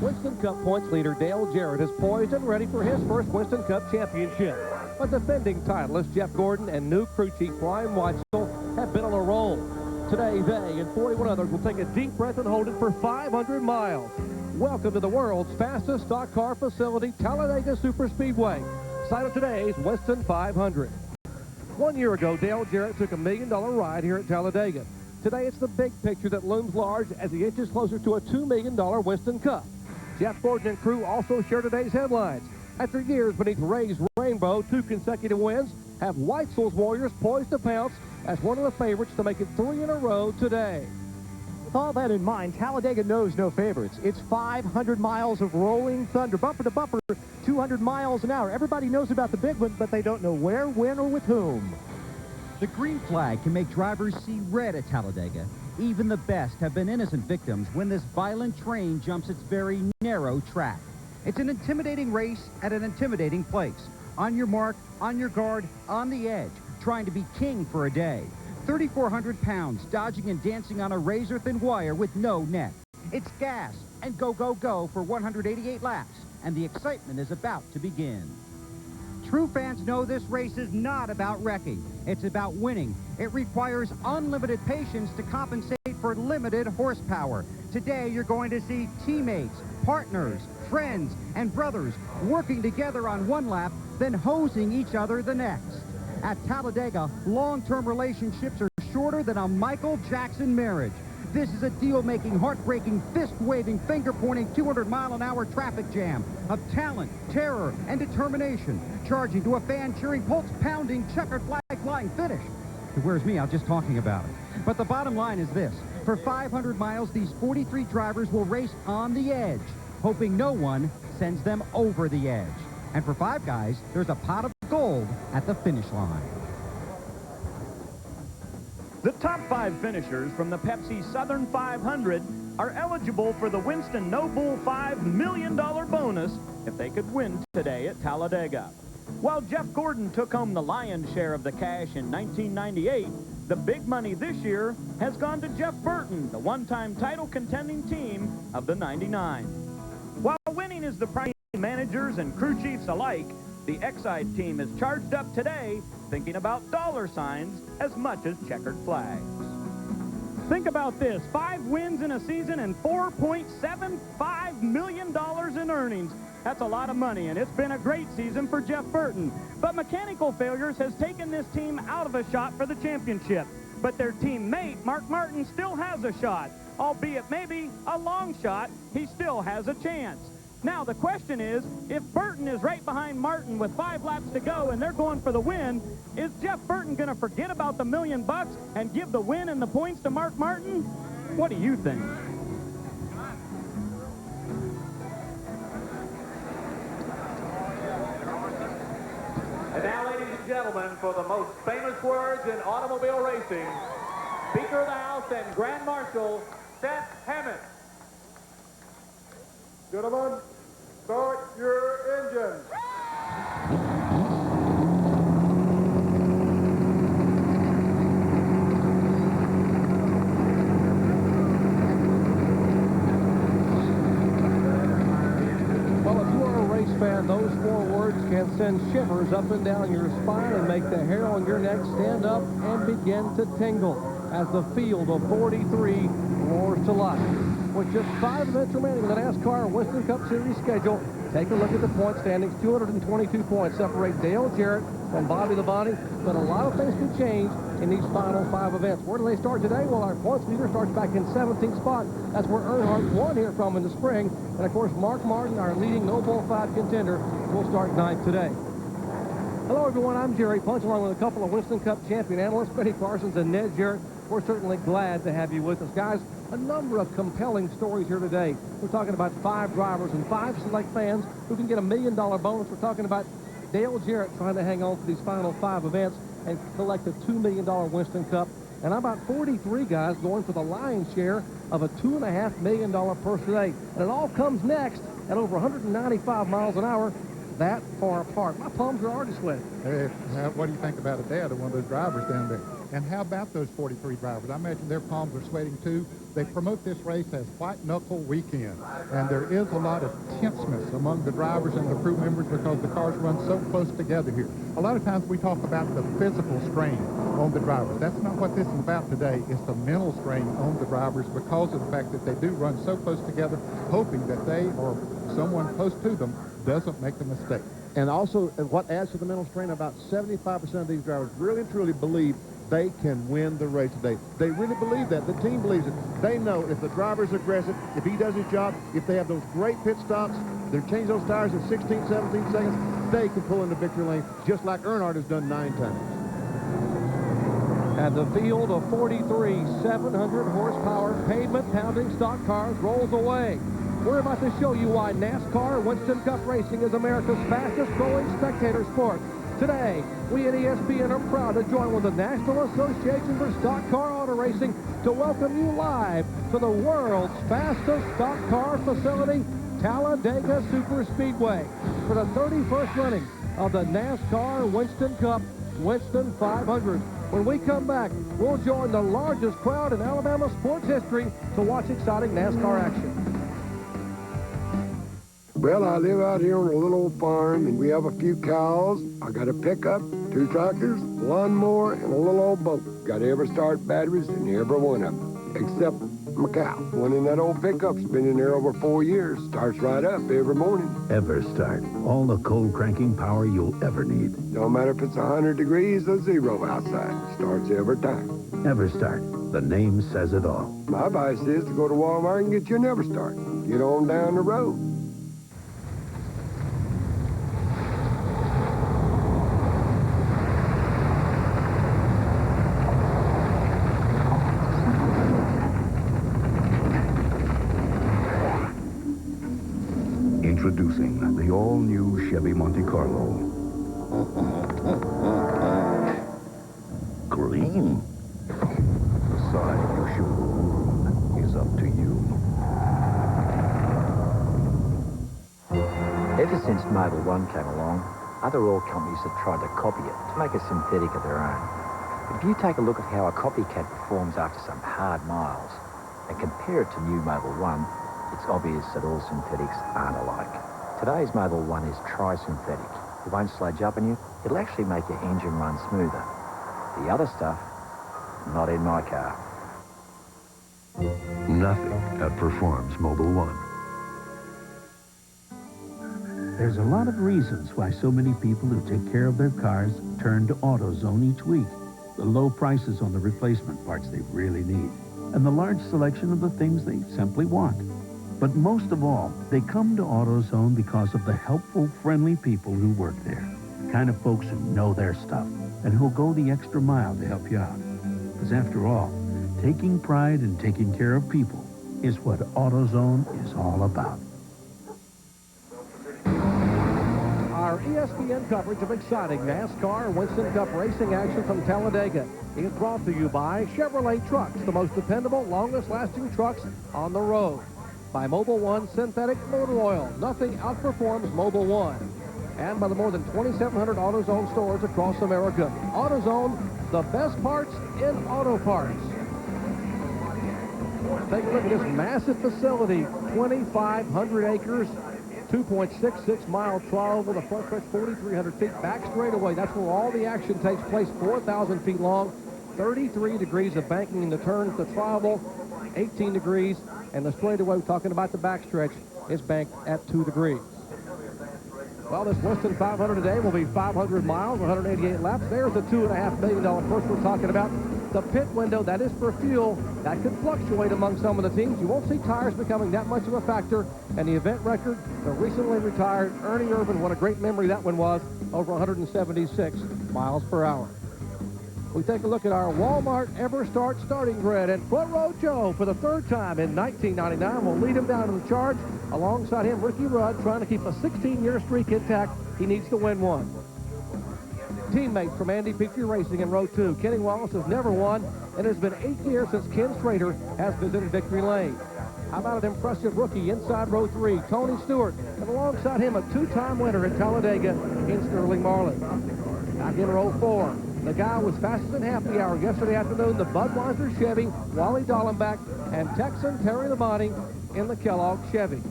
Winston Cup points leader Dale Jarrett is poised and ready for his first Winston Cup championship. But defending titleist Jeff Gordon and new crew chief Brian Weitzel have been on a roll. Today, they and 41 others will take a deep breath and hold it for 500 miles. Welcome to the world's fastest stock car facility, Talladega Superspeedway, site of today's Winston 500. 1 year ago, Dale Jarrett took a $1 million ride here at Talladega. Today, it's the big picture that looms large as he inches closer to a $2 million Winston Cup. Jeff Gordon and crew also share today's headlines. After years beneath Ray's rainbow, 2 consecutive wins have Weitzel's Warriors poised to pounce as one of the favorites to make it 3 in a row today. With all that in mind, Talladega knows no favorites. It's 500 miles of rolling thunder, bumper to bumper, 200 miles an hour. Everybody knows about the big one, but they don't know where, when, or with whom. The green flag can make drivers see red at Talladega. Even the best have been innocent victims when this violent train jumps its very narrow track. It's an intimidating race at an intimidating place. On your mark, on your guard, on the edge, trying to be king for a day. 3,400 pounds, dodging and dancing on a razor-thin wire with no net. It's gas and go, go, go for 188 laps, and the excitement is about to begin. True fans know this race is not about wrecking. It's about winning. It requires unlimited patience to compensate for limited horsepower. Today, you're going to see teammates, partners, friends, and brothers working together on one lap, then hosing each other the next. At Talladega, long-term relationships are shorter than a Michael Jackson marriage. This is a deal-making, heartbreaking, fist-waving, finger-pointing, 200-mile-an-hour traffic jam of talent, terror, and determination, charging to a fan-cheering, pulse-pounding, checkered flag-flying finish. It wears me out just talking about it. But the bottom line is this. For 500 miles, these 43 drivers will race on the edge, hoping no one sends them over the edge. And for 5 guys, there's a pot of gold at the finish line. The top 5 finishers from the Pepsi Southern 500 are eligible for the Winston No Bull $5 million bonus if they could win today at Talladega. While Jeff Gordon took home the lion's share of the cash in 1998, the big money this year has gone to Jeff Burton, the one-time title contending team of the 99. While winning is the priority of managers and crew chiefs alike, the Exide team is charged up today thinking about dollar signs as much as checkered flags. Think about this, 5 wins in a season and $4.75 million in earnings. That's a lot of money, and it's been a great season for Jeff Burton. But mechanical failures has taken this team out of a shot for the championship. But their teammate, Mark Martin, still has a shot. Albeit maybe a long shot, he still has a chance. Now, the question is, if Burton is right behind Martin with 5 laps to go and they're going for the win, is Jeff Burton going to forget about the $1 million and give the win and the points to Mark Martin? What do you think? And now, ladies and gentlemen, for the most famous words in automobile racing, Speaker of the House and Grand Marshal, Seth Hammett. Gentlemen, start your engines. Well, if you are a race fan, those 4 words can send shivers up and down your spine and make the hair on your neck stand up and begin to tingle as the field of 43 roars to life. With just 5 events remaining in the NASCAR Winston Cup Series schedule, take a look at the point standings. 222 points separate Dale Jarrett from Bobby Labonte, but a lot of things can change in these final 5 events. Where do they start today? Well, our points leader starts back in 17th spot. That's where Earnhardt won here from in the spring. And, of course, Mark Martin, our leading No Bull 5 contender, will start 9th today. Hello, everyone. I'm Jerry Punch, along with a couple of Winston Cup champion analysts, Benny Parsons and Ned Jarrett. We're certainly glad to have you with us. Guys, a number of compelling stories here today. We're talking about 5 drivers and 5 select fans who can get a $1 million bonus. We're talking about Dale Jarrett trying to hang on for these final 5 events and collect a $2 million Winston Cup. And about 43 guys going for the lion's share of a $2.5 million purse today. And it all comes next at over 195 miles an hour, that far apart. My palms are already sweating. Hey, what do you think about it, Dad, one of those drivers down there? And how about those 43 drivers? I imagine their palms are sweating too. They promote this race as White Knuckle Weekend. And there is a lot of tenseness among the drivers and the crew members because the cars run so close together here. A lot of times we talk about the physical strain on the drivers. That's not what this is about today. It's the mental strain on the drivers because of the fact that they do run so close together, hoping that they or someone close to them doesn't make a mistake. And also, what adds to the mental strain, about 75% of these drivers really and truly believe they can win the race today. They really believe that. The team believes it. They know if the driver's aggressive, if he does his job, if they have those great pit stops, they change those tires in 16, 17 seconds, they can pull in the victory lane, just like Earnhardt has done 9 times. And the field of 43 700 horsepower pavement-pounding stock cars rolls away. We're about to show you why NASCAR Winston Cup Racing is America's fastest-growing spectator sport. Today, we at ESPN are proud to join with the National Association for Stock Car Auto Racing to welcome you live to the world's fastest stock car facility, Talladega Superspeedway, for the 31st running of the NASCAR Winston Cup Winston 500. When we come back, we'll join the largest crowd in Alabama sports history to watch exciting NASCAR action. Well, I live out here on a little old farm, and we have a few cows. I got a pickup, 2 tractors, lawnmower, and a little old boat. Got Everstart batteries in every one of them, except my cow. One in that old pickup's been in there over 4 years. Starts right up every morning. Everstart, all the cold cranking power you'll ever need. No matter if it's 100 degrees or 0 outside. Starts every time. Everstart, the name says it all. My advice is to go to Walmart and get you an Everstart. Get on down the road. Introducing the all-new Chevy Monte Carlo. Green. The side you should own is up to you. Ever since Mobil 1 came along, other oil companies have tried to copy it to make a synthetic of their own. But if you take a look at how a copycat performs after some hard miles and compare it to new Mobil 1, it's obvious that all synthetics aren't alike. Today's Mobil 1 is tri-synthetic. It won't sludge up on you. It'll actually make your engine run smoother. The other stuff, not in my car. Nothing outperforms Mobil 1. There's a lot of reasons why so many people who take care of their cars turn to AutoZone each week. The low prices on the replacement parts they really need, and the large selection of the things they simply want. But most of all, they come to AutoZone because of the helpful, friendly people who work there. The kind of folks who know their stuff and who'll go the extra mile to help you out. Because after all, taking pride in taking care of people is what AutoZone is all about. Our ESPN coverage of exciting NASCAR Winston Cup racing action from Talladega is brought to you by Chevrolet Trucks, the most dependable, longest-lasting trucks on the road. By Mobil 1 Synthetic Motor Oil. Nothing outperforms Mobil 1. And by the more than 2,700 AutoZone stores across America. AutoZone, the best parts in auto parts. Take a look at this massive facility, 2,500 acres, 2.66-mile trial with a front stretch 4,300 feet back straightaway. That's where all the action takes place, 4,000 feet long, 33 degrees of banking in the turns. The travel, 18 degrees. And the straightaway, we're talking about the backstretch, is banked at 2 degrees. Well, this Winston 500 today will be 500 miles, 188 laps. There's the $2.5 million purse we're talking about. The pit window, that is for fuel. That could fluctuate among some of the teams. You won't see tires becoming that much of a factor. And the event record, the recently retired Ernie Irvan, what a great memory that one was, over 176 miles per hour. We take a look at our Walmart Everstart starting grid, and Front Row Joe, for the 3rd time in 1999, will lead him down to the charge. Alongside him, Ricky Rudd, trying to keep a 16-year streak intact. He needs to win one. Teammate from Andy Petrie Racing in row 2, Kenny Wallace, has never won, and it has been 8 years since Ken Schrader has visited victory lane. How about an impressive rookie inside row 3, Tony Stewart, and alongside him a 2-time winner at Talladega in Sterling Marlin. Back in row 4, The guy was fastest in happy hour yesterday afternoon, the Budweiser Chevy, Wally Dallenbach, and Texan Terry Labonte in the Kellogg Chevy.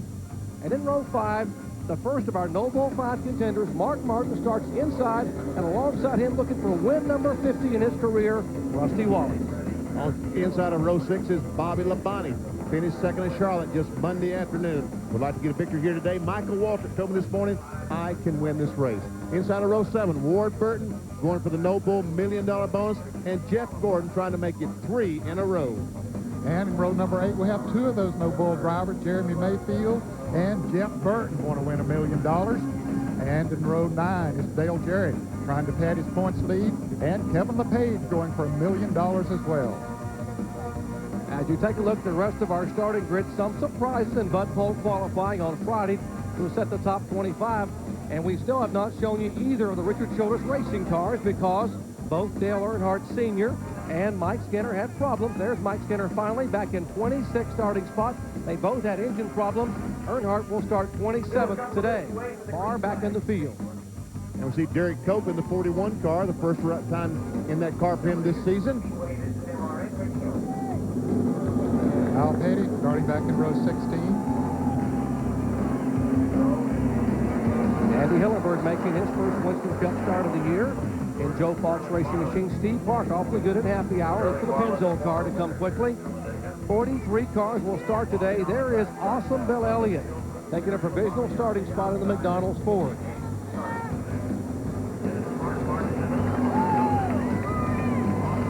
And in row 5, the first of our No Bull 5 contenders, Mark Martin, starts inside, and alongside him, looking for win number 50 in his career, Rusty Wallace. On inside of row 6 is Bobby Labonte. Finished second in Charlotte just Monday afternoon. Would like to get a victory here today. Michael Waltrip told me this morning, I can win this race. Inside of row 7, Ward Burton going for the No Bull $1 million bonus, and Jeff Gordon trying to make it 3 in a row. And in row number 8, we have 2 of those No Bull drivers, Jeremy Mayfield and Jeff Burton, want to win $1 million. And in row 9 is Dale Jarrett trying to pad his points lead, and Kevin LePage going for $1 million as well. As you take a look at the rest of our starting grid, some surprises in Bud Pole qualifying on Friday to set the top 25. And we still have not shown you either of the Richard Childress racing cars because both Dale Earnhardt Sr. and Mike Skinner had problems. There's Mike Skinner finally back in 26th starting spot. They both had engine problems. Earnhardt will start 27th today. Barr back in the field. And we see Derek Cope in the 41 car, the first time in that car for him this season. Al Petty starting back in row 16. Andy Hillenberg making his first Winston Cup start of the year in Joe Fox Racing Machine. Steve Park awfully good at happy hour. Look for the Pennzoil car to come quickly. 43 cars will start today. There is Awesome Bill Elliott taking a provisional starting spot in the McDonald's Ford.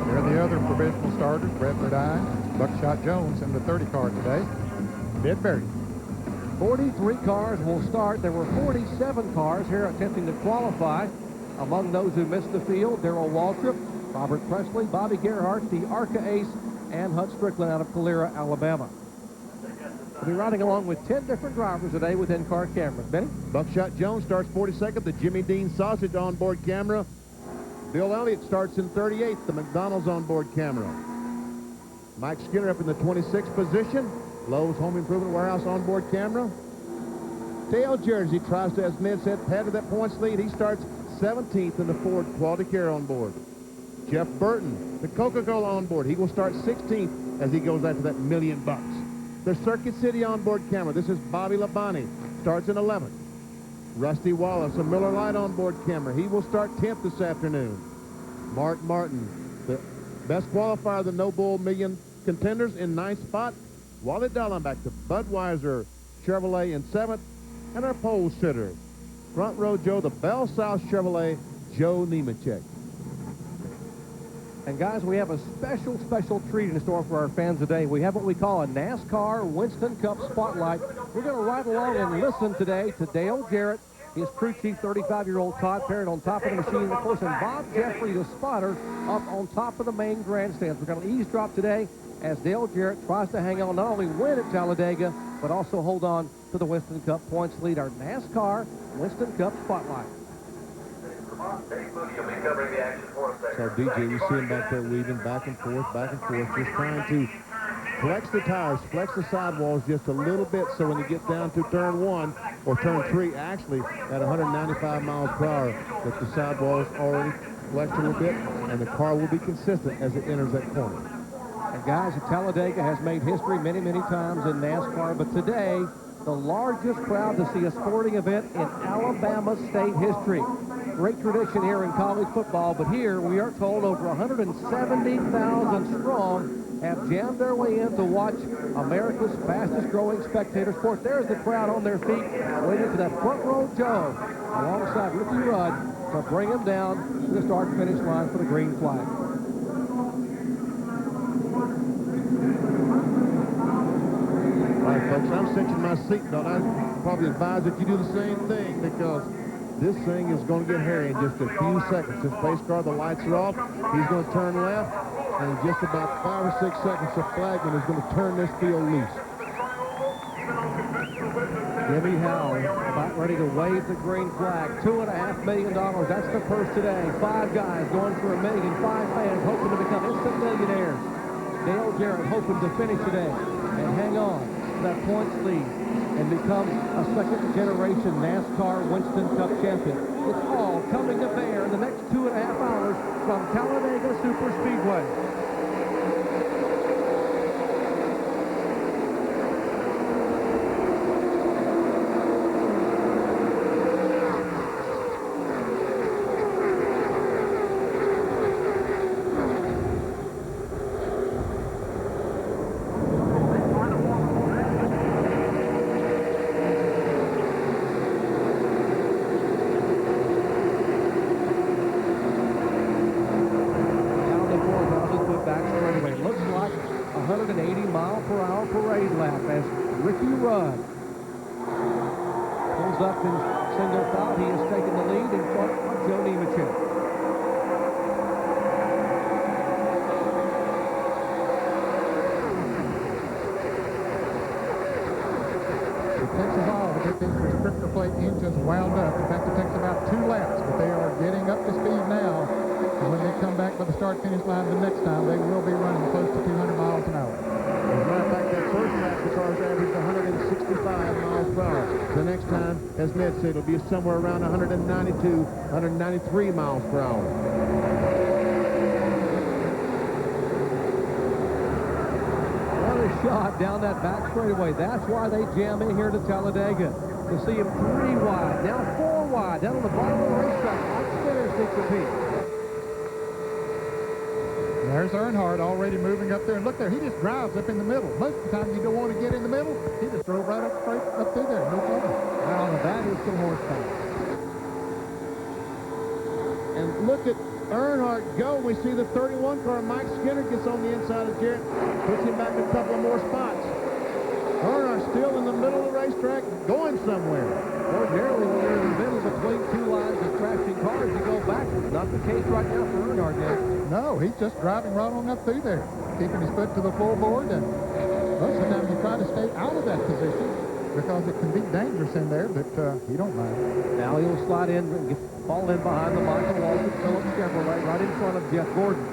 There are the other provisional starters, Brett Ledine, Buckshot Jones in the 30 car today. Ed Berry. 43 cars will start. There were 47 cars here attempting to qualify. Among those who missed the field, Darrell Waltrip, Robert Presley, Bobby Gerhardt, the ARCA ace, and Hud Strickland out of Calera, Alabama. We'll be riding along with 10 different drivers today with in-car cameras. Benny? Buckshot Jones starts 42nd, the Jimmy Dean Sausage onboard camera. Bill Elliott starts in 38th, the McDonald's onboard camera. Mike Skinner up in the 26th position. Lowe's Home Improvement Warehouse onboard camera. Dale Jarrett, he tries to, as Ned said, pad to that points lead. He starts 17th in the Ford Quality Care onboard. Jeff Burton, the Coca-Cola onboard. He will start 16th as he goes after that $1 million. The Circuit City onboard camera. This is Bobby Labonte. Starts in 11th. Rusty Wallace, a Miller Lite onboard camera. He will start 10th this afternoon. Mark Martin, the best qualifier of the No Bull Million contenders in 9th spot. Wally Dallenbach, the Budweiser Chevrolet in 7th. And our pole sitter, front row Joe, the Bell South Chevrolet, Joe Nemechek. And guys, we have a special treat in store for our fans today. We have what we call a NASCAR Winston Cup Spotlight. We're going to ride along and listen today to Dale Jarrett, his crew chief, 35-year-old Todd Parrott on top of the machine, of course, and Bob Jeffrey, the spotter, up on top of the main grandstands. We're going to eavesdrop today as Dale Jarrett tries to hang on, not only win at Talladega, but also hold on to the Winston Cup points lead. Our NASCAR Winston Cup Spotlight. So DJ, we see him back there weaving back and forth, just trying to flex the tires, flex the sidewalls just a little bit so when you get down to turn 1 or turn 3, actually at 195 miles per hour, that the sidewalls already flexed a little bit and the car will be consistent as it enters that corner. And guys, Talladega has made history many times in NASCAR, but today, the largest crowd to see a sporting event in Alabama state history. Great tradition here in college football, but here we are told over 170,000 strong have jammed their way in to watch America's fastest growing spectator sport. There's the crowd on their feet, waiting for that front row Joe alongside Ricky Rudd to bring him down to the start-finish line for the green flag. All right, folks, I'm cinching my seatbelt. I probably advise that you do the same thing because this thing is going to get hairy in just a few seconds. This pace car, the lights are off. He's going to turn left, and in just about 5 or 6 seconds, the flagman is going to turn this field loose. Jimmy Howell about ready to wave the green flag. $2.5 million. That's the purse today. 5 guys going for $1 million. 5 fans hoping to become instant millionaires. Dale Jarrett hoping to finish today and hang on to that points lead and become a second-generation NASCAR Winston Cup champion. It's all coming to bear in the next 2.5 hours from Talladega Superspeedway. Looks like 180-mile-per-hour parade lap as Ricky Rudd pulls up in single file. He has taken the lead in front of Joe Nemechek. It takes a while to get these restrictor plate engines wound up. In fact, it takes about 2 laps, but they are getting up to speed now. And when they come back by the start-finish line the next time, they will be running close to 200 miles an hour. As a matter of fact, that first lap, the cars averaged 165 miles per hour. The next time, as Ned said, it'll be somewhere around 192, 193 miles per hour. What a shot down that back straightaway. That's why they jam in here to Talladega. To see him 3 wide, now 4 wide, down on the bottom of the racetrack. Mike Skinner sneaks a peek. There's Earnhardt already moving up there. And look there, he just drives up in the middle. Most of the time you don't want to get in the middle. He just drove right up through there. No problem. Wow, that is some horsepower. And look at Earnhardt go. We see the 31 car. Mike Skinner gets on the inside of Jarrett, puts him back a couple of more spots. Earnhardt still in the middle of the racetrack, going somewhere. Ordinarily, when you're in the middle between 2 lines of crashing cars, you go backwards. Not the case right now for Earnhardt yet. No, he's just driving right on up through there, keeping his foot to the floorboard, and most of the time you try to stay out of that position because it can be dangerous in there, but he don't mind. Now he'll slide in and fall in behind the Michael Waltrip Phillips Chevrolet right in front of Jeff Gordon.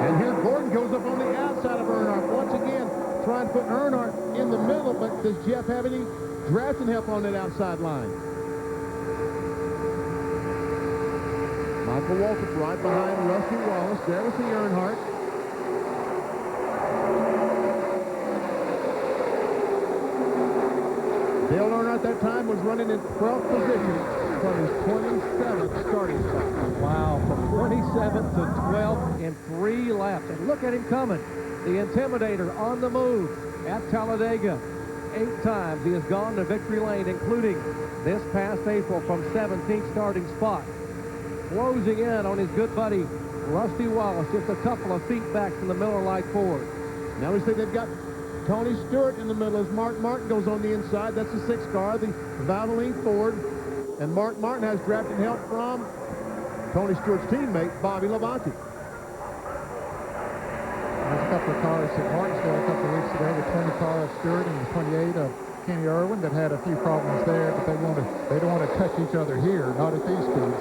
And here Gordon goes up on the outside of Earnhardt. Once again, trying to put Earnhardt in the middle, but does Jeff have any drafting help on that outside line? Michael Waltrip right behind Rusty Wallace. There was the Earnhardt. Dale Earnhardt that time was running in 12th position from his 27th starting spot. Wow, from 27th to 12th in 3 laps. And look at him coming. The Intimidator on the move at Talladega. 8 times he has gone to victory lane, including this past April from 17th starting spot. Closing in on his good buddy Rusty Wallace, just a couple of feet back from the Miller Lite Ford. Now we see they've got Tony Stewart in the middle as Mark Martin goes on the inside. That's the 6th car, the Valvoline Ford. And Mark Martin has drafting help from Tony Stewart's teammate, Bobby Labonte. There's a couple of cars at Martinsville a couple of weeks ago, the 20 car of Stewart and the 28 of Kenny Irwin that had a few problems there, but they don't want to touch each other here, not at these speeds.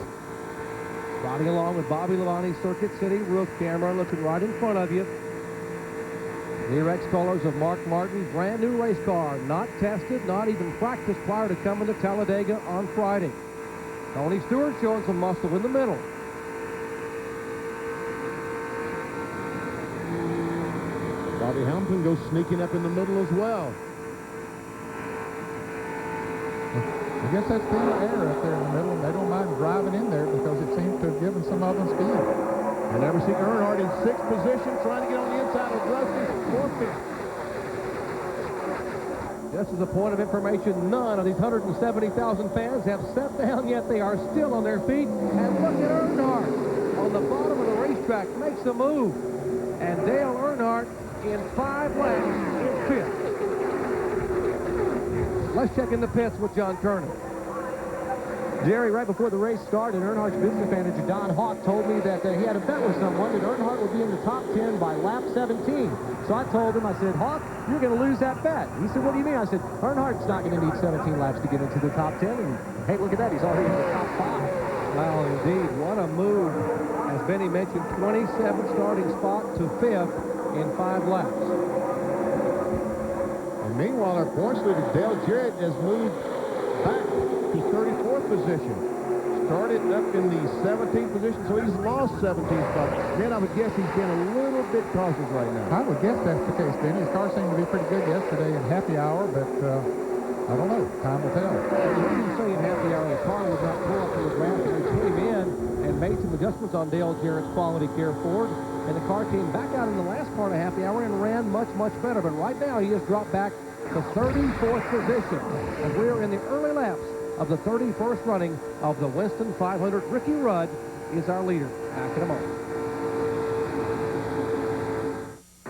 Riding along with Bobby Labonte, Circuit City roof camera looking right in front of you. The X colors of Mark Martin, brand new race car, not tested, not even practiced prior to coming to Talladega on Friday. Tony Stewart showing some muscle in the middle. Bobby Hamilton goes sneaking up in the middle as well. I guess that's the air up there in the middle, and they don't mind driving in there because it seems to have given some of them speed. And now we see Earnhardt in 6th position, trying to get on the inside of Rusty's 4th. Just as a point of information, none of these 170,000 fans have sat down yet. They are still on their feet. And look at Earnhardt on the bottom of the racetrack, makes a move. And Dale Earnhardt in 5 laps in 5th. Let's check in the pits with John Kernan. Jerry, right before the race started, Earnhardt's business manager, Don Hawk, told me that he had a bet with someone that Earnhardt would be in the top 10 by lap 17. So I told him, I said, Hawk, you're going to lose that bet. He said, what do you mean? I said, Earnhardt's not going to need 17 laps to get into the top 10. And hey, look at that. He's already in the top 5. Well, indeed, what a move. As Benny mentioned, 27th starting spot to 5th in 5 laps. And And meanwhile, our points leader, Dale Jarrett, has moved back to 34th position. Started up in the 17th position, so he's lost 17 spots. Man, I would guess he's been a little bit cautious right now. I would guess that's the case, Benny. His car seemed to be pretty good yesterday in happy hour, but I don't know. Time will tell. He didn't say in happy hour the car would not pull up to the ground, so he came in and made some adjustments on Dale Jarrett's Quality Care Ford, and the car came back out in the last part of happy hour and ran much, much better. But right now, he has dropped back to 34th position, as we're in the early laps of the 31st running of the Winston 500. Ricky Rudd is our leader. Back in a moment.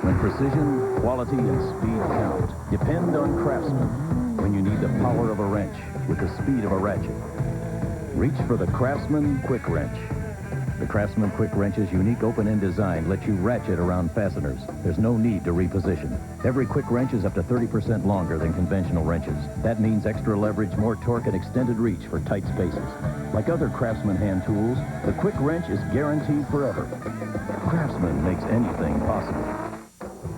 When precision, quality, and speed count, depend on Craftsman. When you need the power of a wrench with the speed of a ratchet, reach for the Craftsman Quick Wrench. The Craftsman Quick Wrench's unique open-end design lets you ratchet around fasteners. There's no need to reposition. Every quick wrench is up to 30% longer than conventional wrenches. That means extra leverage, more torque, and extended reach for tight spaces. Like other Craftsman hand tools, the Quick Wrench is guaranteed forever. Craftsman makes anything possible.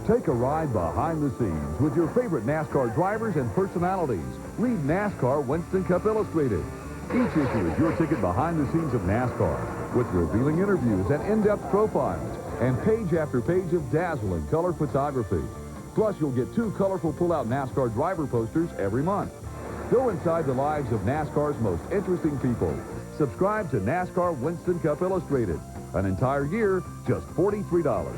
Take a ride behind the scenes with your favorite NASCAR drivers and personalities. Read NASCAR Winston Cup Illustrated. Each issue is your ticket behind the scenes of NASCAR, with revealing interviews and in-depth profiles, and page after page of dazzling color photography. Plus, you'll get 2 colorful pull-out NASCAR driver posters every month. Go inside the lives of NASCAR's most interesting people. Subscribe to NASCAR Winston Cup Illustrated. An entire year, just $43.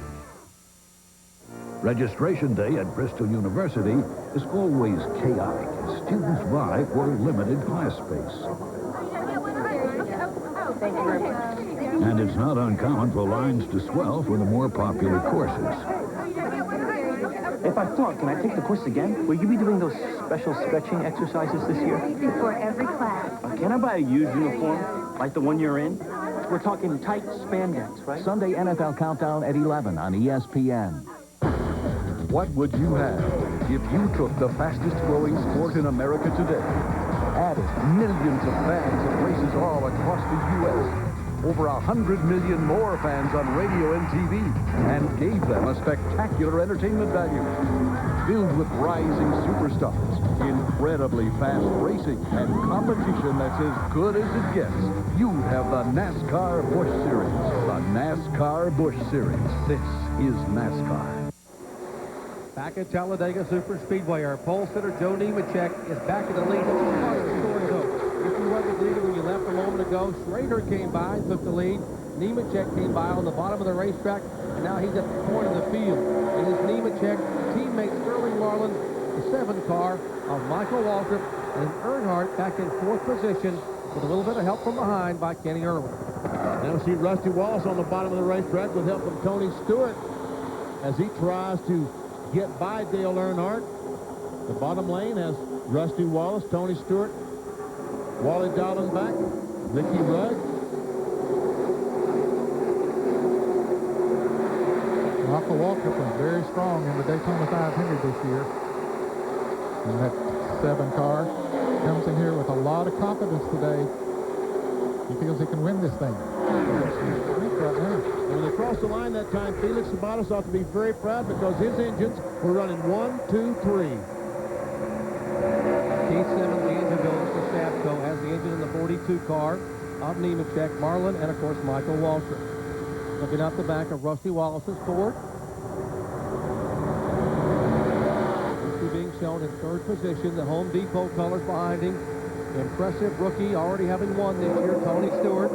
Registration day at Bristol University is always chaotic as students vie for limited class space. And it's not uncommon for lines to swell for the more popular courses. If I flunk, can I take the course again? Will you be doing those special stretching exercises this year? For every class. Can I buy a used uniform, like the one you're in? We're talking tight spandex, right? Sunday NFL Countdown at 11 on ESPN. What would you have if you took the fastest growing sport in America today, added millions of fans at races all across the U.S., over 100 million more fans on radio and TV, and gave them a spectacular entertainment value, filled with rising superstars, incredibly fast racing, and competition that's as good as it gets? You'd have the NASCAR Busch Series. The NASCAR Busch Series. This is NASCAR. Back at Talladega Superspeedway, our pole sitter Joe Nemechek is back in the lead. If you were the leader when you left a moment ago, Schrader came by and took the lead. Nemechek came by on the bottom of the racetrack, and now he's at the point of the field. It is Nemechek, teammate Sterling Marlin, the 7 car of Michael Waltrip, and Earnhardt back in 4th position with a little bit of help from behind by Kenny Irwin. Now we see Rusty Wallace on the bottom of the racetrack with help from Tony Stewart as he tries to get by Dale Earnhardt. The bottom lane has Rusty Wallace, Tony Stewart, Wally Dallenbach, Ricky Rudd. Michael Waltrip was very strong in the Daytona 500 this year. And that 7 car comes in here with a lot of confidence today. He feels he can win this thing. And when they crossed the line that time, Felix Sabatos ought to be very proud because his engines were running 1, 2, 3. Keith Simmons, the engine builder for Stafco, has the engine in the 42 car of Nemechek, Marlin, and of course Michael Waltrip. Looking out the back of Rusty Wallace's Ford. Rusty being shown in 3rd position, the Home Depot colors behind him. Impressive rookie, already having won this year, Tony Stewart.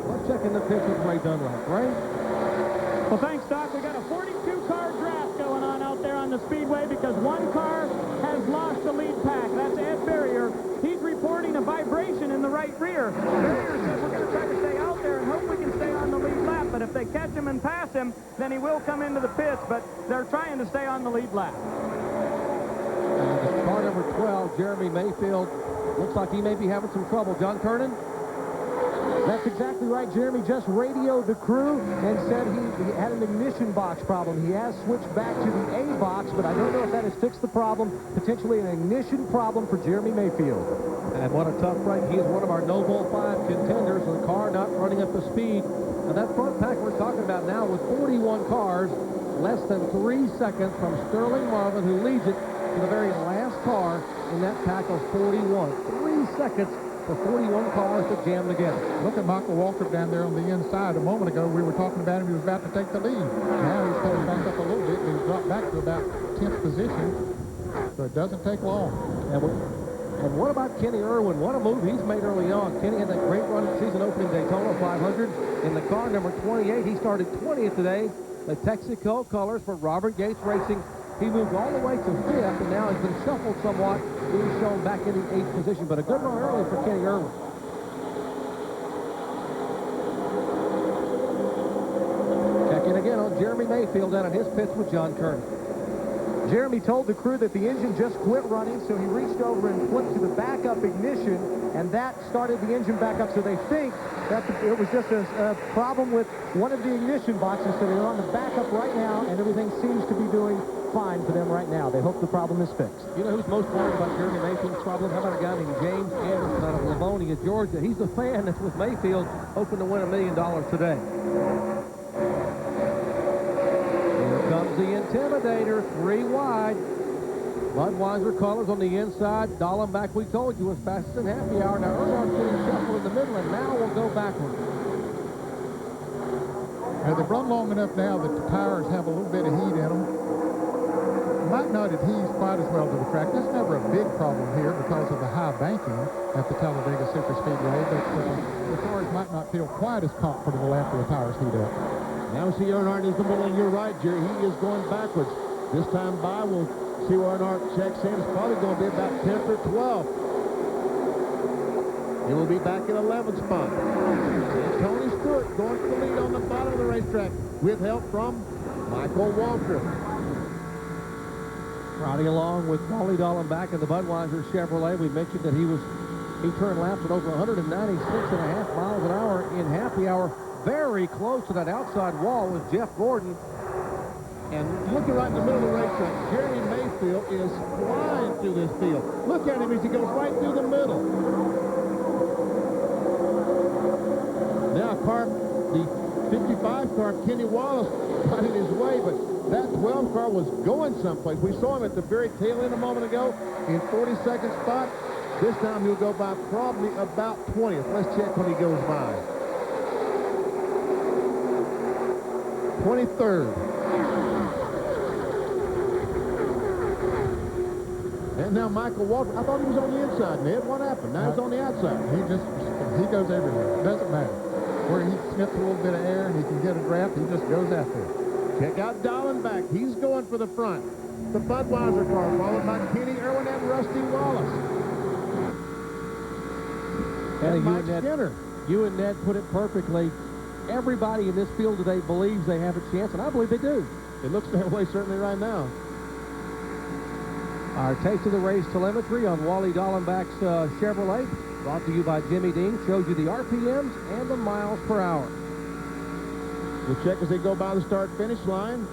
Let's check in the pitch with Ray Dunlap. Ray? Well, thanks, Doc. We got a 42-car draft going on out there on the speedway because one car has lost the lead pack. That's Ed Berrier. He's reporting a vibration in the right rear. Berrier said we're going to try to stay out there and hope we can stay on the lead lap. But if they catch him and pass him, then he will come into the pits. But they're trying to stay on the lead lap. And car number 12, Jeremy Mayfield, looks like he may be having some trouble. John Kernan? That's exactly right. Jeremy just radioed the crew and said he had an ignition box problem. He has switched back to the A box, but I don't know if that has fixed the problem. Potentially an ignition problem for Jeremy Mayfield. And what a tough break. He is one of our No Bull 5 contenders. The car not running up to speed. Now that front pack we're talking about now with 41 cars, less than 3 seconds from Sterling Marvin, who leads it, to the very last car in that pack of 41. 3 seconds for 41 cars that jam together. Look at Michael Waltrip down there on the inside. A moment ago, we were talking about him. He was about to take the lead. Now he's coming back up a little bit. He's dropped back to about 10th position. So it doesn't take long. And what about Kenny Irwin? What a move he's made early on. Kenny had that great run at season opening Daytona 500 in the car number 28. He started 20th today. The Texaco colors for Robert Yates Racing. He moved all the way to 5th, and now has been shuffled somewhat. He's shown back in the 8th position, but a good run early for Kenny Irwin. Checking again on Jeremy Mayfield down at his pits with John Kerner. Jeremy told the crew that the engine just quit running, so he reached over and flipped to the backup ignition, and that started the engine back up. So they think that it was just a problem with one of the ignition boxes, so they're on the backup right now, and everything seems to be doing fine for them right now. They hope the problem is fixed. You know who's most worried about Jeremy Mayfield's problem? How about a guy named James Anderson out of Livonia, Georgia? He's the fan that's with Mayfield, hoping to win $1 million today. Comes the Intimidator, 3 wide. Budweiser colors on the inside. Dallenbach, we told you, was fastest in happy hour. Now Earnhardt's getting shuffled in the middle, and now we'll go backward. Now they've run long enough now that the tires have a little bit of heat in them. Might not adhere quite as well to the track. That's never a big problem here because of the high banking at the Talladega Superspeedway, but the cars might not feel quite as comfortable after the tires heat up. Now we see Earnhardt is the middle, and you're right, Jerry. He is going backwards. This time by, we'll see where Earnhardt checks in. It's probably going to be about 10th or 12th. He will be back in 11th spot. And Tony Stewart going for the lead on the bottom of the racetrack with help from Michael Waltrip. Riding along with Wally Dallenbach in the Budweiser Chevrolet. We mentioned that he turned laps at over 196.5 miles an hour in happy hour. Very close to that outside wall with Jeff Gordon. And looking right in the middle of the racetrack, Jeremy Mayfield is flying through this field. Look at him as he goes right through the middle. Now the 55 car, Kenny Wallace, got in his way, but that 12 car was going someplace. We saw him at the very tail end a moment ago in 42nd spot. This time he'll go by probably about 20th. Let's check when he goes by. 23rd. And now Michael Waltrip. I thought he was on the inside, Ned. What happened? Now he's on the outside. He goes everywhere. It doesn't matter. Where he sniffs a little bit of air and he can get a draft, he just goes after it. Check out Dallenbach. He's going for the front. The Budweiser car, followed by Kenny Irwin and Rusty Wallace. And Mike Skinner. You and Ned put it perfectly. Everybody in this field today believes they have a chance, and I believe they do. It looks that way certainly right now. Our taste of the race telemetry on Wally Dallenbach's Chevrolet, brought to you by Jimmy Dean, shows you the RPMs and the miles per hour. We'll check as they go by the start-finish line.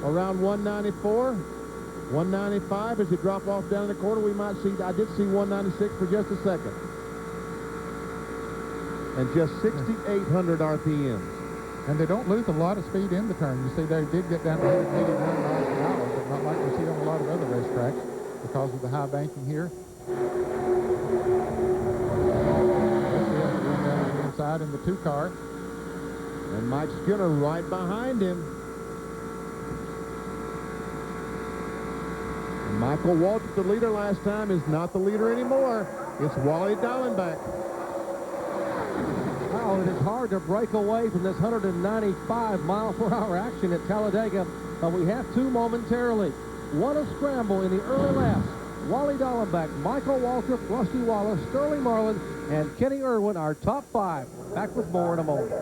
Around 194, 195. As they drop off down in the corner, we might see, I did see 196 for just a second. And just 6,800 RPMs. And they don't lose a lot of speed in the turn. You see, they did get down to 189 miles an hour, but not like we see on a lot of other racetracks because of the high banking here. Down the inside in the 2 car. And Mike Skinner right behind him. And Michael Waltrip, the leader last time, is not the leader anymore. It's Wally Dallenbach. Wow, it is hard to break away from this 195 mile per hour action at Talladega, but we have to momentarily. What a scramble in the early laps. Wally Dallenbach, Michael Waltrip, Rusty Wallace, Sterling Marlin, and Kenny Irwin, our top 5. Back with more in a moment.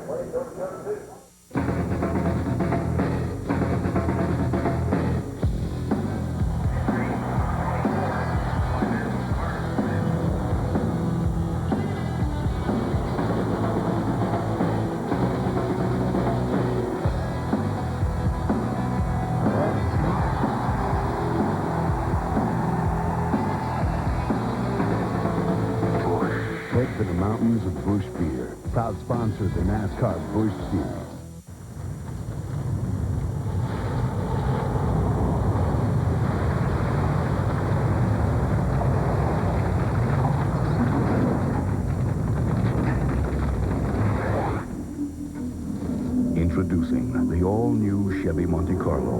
head for the mountains of Busch Beer. Proud sponsor of the NASCAR Busch Series. Introducing the all-new Chevy Monte Carlo.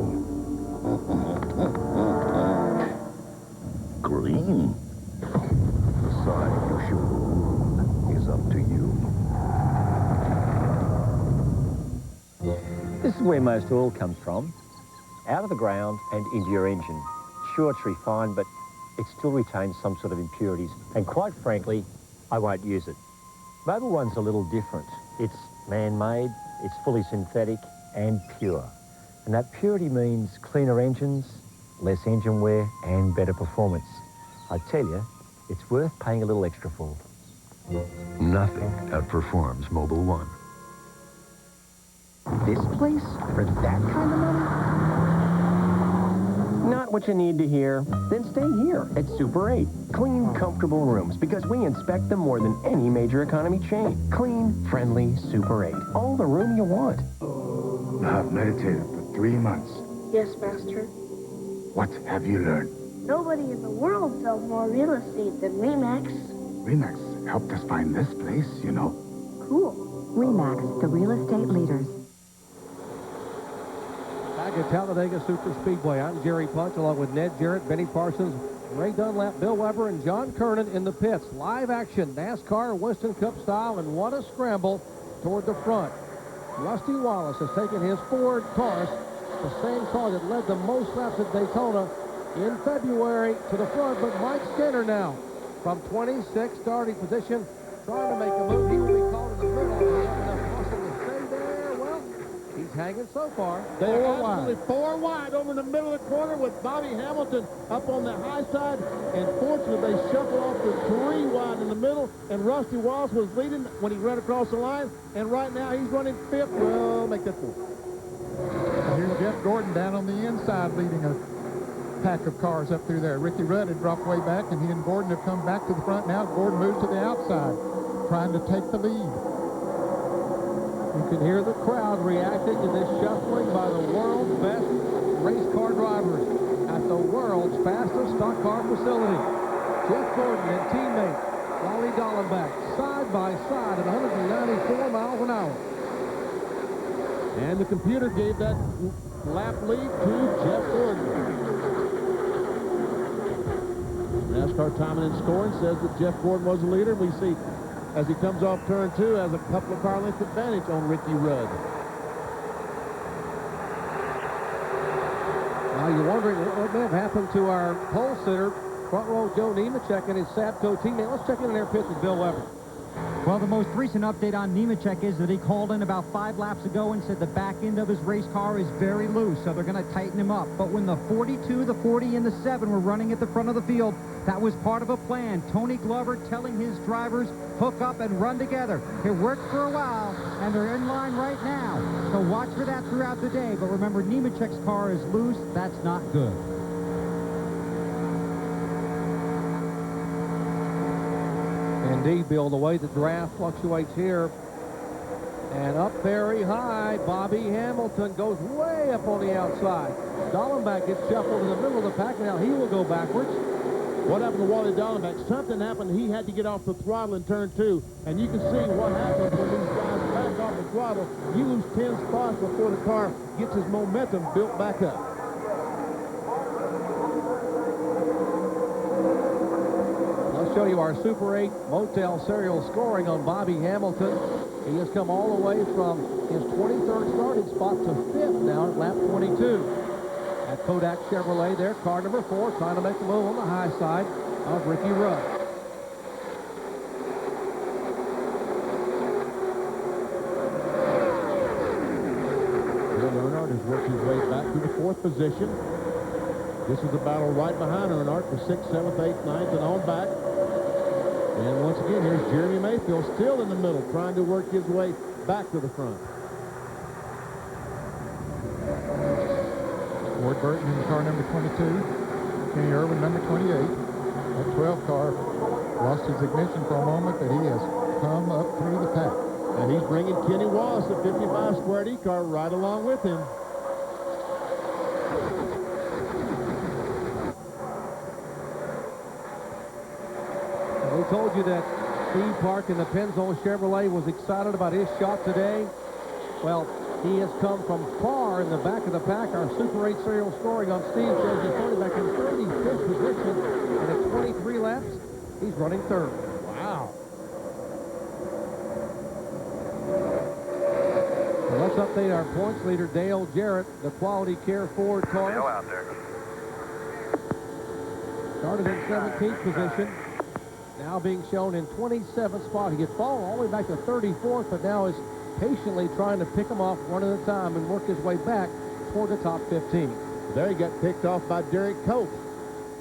Green. The side you should rule is up to you. This is where most oil comes from, out of the ground and into your engine. Sure, it's refined, but it still retains some sort of impurities. And quite frankly, I won't use it. Mobil One's a little different. It's man-made, it's fully synthetic and pure. And that purity means cleaner engines, less engine wear and better performance. I tell you, it's worth paying a little extra for. Nothing outperforms Mobil One. This place? For that kind of money? Not what you need to hear. Then stay here at Super 8. Clean, comfortable rooms because we inspect them more than any major economy chain. Clean, friendly Super 8. All the room you want. I've meditated for 3 months. Yes, Master. What have you learned? Nobody in the world sells more real estate than Remax. Remax helped us find this place, you know. Cool. Remax, the real estate leaders. Back at Talladega Super Speedway, I'm Jerry Punch along with Ned Jarrett, Benny Parsons, Ray Dunlap, Bill Weber, and John Kernan in the pits. Live action, NASCAR Winston Cup style, and what a scramble toward the front. Rusty Wallace has taken his Ford Taurus, the same car that led the most laps at Daytona in February, to the front, but Mike Skinner now from 26th starting position, trying to make a move. He will be caught in the middle. He has enough muscle to stay there. Well, he's hanging so far. They're absolutely 4 wide over in the middle of the corner with Bobby Hamilton up on the high side. And fortunately, they shuffled off to 3 wide in the middle. And Rusty Wallace was leading when he ran across the line. And right now, he's running 5th. Well, make that 4th. Here's Jeff Gordon down on the inside leading a pack of cars up through there. Ricky Rudd had dropped way back, and he and Gordon have come back to the front now. Gordon moves to the outside, trying to take the lead. You can hear the crowd reacting to this shuffling by the world's best race car drivers at the world's fastest stock car facility. Jeff Gordon and teammate Wally Dallenbach side by side at 194 miles an hour. And the computer gave that lap lead to Jeff Gordon. NASCAR timing and scoring says that Jeff Gordon was the leader. We see as he comes off turn 2 has a couple of car length advantage on Ricky Rudd. Now you're wondering what may have happened to our pole sitter, front row Joe Nemechek and his Sabco teammate. Let's check in their pits with Bill Weber. Well, the most recent update on Nemechek is that he called in about 5 laps ago and said the back end of his race car is very loose, so they're going to tighten him up. But when the 42, the 40, and the 7 were running at the front of the field, that was part of a plan. Tony Glover telling his drivers, hook up and run together. It worked for a while, and they're in line right now. So watch for that throughout the day. But remember, Nemechek's car is loose. That's not good. Indeed, Bill, the way the draft fluctuates here. And up very high, Bobby Hamilton goes way up on the outside. Dallenbach gets shuffled in the middle of the pack. Now he will go backwards. What happened to Wally Dallenbach? Something happened. He had to get off the throttle in turn 2. And you can see what happens when these guys back off the throttle. You lose 10 spots before the car gets his momentum built back up. I'll show you our Super 8 Motel serial scoring on Bobby Hamilton. He has come all the way from his 23rd starting spot to 5th now at lap 22. At Kodak Chevrolet there, car number 4, trying to make a move on the high side of Ricky Rudd. Bill Earnhardt has worked his way back to the 4th position. This is a battle right behind Earnhardt for 6th, 7th, 8th, 9th, and on back. And once again, here's Jeremy Mayfield still in the middle, trying to work his way back to the front. Ward Burton in car number 22. Kenny Irwin, number 28. That 12 car Lost his ignition for a moment, but he has come up through the pack. And he's bringing Kenny Wallace, the 55 squared E car, right along with him. We told you that Steve Park in the Pennzoil Chevrolet was excited about his shot today. Well, he has come from far in the back of the pack. Our Super 8 serial scoring on Steve shows he's running back in 35th position. And at 23 laps, he's running third. Wow. Well, let's update our points leader, Dale Jarrett, the Quality Care Ford car. Out there. Started in 17th position. Now being shown in 27th spot. He gets fallen all the way back to 34th, but now is patiently trying to pick him off one at a time and work his way back toward the top 15. There he got picked off by Derek Cope.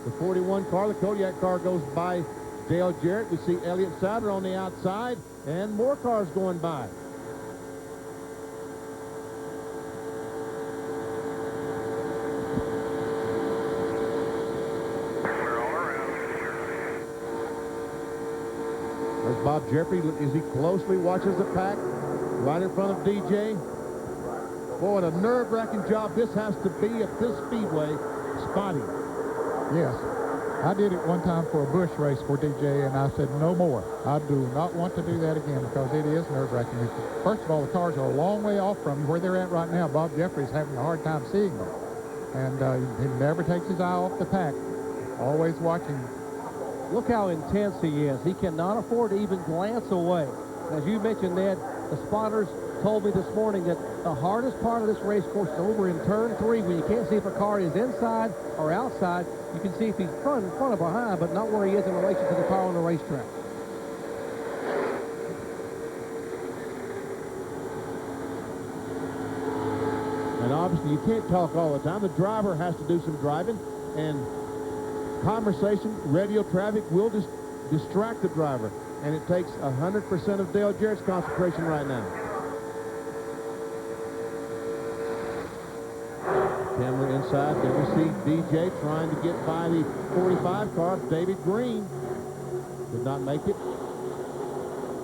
The 41 car, the Kodiak car, goes by Dale Jarrett. We see Elliott Souder on the outside, and more cars going by. There's Bob Jeffrey as he closely watches the pack right in front of DJ. Boy, what a nerve-wracking job this has to be at this speedway. Spotty. Yes. I did it one time for a Busch race for DJ, and I said no more. I do not want to do that again because it is nerve-wracking. First of all, the cars are a long way off from where they're at right now. Bob Jeffrey's having a hard time seeing them. And he never takes his eye off the pack. Always watching. Look how intense he is. He cannot afford to even glance away. As you mentioned, Ned, the spotters told me this morning that the hardest part of this race course is over in turn 3, where you can't see if a car is inside or outside. You can see if he's front or behind, but not where he is in relation to the car on the racetrack. And obviously, you can't talk all the time. The driver has to do some driving, and conversation, radio traffic will distract the driver. And it takes 100% of Dale Jarrett's concentration right now. Camera inside. There we see DJ trying to get by the 45 car. David Green did not make it.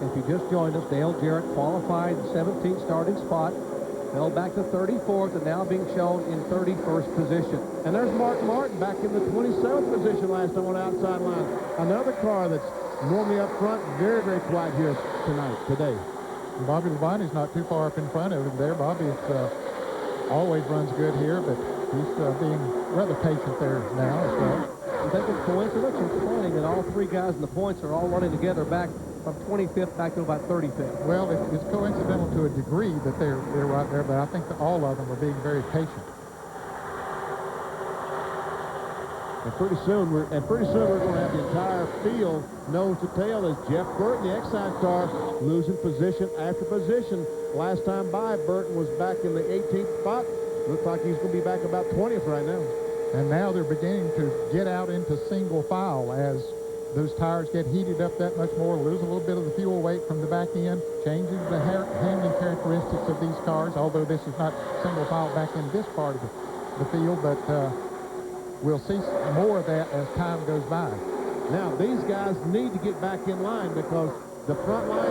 If you just joined us, Dale Jarrett qualified 17th starting spot, fell back to 34th, and now being shown in 31st position. And there's Mark Martin back in the 27th position last time on the outside line. Another car that's normally up front, very, very quiet here today. Bobby Labonte's not too far up in front of him there. Bobby always runs good here, but he's being rather patient there now as well. You think it's coincidence or planning that all three guys in the points are all running together back from 25th back to about 35th? Well, it's coincidental to a degree that they're right there, but I think that all of them are being very patient. And pretty soon we're going to have the entire field nose to tail as Jeff Burton, the Exide car, losing position after position. Last time by, Burton was back in the 18th spot. Looks like he's going to be back about 20th right now. And now they're beginning to get out into single file as those tires get heated up that much more, lose a little bit of the fuel weight from the back end, changes the handling characteristics of these cars, although this is not single file back in this part of the field, but we'll see more of that as time goes by. Now, these guys need to get back in line because the front line,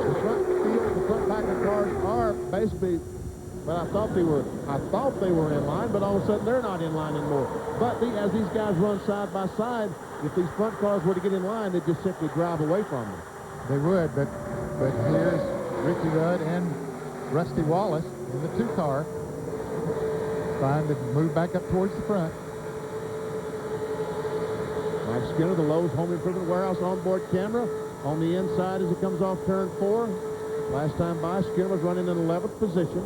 the front field, the front pack of cars are basically, well, I thought they were in line, but all of a sudden they're not in line anymore. But as these guys run side by side, if these front cars were to get in line, they'd just simply drive away from them. They would, but here's Ricky Rudd and Rusty Wallace in the 2-car trying to move back up towards the front. Mike Skinner, the Lowe's Home Improvement Warehouse onboard camera on the inside as he comes off turn 4. Last time by, Skinner was running in 11th position.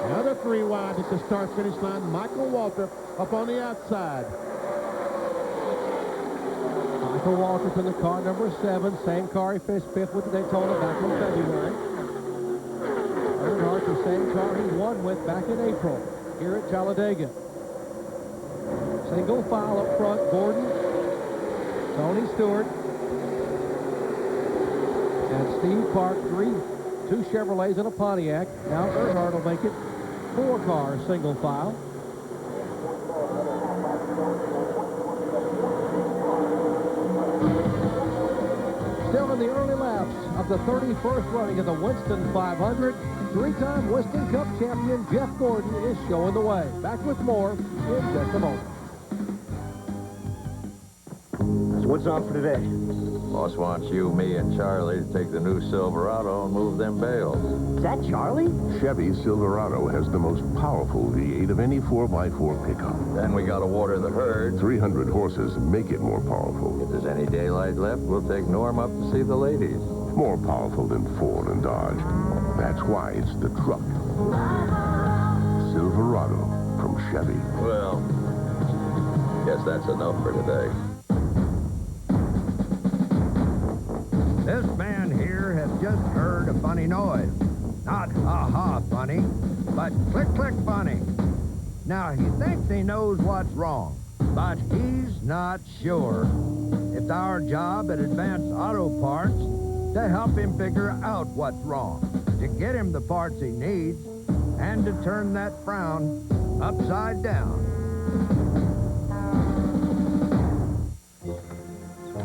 Another 3 wide at the start-finish line. Michael Waltrip up on the outside. Michael Waltrip in the car number 7. Same car he finished 5th with the Daytona back in February. Earnhardt, the same car he won with back in April here at Talladega. Single file up front, Gordon, Tony Stewart, and Steve Park, 2 Chevrolets and a Pontiac. Now Earnhardt will make it 4 cars, single file. Still in the early laps of the 31st running of the Winston 500, three-time Winston Cup champion Jeff Gordon is showing the way. Back with more in just a moment. So what's on for today? Boss wants you, me, and Charlie to take the new Silverado and move them bales. Is that Charlie? Chevy Silverado has the most powerful V8 of any 4x4 pickup. Then we got to water the herd. 300 horses make it more powerful. If there's any daylight left, we'll take Norm up to see the ladies. More powerful than Ford and Dodge. That's why it's the truck. Silverado from Chevy. Well, guess that's enough for today. This man here has just heard a funny noise. Not ha-ha funny, but click-click funny. Now, he thinks he knows what's wrong, but he's not sure. It's our job at Advanced Auto Parts to help him figure out what's wrong, to get him the parts he needs, and to turn that frown upside down.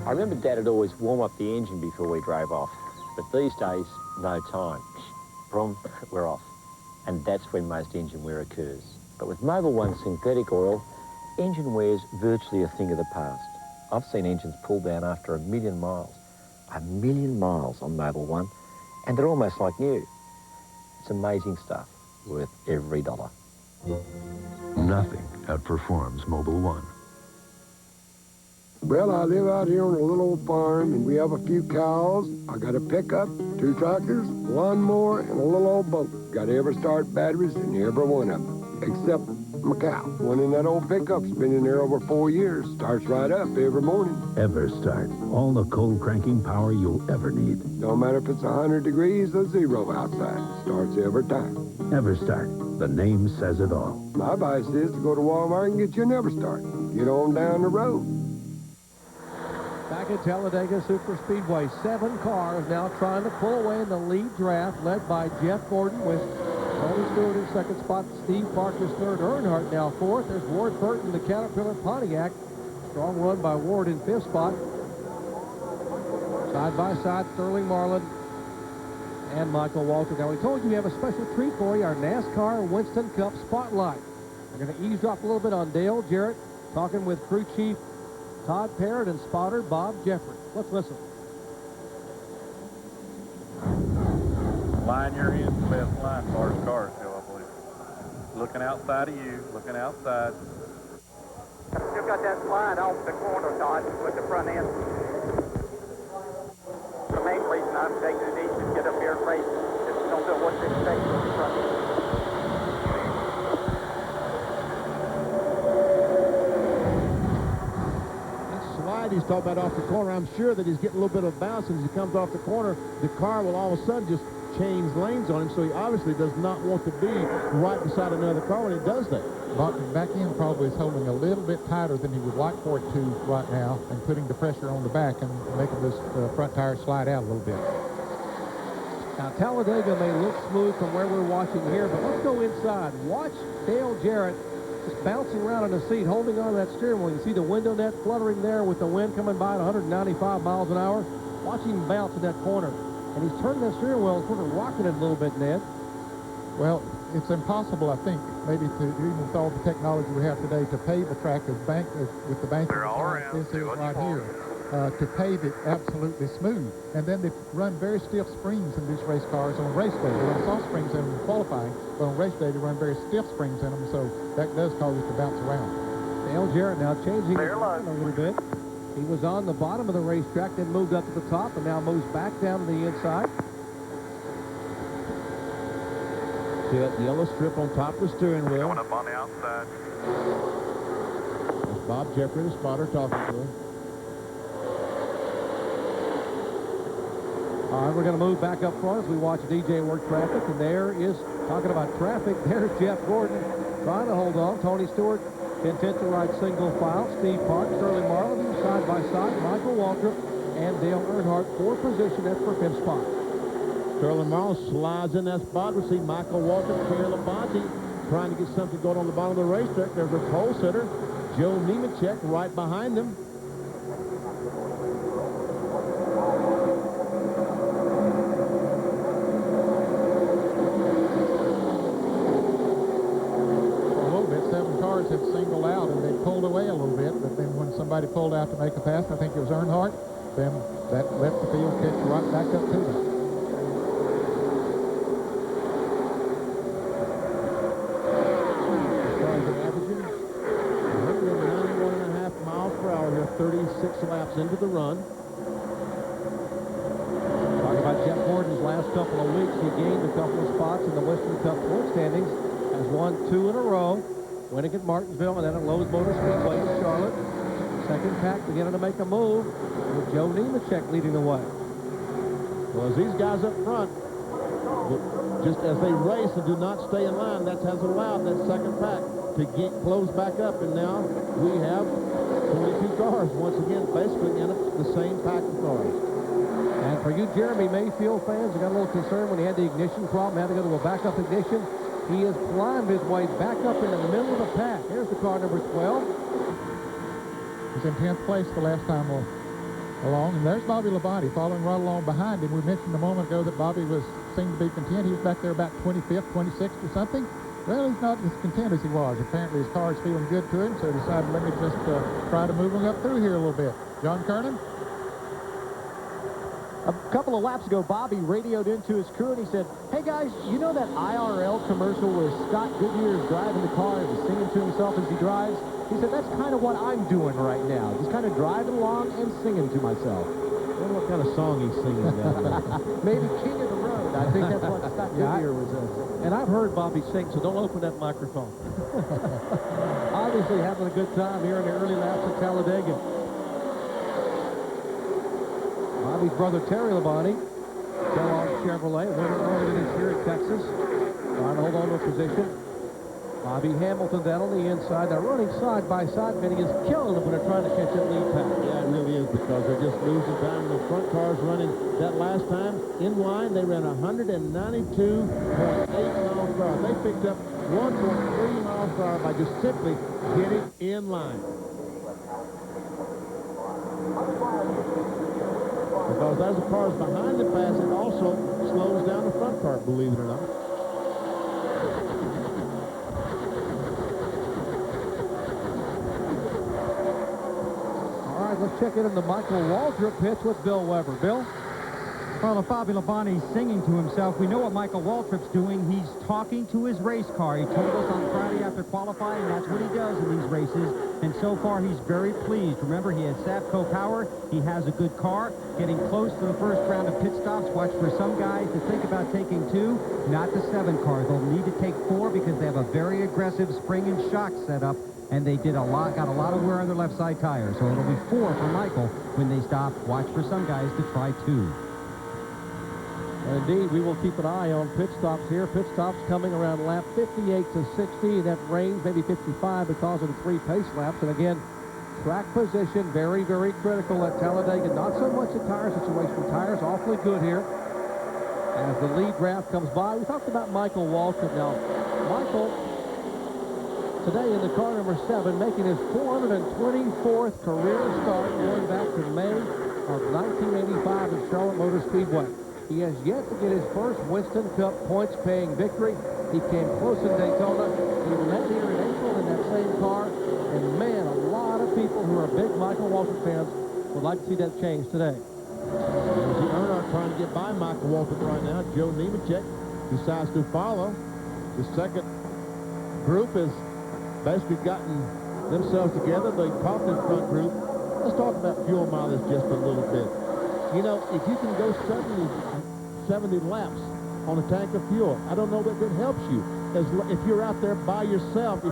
I remember Dad would always warm up the engine before we drove off, but these days, no time. Boom, we're off. And that's when most engine wear occurs. But with Mobil 1 synthetic oil, engine wear's virtually a thing of the past. I've seen engines pulled down after 1 million miles. 1 million miles on Mobil 1, and they're almost like new. It's amazing stuff, worth every dollar. Nothing outperforms Mobil 1. Well, I live out here on a little old farm, and we have a few cows. I got a pickup, 2 tractors, lawnmower, and a little old boat. Got every start batteries in every one of them, except my cow. One in that old pickup's been in there over 4 years. Starts right up every morning. EverStart. All the cold cranking power you'll ever need. No matter if it's 100 degrees or 0 outside. Starts every time. EverStart. The name says it all. My advice is to go to Walmart and get you an EverStart. Get on down the road. Back at Talladega Superspeedway, 7 cars now trying to pull away in the lead draft, led by Jeff Gordon with Tony Stewart in second spot, Steve Parker's third, Earnhardt now fourth. There's Ward Burton, the Caterpillar Pontiac. Strong run by Ward in fifth spot. Side by side, Sterling Marlin and Michael Walter. Now, we told you we have a special treat for you, our NASCAR Winston Cup Spotlight. We're going to eavesdrop a little bit on Dale Jarrett, talking with crew chief Todd Parrott and spotter Bob Jeffrey. Let's listen. Line your in, best line as far as cars go, I believe. Looking outside of you, looking outside. Still got that slide off the corner, Todd, with the front end. The main reason I'm taking it easy to get up here and race. Just don't know what to expect from the front end. He's talking about off the corner. I'm sure that he's getting a little bit of bounce, and as he comes off the corner, the car will all of a sudden just change lanes on him, so he obviously does not want to be right beside another car when he does that. But back end probably is holding a little bit tighter than he would like for it to right now, and putting the pressure on the back and making this front tire slide out a little bit. Now, Talladega may look smooth from where we're watching here, but let's go inside. Watch Dale Jarrett just bouncing around in the seat, holding on to that steering wheel. You see the window net fluttering there with the wind coming by at 195 miles an hour. Watch him bounce in that corner. And he's turning that steering wheel and sort of rocking it a little bit, Ned. Well, it's impossible, I think, maybe to, even with all the technology we have today, to pave a track with the banking like this is right here, to pave it absolutely smooth. And then they run very stiff springs in these race cars on race day. They run soft springs in them in qualifying, but on race day they run very stiff springs in them, so that does cause it to bounce around. Dale Jarrett now changing his line a little bit. He was on the bottom of the racetrack, then moved up to the top, and now moves back down to the inside. See that yellow strip on top of the steering wheel. Going up on the outside. That's Bob Jeffrey, the spotter, talking to him. All right, we're going to move back up front as we watch DJ work traffic, and there is, talking about traffic, there's Jeff Gordon trying to hold on. Tony Stewart content to ride single file. Steve Park, Sterling Marlin, side by side, Michael Waltrip, and Dale Earnhardt for position. That's for fifth spot. Sterling Marlin slides in that spot. We see Michael Waltrip, Pierre Labonte trying to get something going on the bottom of the racetrack. There's a pole sitter, Joe Nemechek, right behind them. somebody pulled out to make a pass. I think it was Earnhardt. Then that let the field catch right back up to them. Cars are averaging 191.5 miles per hour here, 36 laps into the run. Talking about Jeff Gordon's last couple of weeks, he gained a couple of spots in the Winston Cup point standings, has won 2 in a row, winning at Martinsville and then at Lowe's Motor Speedway in Charlotte. Second pack beginning to make a move with Joe Nemechek leading the way. Well, as these guys up front, just as they race and do not stay in line, that has allowed that second pack to get close back up, and now we have 22 cars once again basically in the same pack of cars. And for you Jeremy Mayfield fans, I got a little concerned when he had the ignition problem, had to go to a backup ignition. He has climbed his way back up in the middle of the pack. Here's the car number 12. He's in 10th place the last time along, and there's Bobby Labonte following right along behind him. We mentioned a moment ago that Bobby seemed to be content. He was back there about 25th, 26th or something. Well, he's not as content as he was. Apparently his car is feeling good to him, so he decided, let me just try to move him up through here a little bit. John Kernan? A couple of laps ago, Bobby radioed into his crew and he said, hey guys, you know that IRL commercial where Scott Goodyear is driving the car and he's singing to himself as he drives? He said, that's kind of what I'm doing right now. Just kind of driving along and singing to myself. I wonder what kind of song he's singing down there. Maybe King of the Road. I think that's what Scott Goodyear was singing. And I've heard Bobby sing, so don't open that microphone. Obviously having a good time here in the early laps at Talladega. Bobby's brother Terry Labonte, Kellogg Chevrolet, winner earlier this year at Texas, trying to hold on to a position. Bobby Hamilton down on the inside. They're running side by side. Vinny is killing them when they're trying to catch that lead pack. Yeah, it really is, because they're just losing time. The front cars running that last time in line, they ran 192.8 miles per hour. They picked up 1.3 miles per hour by just simply getting in line. Because as the cars behind the pass, it also slows down the front car, believe it or not. Let's check in on the Michael Waltrip pitch with Bill Weber. Bill? Well, if Bobby Labonte's singing to himself, we know what Michael Waltrip's doing. He's talking to his race car. He told us on Friday after qualifying that's what he does in these races. And so far, he's very pleased. Remember, he has Savco power. He has a good car. Getting close to the first round of pit stops. Watch for some guys to think about taking 2, not the 7 car. They'll need to take 4 because they have a very aggressive spring and shock setup. And they got a lot of wear on their left side tires. So it'll be 4 for Michael when they stop. Watch for some guys to try 2. And indeed, we will keep an eye on pit stops here. Pit stops coming around lap 58 to 60. That range, maybe 55 because of the 3 pace laps. And again, track position, very, very critical at Talladega. Not so much the tire situation. Tires awfully good here. As the lead draft comes by, we talked about Michael Waltrip. Now, Michael, today in the car number 7, making his 424th career start going back to May of 1985 at Charlotte Motor Speedway. He has yet to get his first Winston Cup points-paying victory. He came close in Daytona. He led here in April in that same car. And, man, a lot of people who are big Michael Waltrip fans would like to see that change today. Earnhardt trying to get by Michael Waltrip right now. Joe Nemechek decides to follow. The second group has basically gotten themselves together. The Kaufman front group. Let's talk about fuel mileage just a little bit. You know, if you can go 70 laps on a tank of fuel, I don't know that that helps you. If you're out there by yourself, if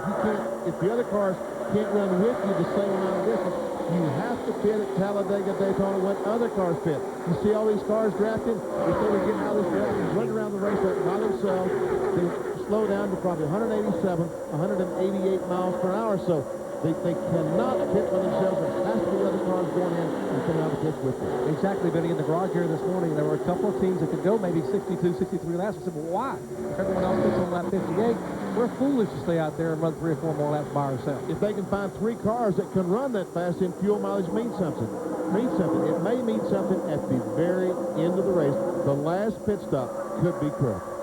the other cars can't run with you the same amount of distance, you have to pit at Talladega, Daytona when other cars pit. You see all these cars drafting. If they were getting out of this draft and running around the racetrack by themselves, they slow down to probably 187, 188 miles per hour. So they cannot pit by themselves. There has to be other cars going in and coming out of the pits with them. Exactly, Benny. In the garage here this morning, there were a couple of teams that could go maybe 62, 63 laps. I said, well, why? If everyone else pits on lap 58, we're foolish to stay out there and run 3 or 4 more laps by ourselves. If they can find 3 cars that can run that fast, then fuel mileage means something. It may mean something at the very end of the race. The last pit stop could be critical.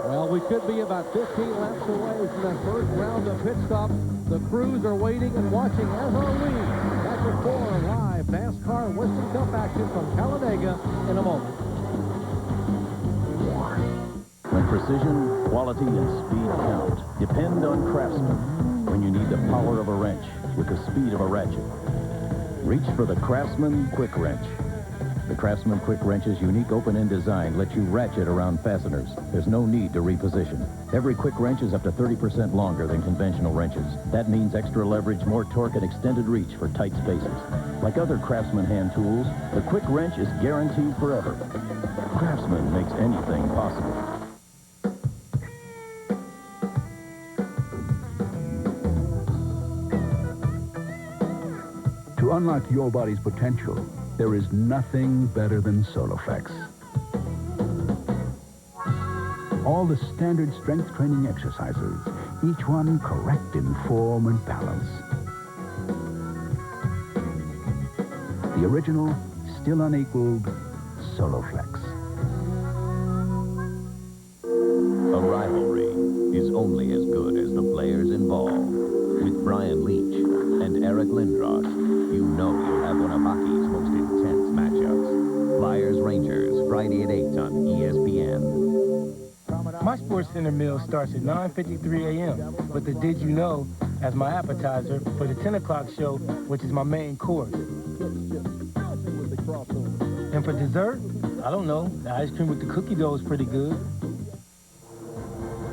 Well, we could be about 15 laps away from that first round of pit stops. The crews are waiting and watching, as are we. That number 4 live NASCAR Winston Cup action from Talladega in a moment. When precision, quality, and speed count, depend on Craftsman. When you need the power of a wrench with the speed of a ratchet, reach for the Craftsman Quick Wrench. The Craftsman Quick Wrench's unique open-end design lets you ratchet around fasteners. There's no need to reposition. Every quick wrench is up to 30% longer than conventional wrenches. That means extra leverage, more torque, and extended reach for tight spaces. Like other Craftsman hand tools, the Quick Wrench is guaranteed forever. Craftsman makes anything possible. To unlock your body's potential, there is nothing better than Soloflex. All the standard strength training exercises, each one correct in form and balance. The original, still unequaled, Soloflex. A rivalry is only as good as the players involved. With Brian Leach and Eric Lindros, you know you'll have one of hockey's most intense matchups. Flyers-Rangers, Friday at 8 on ESPN. My Sports Center meal starts at 9:53 a.m. with the Did You Know as my appetizer for the 10 o'clock show, which is my main course. And for dessert, I don't know, the ice cream with the cookie dough is pretty good.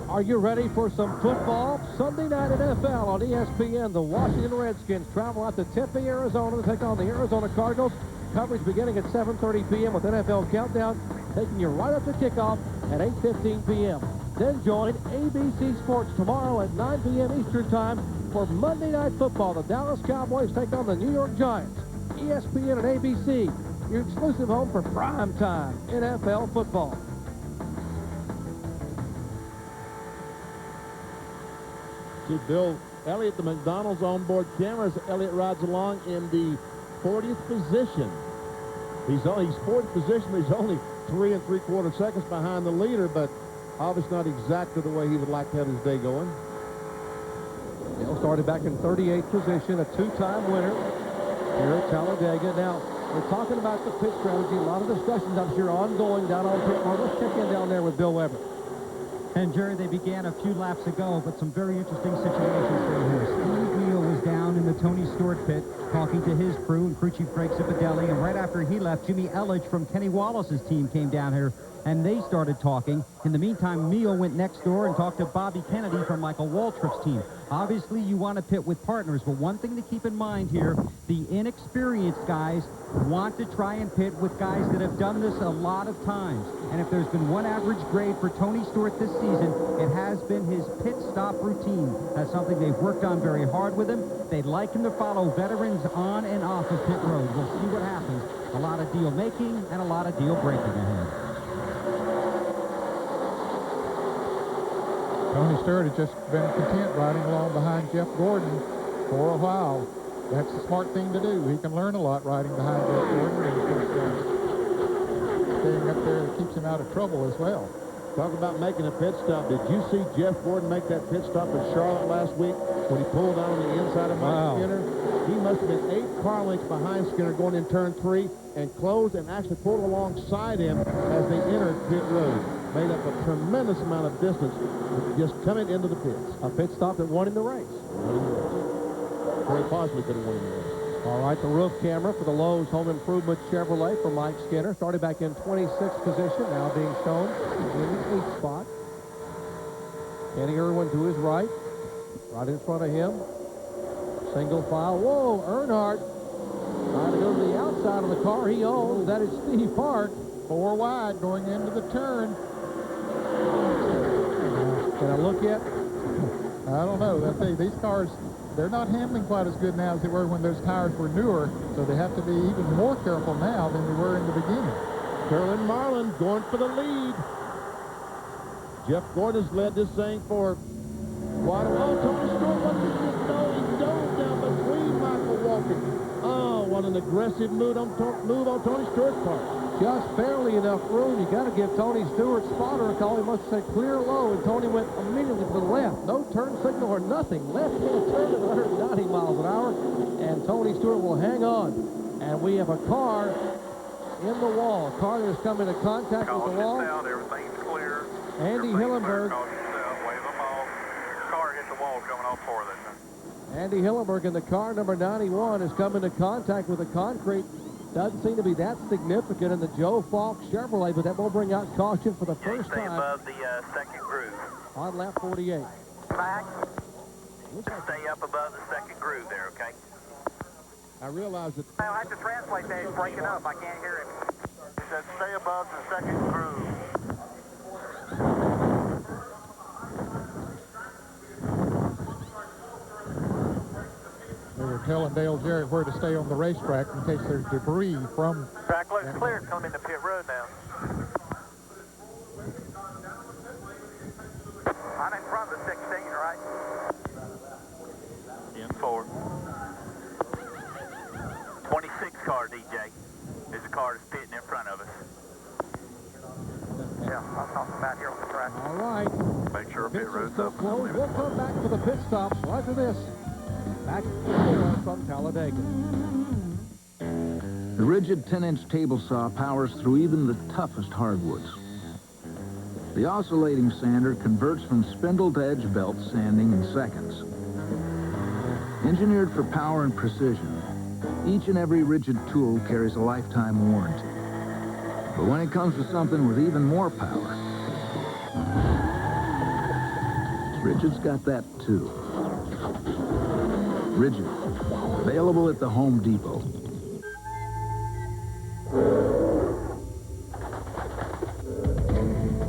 Are you ready for some football? Sunday night NFL on ESPN. The Washington Redskins travel out to Tempe, Arizona to take on the Arizona Cardinals. Coverage beginning at 7:30 p.m. with NFL Countdown, taking you right up to kickoff at 8:15 p.m. Then join ABC Sports tomorrow at 9 p.m. Eastern Time for Monday Night Football. The Dallas Cowboys take on the New York Giants. ESPN and ABC, your exclusive home for primetime NFL football. See Bill Elliott, the McDonald's onboard cameras. Elliott rides along in the 40th position. He's 4th position, but he's only 3 3/4 seconds behind the leader, but obviously not exactly the way he would like to have his day going. Bill started back in 38th position, a 2-time winner here at Talladega. Now, we're talking about the pit strategy. A lot of discussions, I'm sure, ongoing down on pit road. Let's check in down there with Bill Weber. And, Jerry, they began a few laps ago, but some very interesting situations right here. Steve Neal was down in the Tony Stewart pit talking to his crew and crew chief Greg Cipodelli, and right after he left, Jimmy Elledge from Kenny Wallace's team came down here, and they started talking. In the meantime, Neal went next door and talked to Bobby Kennedy from Michael Waltrip's team. Obviously, you want to pit with partners, but one thing to keep in mind here, the inexperienced guys want to try and pit with guys that have done this a lot of times. And if there's been one average grade for Tony Stewart this season, it has been his pit stop routine. That's something they've worked on very hard with him. They'd like him to follow veterans on and off of pit road. We'll see what happens. A lot of deal making and a lot of deal breaking ahead. Tony Stewart has just been content riding along behind Jeff Gordon for a while. That's a smart thing to do. He can learn a lot riding behind Jeff Gordon, and staying up there keeps him out of trouble as well. Talk about making a pit stop. Did you see Jeff Gordon make that pit stop in Charlotte last week when he pulled on the inside of Mike Skinner? He must have been 8 car lengths behind Skinner going in turn 3 and closed and actually pulled alongside him as they entered pit road. Made up a tremendous amount of distance just coming into the pits. A pit stop that won in the race. Very possibly could have won in the race. All right, the roof camera for the Lowe's Home Improvement Chevrolet for Mike Skinner. Started back in 26th position, now being shown in the 8th spot. Kenny Irwin to his right in front of him. Single file. Whoa, Earnhardt trying to go to the outside of the car he owns. That is Steve Hart. 4 wide going into the turn. Can I look yet? I don't know. These cars, they're not handling quite as good now as they were when those tires were newer, so they have to be even more careful now than they were in the beginning. Curlin Marlin going for the lead. Jeff Gordon has led this thing for quite a while. Tony Stewart, what did he do? He dove down between Michael Walker. Oh, what on an aggressive move on Tony Stewart's part. Just barely enough room. You got to give Tony Stewart's spotter a call. He must have said clear low, and Tony went immediately to the left. No turn signal or nothing. Left-hand turn at 190 miles an hour, and Tony Stewart will hang on. And we have a car in the wall. A car that has come into contact with the wall. Down, everything's clear. Andy Hillenberg. Wave them off. Car hit the wall coming off for them. Andy Hillenberg in the car number 91 has come into contact with the concrete. Doesn't seem to be that significant in the Joe Falk Chevrolet, but that will bring out caution for the first Stay time above the second groove. on lap 48. Back. Stay up above the second groove there, okay? I realize that... I'll have to translate that. He's breaking up. I can't hear him. He said stay above the second groove. They were telling Dale Jarrett where to stay on the racetrack in case there's debris from... Track looks clear. Coming into pit road now. I'm in front of the 16, right? In 4. 26 car, DJ. There's a car that's pitting in front of us. Yeah, I'm talking about here on the track. All right. Make sure pit road's up. We'll come back to the pit stops after this. Back from Talladega. The rigid 10-inch table saw powers through even the toughest hardwoods. The oscillating sander converts from spindle to edge belt sanding in seconds. Engineered for power and precision, each and every rigid tool carries a lifetime warranty. But when it comes to something with even more power, Rigid's got that too. Rigid, available at the Home Depot.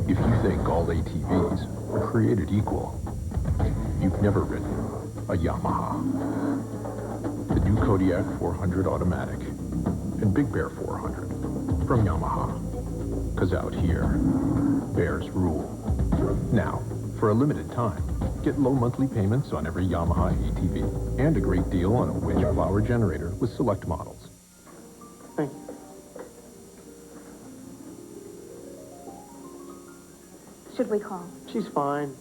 If you think all ATVs are created equal, you've never ridden a Yamaha. The new Kodiak 400 Automatic and Big Bear 400 from Yamaha. Because out here, bears rule. Now, for a limited time, get low monthly payments on every Yamaha ATV and a great deal on a winch flower generator with select models. Thank you. Should we call? She's fine.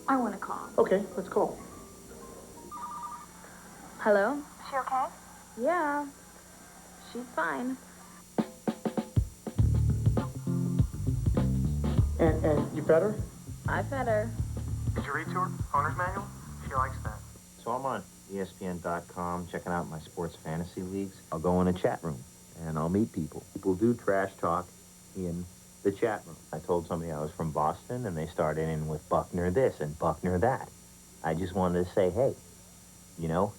I want to call. Okay, let's call. Hello? She okay? Yeah. She's fine. And you fed her? I fed her. Did you read to her? Owner's manual? She likes that. So I'm on ESPN.com checking out my sports fantasy leagues. I'll go in a chat room and I'll meet people. People do trash talk in the chat room. I told somebody I was from Boston and they started in with Buckner this and Buckner that. I just wanted to say, hey, you know,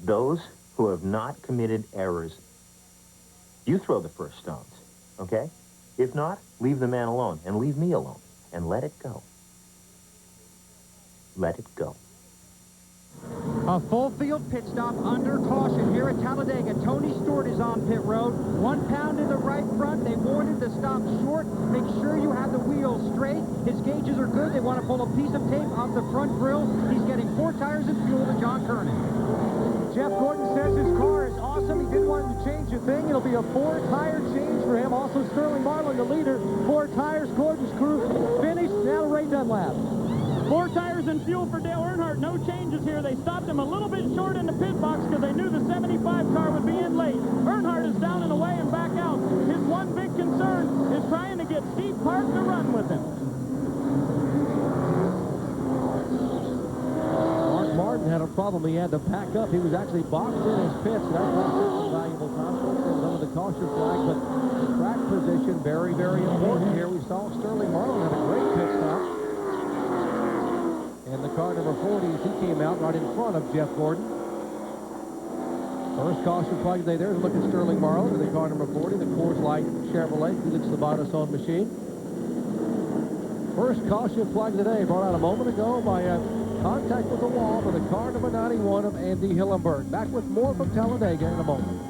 those who have not committed errors, you throw the first stones, okay? If not, leave the man alone and leave me alone and let it go. Let it go. A full field pit stop under caution here at Talladega. Tony Stewart is on pit road. 1 pound in the right front. They warned him to stop short. Make sure you have the wheels straight. His gauges are good. They want to pull a piece of tape off the front grille. He's getting 4 tires and fuel to John Kernan. Jeff Gordon says his car is awesome. He didn't want him to change a thing. It'll be a 4-tire change for him. Also, Sterling Marlin, the leader. 4 tires. Gordon's crew finished. Now Ray Dunlap. 4 tires and fuel for Dale Earnhardt. No changes here. They stopped him a little bit short in the pit box because they knew the 75 car would be in late. Earnhardt is down and away and back out. His one big concern is trying to get Steve Park to run with him. Mark Martin had a problem. He had to pack up. He was actually boxed in his pits. That's not some valuable time for some of the caution flag, but track position very, very important here. We saw Sterling Marlin had a great pit stop. And the car number 40, he came out right in front of Jeff Gordon. First caution flag today. There's a look at Sterling Marlin in the car number 40, the Coors Light Chevrolet, Felix Sabatos owned machine. First caution flag today brought out a moment ago by contact with the wall for the car number 91 of Andy Hillenberg. Back with more from Talladega in a moment.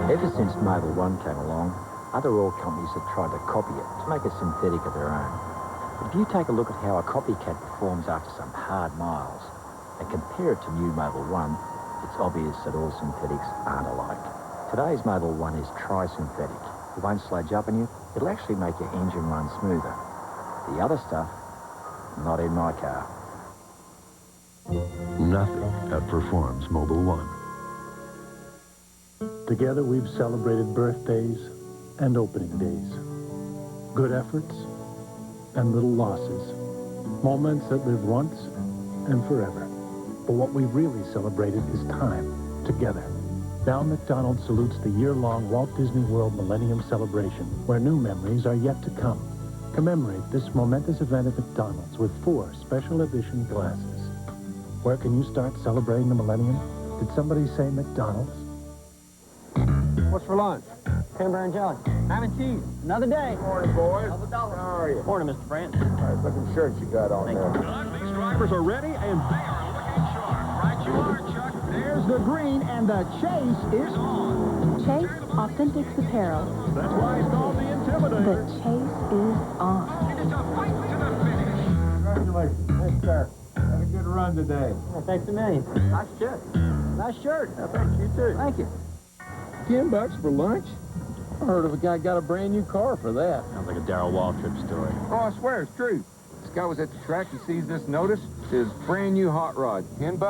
Ever since Mobil 1 came along, other oil companies have tried to copy it to make a synthetic of their own. If you take a look at how a copycat performs after some hard miles and compare it to new Mobil 1, it's obvious that all synthetics aren't alike. Today's Mobil 1 is tri-synthetic. It won't sludge up on you. It'll actually make your engine run smoother. The other stuff, not in my car. Nothing outperforms Mobil 1. Together we've celebrated birthdays and opening days. Good efforts and little losses. Moments that live once and forever. But what we really celebrated is time together. Now McDonald's salutes the year-long Walt Disney World Millennium Celebration, where new memories are yet to come. Commemorate this momentous event at McDonald's with 4 special edition glasses. Where can you start celebrating the millennium? Did somebody say McDonald's? What's for lunch? Cranberry and jelly. Ham and cheese. Another day. Morning, boys. How are you? Morning, Mr. France. Nice looking shirt you got on there. These drivers are ready, and they are looking sharp. Right you are, Chuck. There's the green, and the chase is on. Chase Authentics Apparel. That's why it's called the Intimidator. The chase is on. It's a fight to the finish. Congratulations. Thanks, sir. Had a good run today. Oh, thanks a million. Nice shirt. Nice shirt. Thanks, you too. Thank you. $10 for lunch? I heard of a guy got a brand new car for that. Sounds like a Darrell Waltrip story. Oh, I swear it's true. This guy was at the track. He sees this notice. Says brand new hot rod, $10.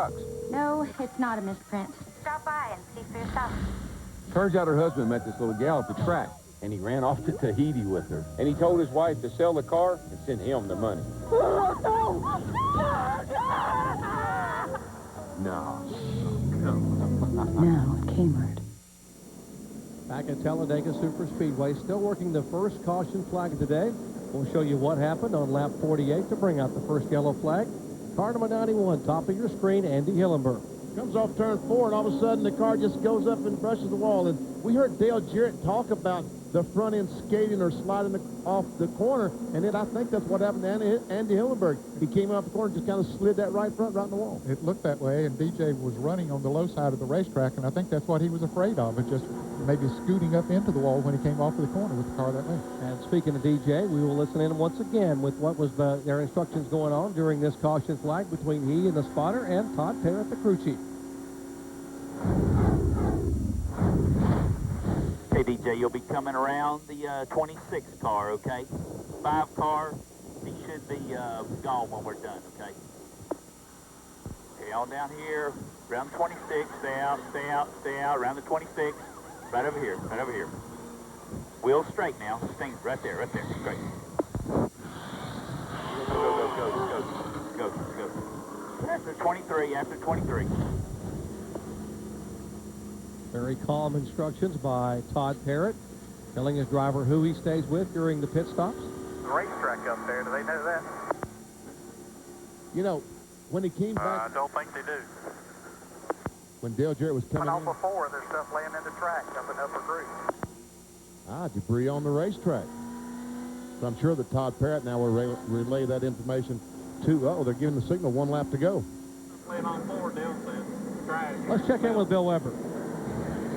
No, it's not a misprint. Stop by and see for yourself. Turns out her husband met this little gal at the track, and he ran off to Tahiti with her. And he told his wife to sell the car and send him the money. No. Now, Kmart. Back at Talladega Superspeedway, still working the first caution flag of the day. We'll show you what happened on lap 48 to bring out the first yellow flag. Car number 91, top of your screen, Andy Hillenberg. Comes off turn 4, and all of a sudden the car just goes up and brushes the wall. And we heard Dale Jarrett talk about the front end skating or sliding off the corner, and then I think that's what happened to Andy Hillenberg. He came off the corner and just kind of slid that right front right in the wall. It looked that way, and DJ was running on the low side of the racetrack, and I think that's what he was afraid of, just maybe scooting up into the wall when he came off of the corner with the car that way. And speaking of DJ, we will listen in once again with what was their instructions going on during this caution flag between he and the spotter and Todd Parrott, the crew chief. Hey, DJ, you'll be coming around the 26 car, okay? 5 car, he should be gone when we're done, okay? Okay, on down here, around the 26, stay out, stay out, stay out, around the 26, right over here, right over here. Wheel straight now, stay right there, straight. Go, go, go, go, go, go, go. After 23, after 23. Very calm instructions by Todd Parrott, telling his driver who he stays with during the pit stops. The racetrack up there, do they know that? You know, when he came back... I don't think they do. When Dale Jarrett was coming Went in... off before, there's stuff laying in the track up in Upper Creek. Debris on the racetrack. So I'm sure that Todd Parrott now will relay that information to... they're giving the signal 1 lap to go. Laying on 4, Dale said. Trash. Let's check in with Bill Weber.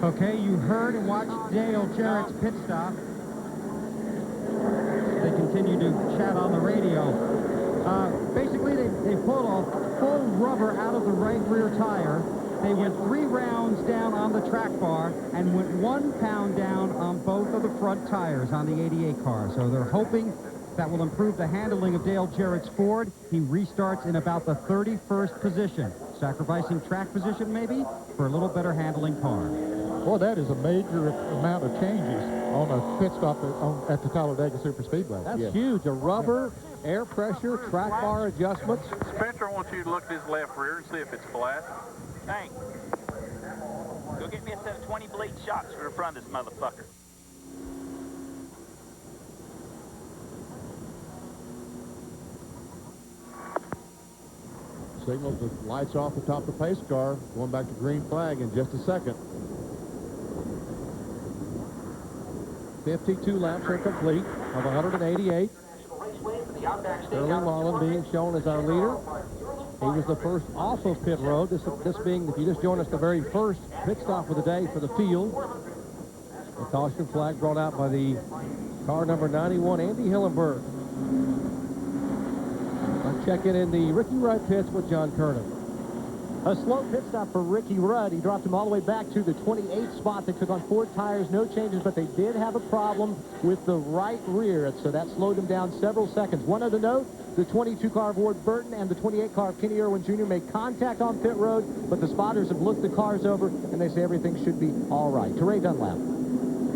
Okay, you heard and watched Dale Jarrett's pit stop. They continue to chat on the radio. Basically, they pulled a full rubber out of the right rear tire. They went 3 rounds down on the track bar and went 1 pound down on both of the front tires on the 88 car. So they're hoping that will improve the handling of Dale Jarrett's Ford. He restarts in about the 31st position, sacrificing track position maybe for a little better handling car. Boy, that is a major amount of changes on a pit stop at the Talladega Superspeedway. That's huge. A rubber, air pressure, track bar adjustments. Spencer wants you to look at his left rear and see if it's flat. Hank, go get me a set of 20 bleed shots for the front of this motherfucker. Signals the lights off the top of the pace car. Going back to green flag in just a second. 52 laps are complete of 188. Sterling Marlin being shown as our leader. He was the first off of pit road. This being, if you just joined us, the very first pit stop of the day for the field. The caution flag brought out by the car number 91, Andy Hillenberg. Checking in the Ricky Rudd pits with John Kernan. A slow pit stop for Ricky Rudd. He dropped him all the way back to the 28th spot. They took on 4 tires, no changes, but they did have a problem with the right rear, so that slowed him down several seconds. One other note, the 22 car of Ward Burton and the 28 car of Kenny Irwin Jr. made contact on pit road, but the spotters have looked the cars over, and they say everything should be all right. To Ray Dunlap.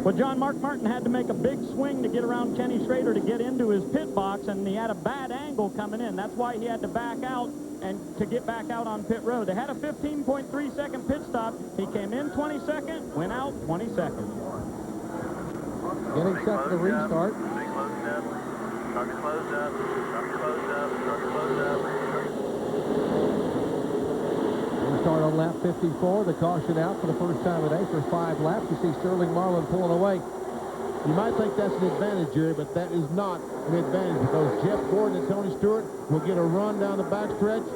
Well, John, Mark Martin had to make a big swing to get around Kenny Schrader to get into his pit box, and he had a bad angle coming in. That's why he had to back out and to get back out on pit road. They had a 15.3-second pit stop. He came in 22nd, went out 22nd. Getting set for the restart. Target closed up. Target closed up. Target closed up. Restart on lap 54. The caution out for the first time today for 5 laps. You see Sterling Marlin pulling away. You might think that's an advantage, Jerry, but that is not an advantage because Jeff Gordon and Tony Stewart will get a run down the backstretch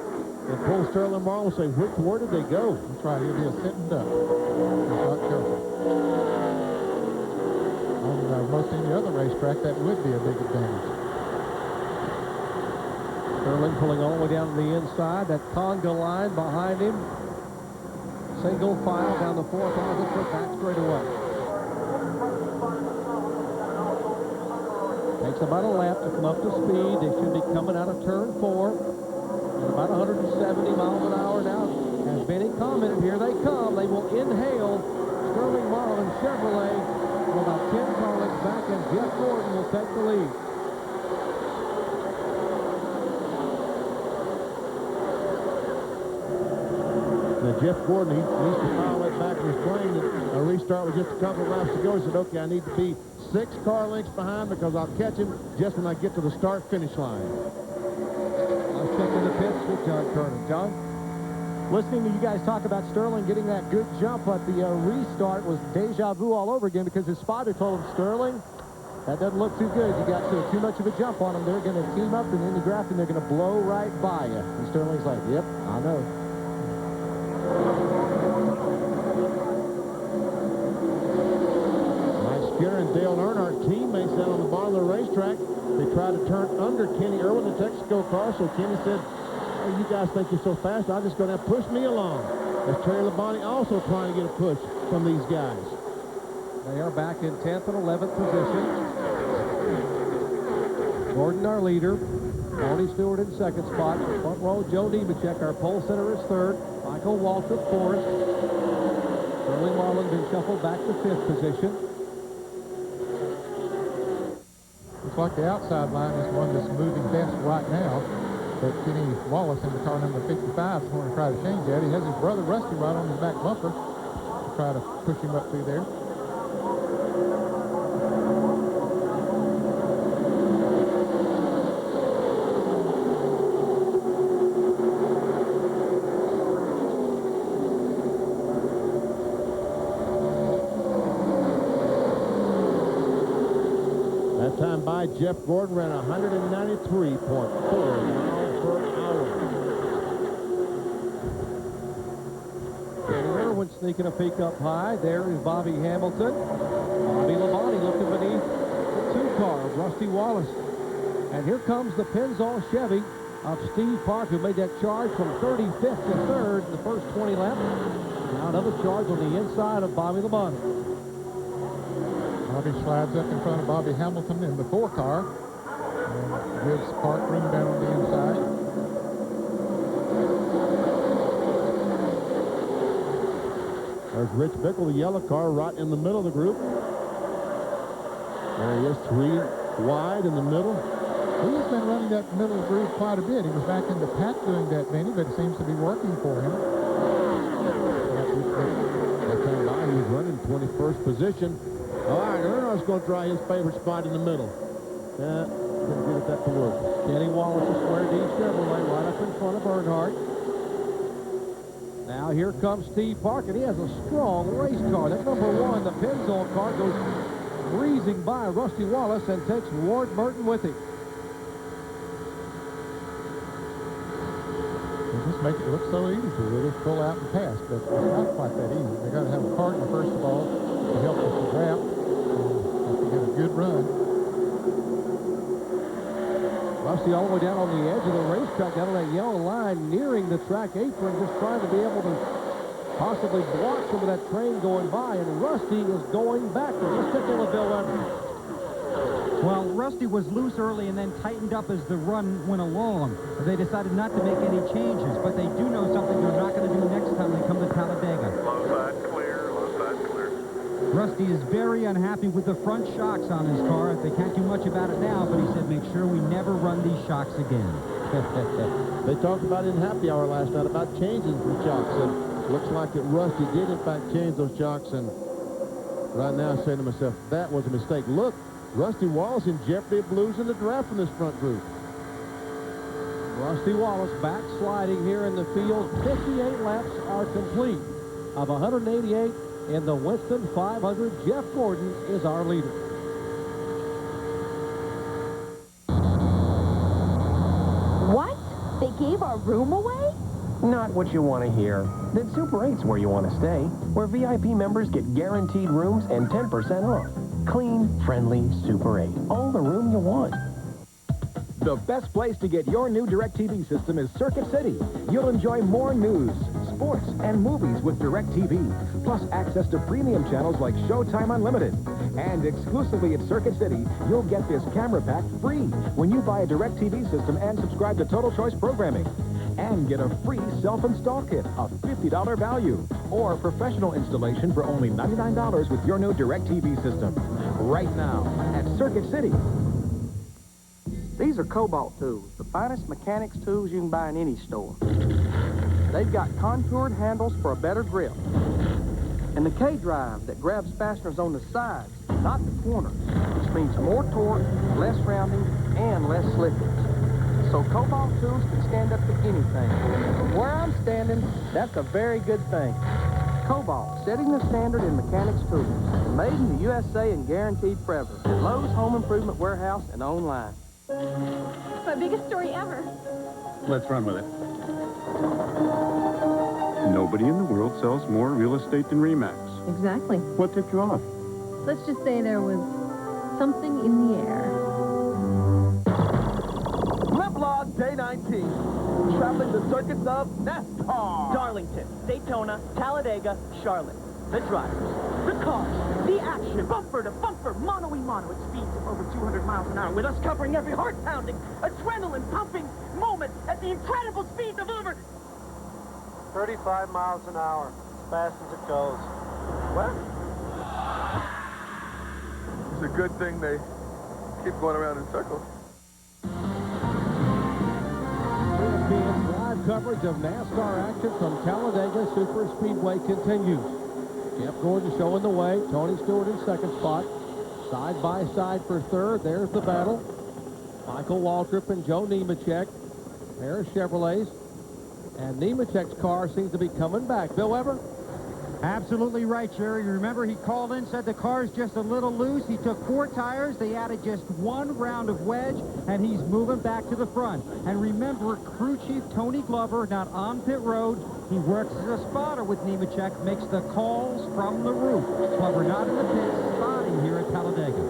and pull Sterling Marlin and say, where did they go? That's right. He'll be a sitting duck. He's not careful. On most any other racetrack, that would be a big advantage. Sterling pulling all the way down to the inside. That conga line behind him. Single file down the 4,000-foot back straightaway. Takes about a lap to come up to speed. They should be coming out of turn 4 at about 170 miles an hour now. As Benny commented, here they come. They will inhale Sterling Marlin Chevrolet. We're about 10 car lengths back, and Jeff Gordon will take the lead. Now, Jeff Gordon, he needs to file that back in his plane. A restart with just a couple of laps to go. He said, okay, I need to be 6 car lengths behind because I'll catch him just when I get to the start-finish line. Let's check in the pits with John Kernan. John? Listening to you guys talk about Sterling getting that good jump at the restart was deja vu all over again because his spotter told him, Sterling, that doesn't look too good. You got too much of a jump on them. They're going to team up in Indy Grafton. They're going to blow right by you. And Sterling's like, yep, I know. Skinner and Dale Earnhardt, teammates down on the bottom of the racetrack. They tried to turn under Kenny Irwin, the Texaco car, so Kenny said, oh, you guys think you're so fast, I'm just going to push me along. As Terry Labonte also trying to get a push from these guys. They are back in 10th and 11th position. Gordon, our leader. Tony Stewart in second spot. Front row, Joe Nemechek, our pole center, is third. Michael Waltrip, fourth. Sterling Marlin been shuffled back to 5th position. Looks like the outside line is one that's moving best right now. But Kenny Wallace in the car number 55 is going to try to change that. He has his brother Rusty right on his back bumper to try to push him up through there. Time by Jeff Gordon ran 193.4 miles per hour. Kenny Irwin sneaking a peek up high. There is Bobby Hamilton. Bobby Labonte looking beneath the 2 car of Rusty Wallace. And here comes the Pennzoil Chevy of Steve Park, who made that charge from 35th to 3rd in the first 20 laps. Now another charge on the inside of Bobby Labonte. Bobby slides up in front of Bobby Hamilton in the 4 car and gives Park room down on the inside. There's Rich Bickle, the yellow car, right in the middle of the group. There he is, 3 wide in the middle. He's been running that middle of the group quite a bit. He was back in the pack doing that, Benny, but it seems to be working for him. That time by, he's running 21st position. All right, Earnhardt's going to try his favorite spot in the middle. Couldn't get that to work. Kenny Wallace, a Square D Chevrolet, right up in front of Earnhardt. Now here comes Steve Park, and he has a strong race car. That number 1, the Pennzoil car, goes breezing by Rusty Wallace and takes Ward Burton with him. They just make it look so easy. They just pull out and pass, but it's not quite that easy. They got to have a partner, first of all, to help with the draft. Have to get a good run. Rusty all the way down on the edge of the racetrack, down on that yellow line, nearing the track apron, just trying to be able to possibly block some of that train going by, and Rusty is going backwards. Let's take a look at Bill Weber. Well, Rusty was loose early and then tightened up as the run went along. They decided not to make any changes, but they do know something they're not going to do next time they come to Talladega. Low side clear, low side clear. Rusty is very unhappy with the front shocks on his car. They can't do much about it now, but he said make sure we never run these shocks again. They talked about it in happy hour last night about changing some shocks, and looks like that Rusty did in fact change those shocks, and right now I'm saying to myself, that was a mistake. Look, Rusty Wallace in jeopardy of losing the draft from this front group. Rusty Wallace backsliding here in the field. 58 laps are complete. Of 188 in the Winston 500, Jeff Gordon is our leader. What? They gave our room away? Not what you want to hear. Then Super 8's where you want to stay, where VIP members get guaranteed rooms and 10% off. Clean, friendly Super 8. All the room you want. The best place to get your new DirecTV system is Circuit City. You'll enjoy more news, sports, and movies with DirecTV, plus access to premium channels like Showtime Unlimited. And exclusively at Circuit City, you'll get this camera pack free when you buy a DirecTV system and subscribe to Total Choice Programming. And get a free self-install kit, a $50 value, or professional installation for only $99 with your new DirecTV system. Right now at Circuit City. These are Cobalt tools, the finest mechanics tools you can buy in any store. They've got contoured handles for a better grip. And the K-drive that grabs fasteners on the sides, not the corners, which means more torque, less rounding, and less slippage. So Cobalt tools can stand up to anything. From where I'm standing, that's a very good thing. Cobalt, setting the standard in mechanics tools. Made in the USA and guaranteed forever. At Lowe's Home Improvement Warehouse and online. My biggest story ever. Let's run with it. Nobody in the world sells more real estate than RE/MAX. Exactly. What tipped you off? Let's just say there was something in the air. Livelog Day 19. Traveling the circuits of NASCAR. Darlington, Daytona, Talladega, Charlotte. The drivers, the cars, the action, bumper to bumper, mano-a-mano at speeds of over 200 miles an hour, with us covering every heart-pounding, adrenaline-pumping moment at the incredible speeds of over 35 miles an hour, as fast as it goes. What? It's a good thing they keep going around in circles. ESPN's live coverage of NASCAR action from Talladega Superspeedway continues. Jeff Gordon showing the way. Tony Stewart in second spot. Side by side for third. There's the battle. Michael Waltrip and Joe Nemechek. Pair of Chevrolets. And Nemechek's car seems to be coming back. Bill Weber? Absolutely right, Jerry. Remember, he called in, said the car's just a little loose. He took 4 tires. They added just 1 round of wedge, and he's moving back to the front. And remember, crew chief Tony Glover, not on pit road. He works as a spotter with Nemechek, makes the calls from the roof. Glover not in the pits, spotting here at Talladega.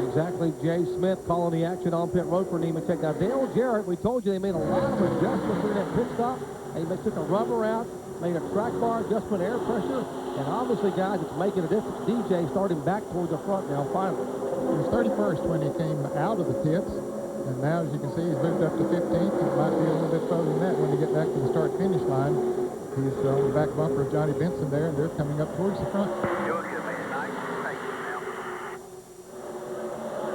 Exactly. Jay Smith calling the action on pit road for Nemechek. Now, Dale Jarrett, we told you they made a lot of adjustments during that pit stop. They took a rubber out, made a track bar adjustment, air pressure, and obviously, guys, it's making a difference. DJ starting back towards the front now, finally. He was 31st when he came out of the pits, and now, as you can see, he's moved up to 15th. It might be a little bit further than that when you get back to the start-finish line. He's on the back bumper of Johnny Benson there, and they're coming up towards the front.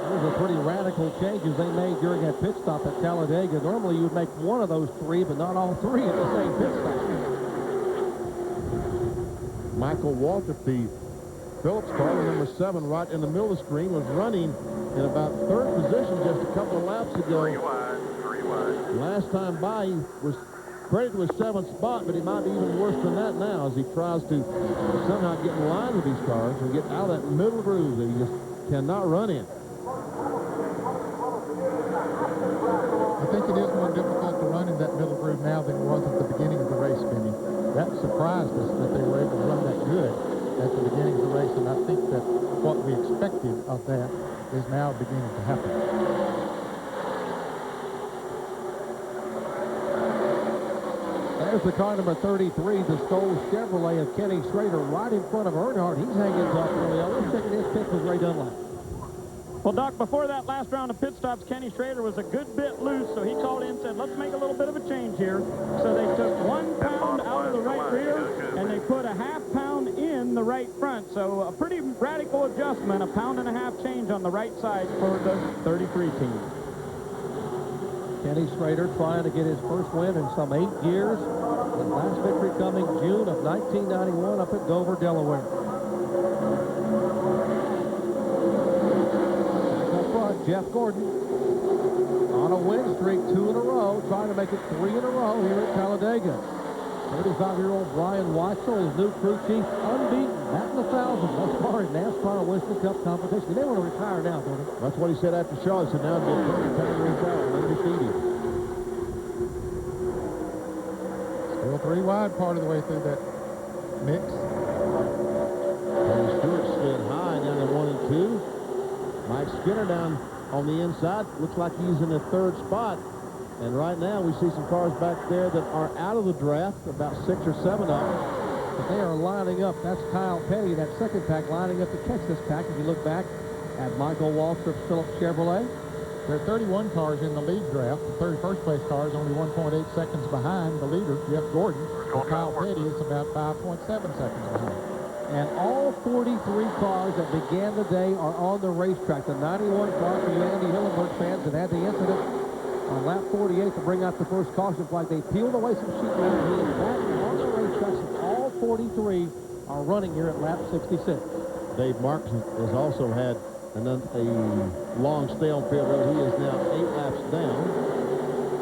Those are pretty radical changes they made during that pit stop at Talladega. Normally, you would make one of those 3, but not all 3 at the same pit stop. Michael Waltrip, the Phillips car, number 7, right in the middle of the screen, was running in about 3rd position just a couple of laps ago. 3 wide. Last time by, he was credited with 7th spot, but he might be even worse than that now as he tries to somehow get in line with these cars and get out of that middle groove that he just cannot run in. I think it is more difficult to run in that middle groove now than it was at the beginning of the race, Benny. That surprised us that they were able to run that good at the beginning of the race, and I think that what we expected of that is now beginning to happen. There's the car number 33, the Stoll Chevrolet of Kenny Schrader, right in front of Earnhardt. He's hanging tough early on. Let's check his pick with Ray Dunlap. Well, Doc, before that last round of pit stops, Kenny Schrader was a good bit loose, so he called in and said, let's make a little bit of a change here. So they took 1 pound out of the right rear, and they put a ½ pound in the right front. So a pretty radical adjustment, a £1.5 pound change on the right side for the 33 team. Kenny Schrader trying to get his first win in some 8 years. His last victory coming June of 1991 up at Dover, Delaware. Back up front, Jeff Gordon on a win streak, 2 in a row, trying to make it 3 in a row here at Talladega. 35-year-old Brian Watchell, his new crew chief, unbeaten, batting 1,000 thus far in NASCAR Winston Cup competition. They want to retire now, don't they? That's what he said after Charlotte. He said, now get 30 time to retire, undefeated. Still 3 wide part of the way through that mix. Tony Stewart slid high down to 1 and 2. Mike Skinner down on the inside. Looks like he's in the 3rd spot. And right now we see some cars back there that are out of the draft, about 6 or 7 of them. But they are lining up. That's Kyle Petty, that second pack, lining up to catch this pack. If you look back at Michael Waltrip's Phillips Chevrolet. There are 31 cars in the lead draft. The 31st place car is only 1.8 seconds behind the leader, Jeff Gordon. Kyle Petty is about 5.7 seconds behind. And all 43 cars that began the day are on the racetrack. The 91 car for you Andy Hillenberg fans that had the incident on lap 48 to bring out the first caution flag. They peeled away some sheet metal. He is back on the racetrack. All 43 are running here at lap 66. Dave Marks has also had a long stay on pit road. He is now 8 laps down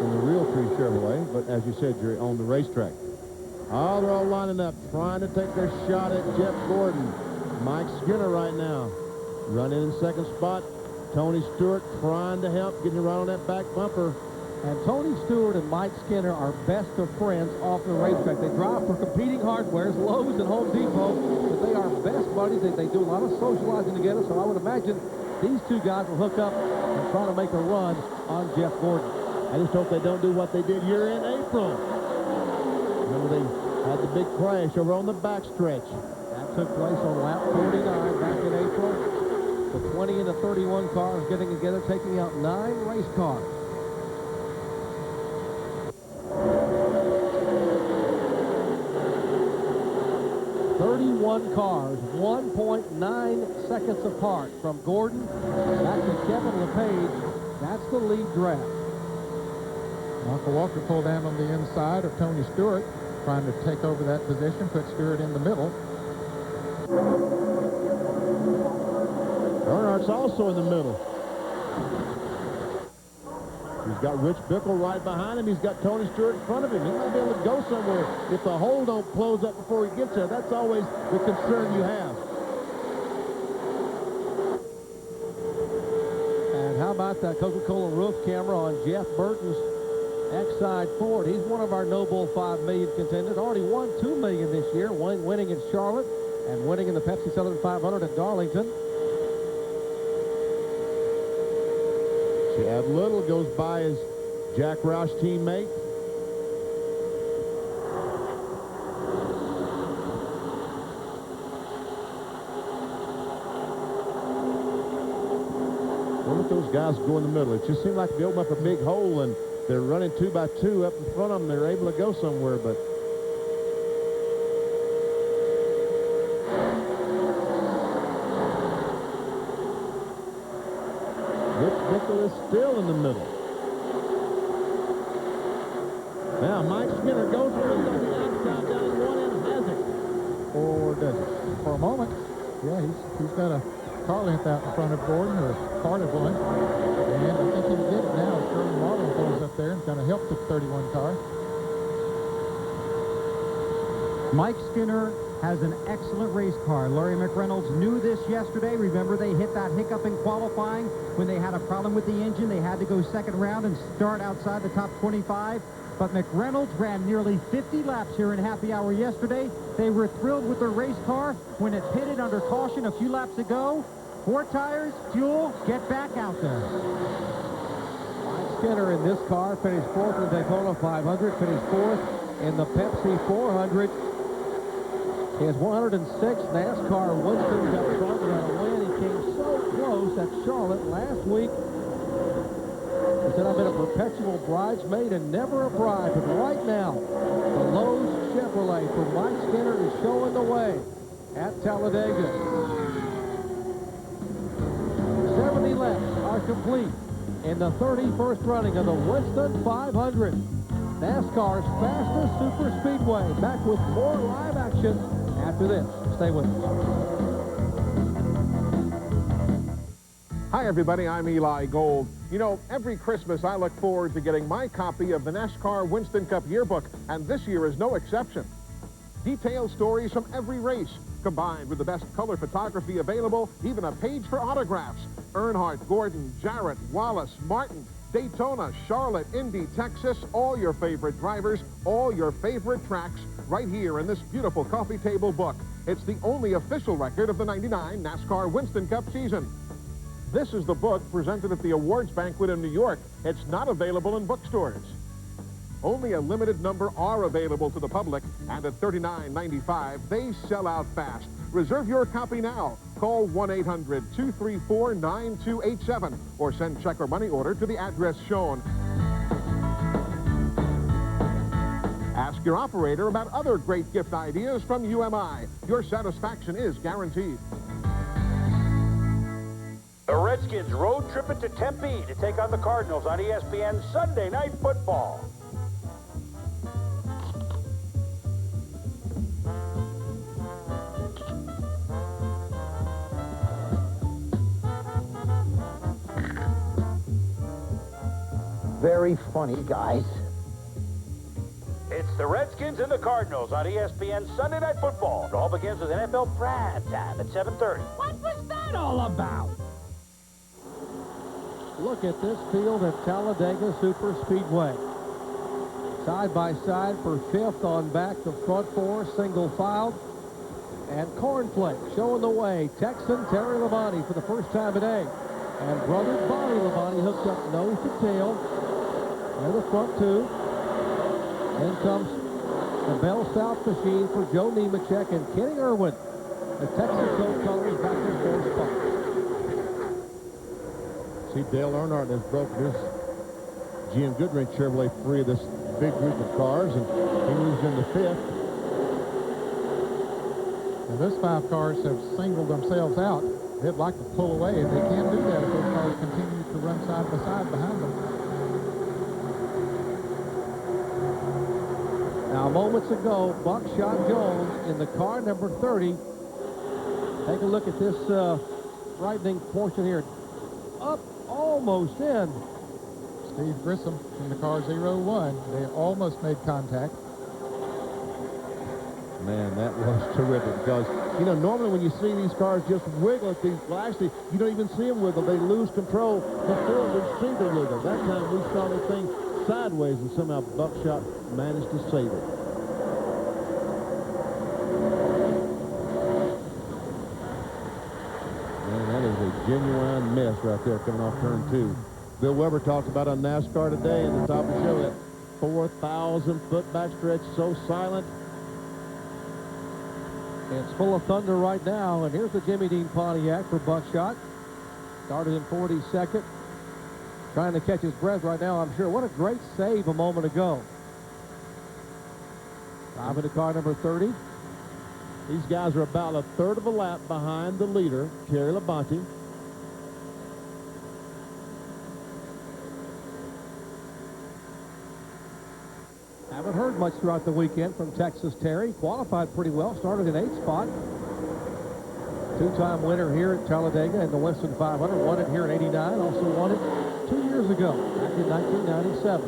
in the real Tree Chevrolet, but as you said, you're on the racetrack. Oh, they're all lining up, trying to take their shot at Jeff Gordon. Mike Skinner right now running in 2nd spot. Tony Stewart trying to help, getting right on that back bumper. And Tony Stewart and Mike Skinner are best of friends off the racetrack. They drive for competing hardwares, Lowe's and Home Depot, but they are best buddies. They do a lot of socializing together, so I would imagine these 2 guys will hook up and try to make a run on Jeff Gordon. I just hope they don't do what they did here in April. Remember, they had the big crash over on the backstretch. That took place on lap 49 back in April. The 20 and the 31 cars getting together, taking out 9 race cars. ...31 cars, 1.9 seconds apart from Gordon back to Kevin LePage. That's the lead draft. Michael Walker pulled down on the inside of Tony Stewart, trying to take over that position, put Stewart in the middle. Earnhardt's also in the middle. He's got Rich Bickle right behind him. He's got Tony Stewart in front of him. He might be able to go somewhere if the hole don't close up before he gets there. That's always the concern you have. And how about that Coca-Cola roof camera on Jeff Burton's X-Side Ford? He's one of our Noble 5 million contenders. Already won $2 million this year, winning in Charlotte and winning in the Pepsi Southern 500 at Darlington. Chad Little goes by his Jack Roush teammate. Don't let those guys go in the middle. It just seemed like they open up a big hole and they're running 2 by 2 up in front of them. They're able to go somewhere, but Rich Bickle is still in the middle. Now Mike Skinner goes for it on the outside down in 1 end, has it? Or does it? For a moment, yeah, he's got a car length out in front of Gordon, or part of one. And I think he'll get it now. Sherman Marlin goes up there and going to help the 31 car. Mike Skinner has an excellent race car. Larry McReynolds knew this yesterday. Remember, they hit that hiccup in qualifying when they had a problem with the engine. They had to go 2nd round and start outside the top 25. But McReynolds ran nearly 50 laps here in happy hour yesterday. They were thrilled with their race car when it pitted under caution a few laps ago. 4 tires, fuel, get back out there. Mike Skinner in this car finished 4th in the Daytona 500, finished 4th in the Pepsi 400. His 106 NASCAR Winston got started on a win. He came so close at Charlotte last week. He said, I've been a perpetual bridesmaid and never a bride, but right now, the Lowe's Chevrolet from Mike Skinner is showing the way at Talladega. 70 laps are complete in the 31st running of the Winston 500. NASCAR's fastest super speedway. Back with more live action after this. Stay with us. Hi, everybody. I'm Eli Gold. You know, every Christmas I look forward to getting my copy of the NASCAR Winston Cup Yearbook, and this year is no exception. Detailed stories from every race, combined with the best color photography available, even a page for autographs. Earnhardt, Gordon, Jarrett, Wallace, Martin, Daytona, Charlotte, Indy, Texas, all your favorite drivers, all your favorite tracks, right here in this beautiful coffee table book. It's the only official record of the '99 NASCAR Winston Cup season. This is the book presented at the awards banquet in New York. It's not available in bookstores. Only a limited number are available to the public, and at $39.95, they sell out fast. Reserve your copy now. Call 1-800-234-9287 or send check or money order to the address shown. Ask your operator about other great gift ideas from UMI. Your satisfaction is guaranteed. The Redskins road trip it to Tempe to take on the Cardinals on ESPN Sunday Night Football. Very funny, guys. It's the Redskins and the Cardinals on ESPN Sunday Night Football. It all begins with NFL Prime Time at 7:30. What was that all about? Look at this field at Talladega Super Speedway. Side by side for fifth on back, the front four single filed. And Cornflake showing the way. Texan Terry Labonte for the first time today. And brother Bobby Labonte hooked up nose to tail. They're the front two. Then comes the Bell South machine for Joe Nemechek and Kenny Irwin. The Texaco colors back in fourth spot. See, Dale Earnhardt has broken his GM Goodrich Chevrolet free of this big group of cars, and he moves into fifth. And those 5 cars have singled themselves out. They'd like to pull away, and they can't do that if those cars continue to run side by side behind them. Now, moments ago, Buckshot Jones in the car number 30. Take a look at this right-wing portion here. Up almost in. Steve Grissom in the car 01. They almost made contact. Man, that was terrific because, you know, normally when you see these cars just wiggle at these, well, actually, you don't even see them wiggle. They lose control before we see the wiggle. That time we saw the thing sideways, and somehow Buckshot managed to save it. Man, that is a genuine mess right there coming off turn 2. Bill Weber talked about on NASCAR today at the top of the show, that 4,000-foot backstretch so silent. It's full of thunder right now, and here's the Jimmy Dean Pontiac for Buckshot. Started in 42nd. Trying to catch his breath right now, I'm sure. What a great save a moment ago. Drive into car number 30. These guys are about a third of a lap behind the leader, Terry Labonte. Haven't heard much throughout the weekend from Texas Terry. Qualified pretty well. Started in 8th spot. Two-time winner here at Talladega in the Winston 500. Won it here in '89. Also won it 2 years ago, back in 1997.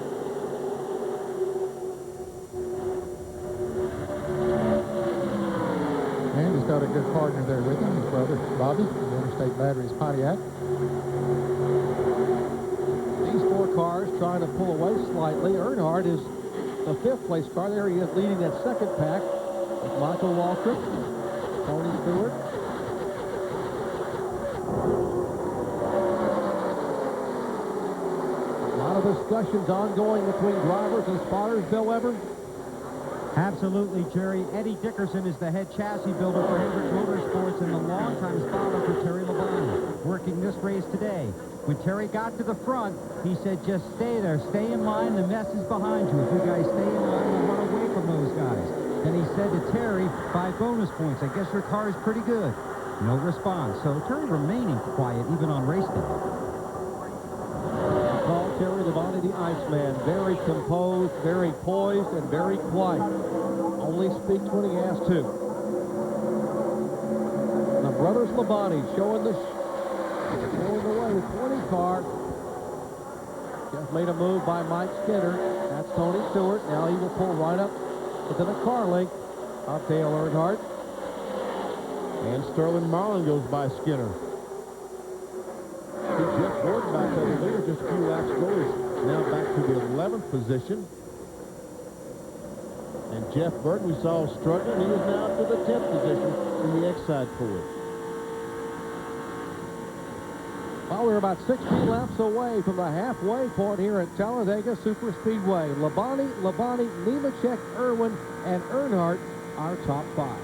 And he's got a good partner there with him, his brother, Bobby, the Interstate Batteries Pontiac. These 4 cars trying to pull away slightly. Earnhardt is the 5th place car. There he is leading that second pack with Michael Waltrip, Tony Stewart. A lot of discussions ongoing between drivers and spotters, Bill Weber. Absolutely, Jerry. Eddie Dickerson is the head chassis builder for Hendrick Motorsports and the longtime spotter for Terry Labonte, working this race today. When Terry got to the front, he said, just stay there. Stay in line. The mess is behind you. If you guys stay in line, we'll run away from those guys. Then he said to Terry, 5 bonus points. I guess your car is pretty good. No response. So Terry remaining quiet even on race day. Call Terry Labonte the Iceman. Very composed, very poised, and very quiet. Only speaks when he has to. The brothers Labonte showing the way with 20 car. Just made a move by Mike Skinner. That's Tony Stewart. Now he will pull right up within a car length of Dale Earnhardt. And Sterling Marlin goes by Skinner. Jeff Gordon back over there just a few laps ago is now back to the 11th position. And Jeff Burton, we saw struggling. He is now up to the 10th position in the X-Side Ford. Well, we're about 16 laps away from the halfway point here at Talladega Superspeedway. Labonte, Nemechek, Irwin, and Earnhardt are top 5.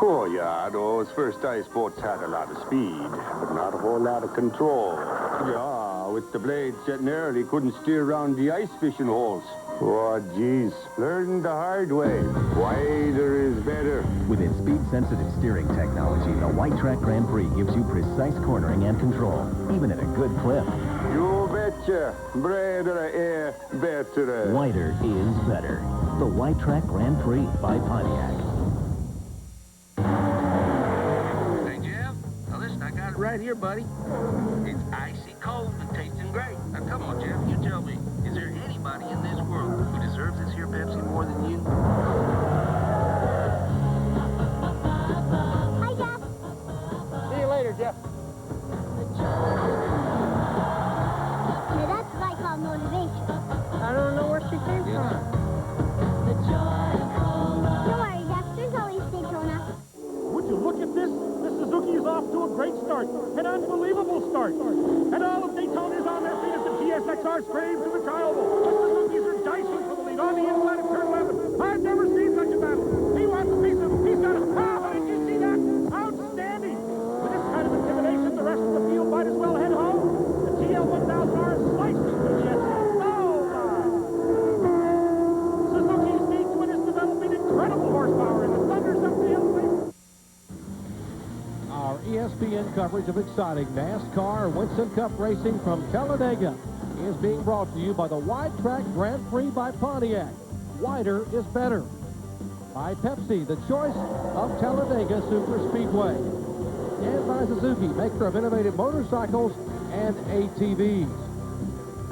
Oh, yeah, those first ice boats had a lot of speed, but not a whole lot of control. Yeah, with the blades setting early, couldn't steer around the ice fishing holes. Oh, geez, learned the hard way. Wider is better. With its speed-sensitive steering technology, the White Track Grand Prix gives you precise cornering and control, even at a good clip. You betcha. Better, better. Wider is better. The White Track Grand Prix by Pontiac. Hey, Jeff. Now, listen, I got it right here, buddy. It's icy cold and tasting great. Now, come on, Jeff. You tell me, is there anybody in this world who deserves this here Pepsi more than you? Hi, Jeff. See you later, Jeff. Now, that's what I call motivation. I don't know where she came from. Don't worry, Jeff. There's always Daytona. Would you look at this? This Suzuki is off to a great start. An unbelievable start. And all of Daytona is on their feet as the GSXR screams to the tri-oval. The Suzukis are dicing for the lead on the inside of turn 11. I've never seen such a battle. He wants a piece of him. He's got a... Oh, did you see that? Outstanding. With this kind of intimidation, the rest of the field might as well head home. The TL1000R slices through the SC. Oh, my. Suzuki's D-Twin is developing incredible horsepower in the thunders up the hill. Our ESPN coverage of exciting NASCAR Winston Cup racing from Talladega is being brought to you by the Wide Track Grand Prix by Pontiac. Wider is better. By Pepsi, the choice of Talladega Superspeedway. And by Suzuki, maker of innovative motorcycles and ATVs.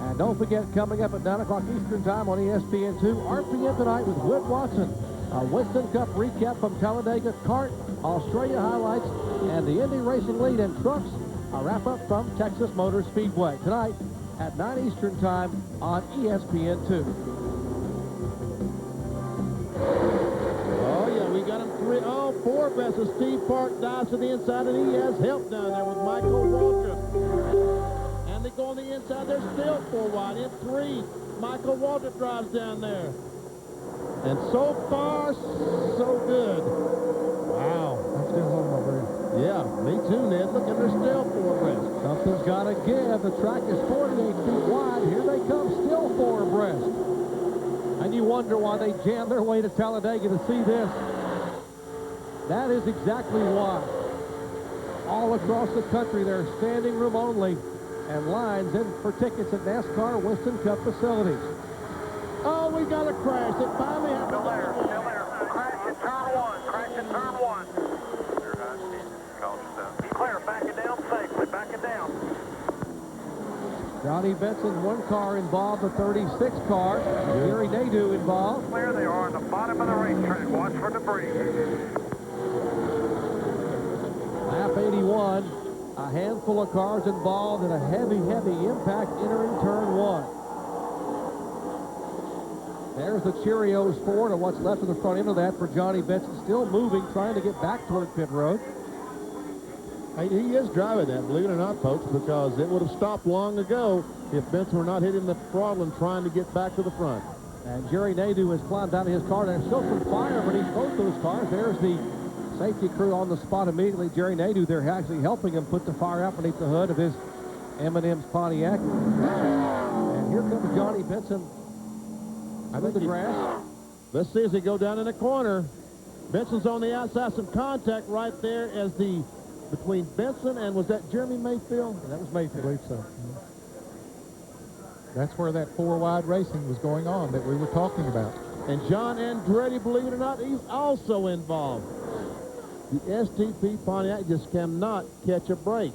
And don't forget, coming up at 9 o'clock Eastern Time on ESPN2, RPM tonight with Whit Watson. A Winston Cup recap from Talladega, kart, Australia highlights, and the Indy Racing lead in trucks. A wrap-up from Texas Motor Speedway tonight at 9 Eastern Time on ESPN2. Oh, yeah, we got him four best of Steve Park dives to the inside, and he has help down there with Michael Waltrip. And they go on the inside. They're still 4 wide. In 3, Michael Waltrip drives down there. And so far, so good. Wow. I'm still holding my breath. Yeah, me too, Ned. Look, and they're still 4 abreast. Something's got to give. The track is 48 feet wide. Here they come, still 4 abreast. And you wonder why they jammed their way to Talladega to see this. That is exactly why. All across the country, there's standing room only and lines in for tickets at NASCAR Winston Cup facilities. Oh, we got a crash. It finally happened. Still there. Crash in turn 1. Crash in turn 1. Be clear. Back it down safely. Back it down. Johnny Benson, 1 car involved, the 36 car. Gary Nadeau involved. There they are on the bottom of the racetrack. Watch for debris. Lap 81. A handful of cars involved in a heavy impact entering turn 1. There's the Cheerios Ford, and what's left of the front end of that for Johnny Benson. Still moving, trying to get back toward pit road. Hey, he is driving that, believe it or not, folks, because it would have stopped long ago if Benson were not hitting the throttle and trying to get back to the front. And Jerry Nadeau has climbed out of his car. There's still some fire beneath both those cars. There's the safety crew on the spot immediately. Jerry Nadeau, they're actually helping him put the fire out beneath the hood of his M&M's Pontiac. And here comes Johnny Benson through the grass. Let's see as he go down in the corner. Benson's on the outside. Some contact right there as between Benson and, was that Jeremy Mayfield? That was Mayfield. I believe so. That's where that four-wide racing was going on that we were talking about. And John Andretti, believe it or not, he's also involved. The STP Pontiac just cannot catch a break.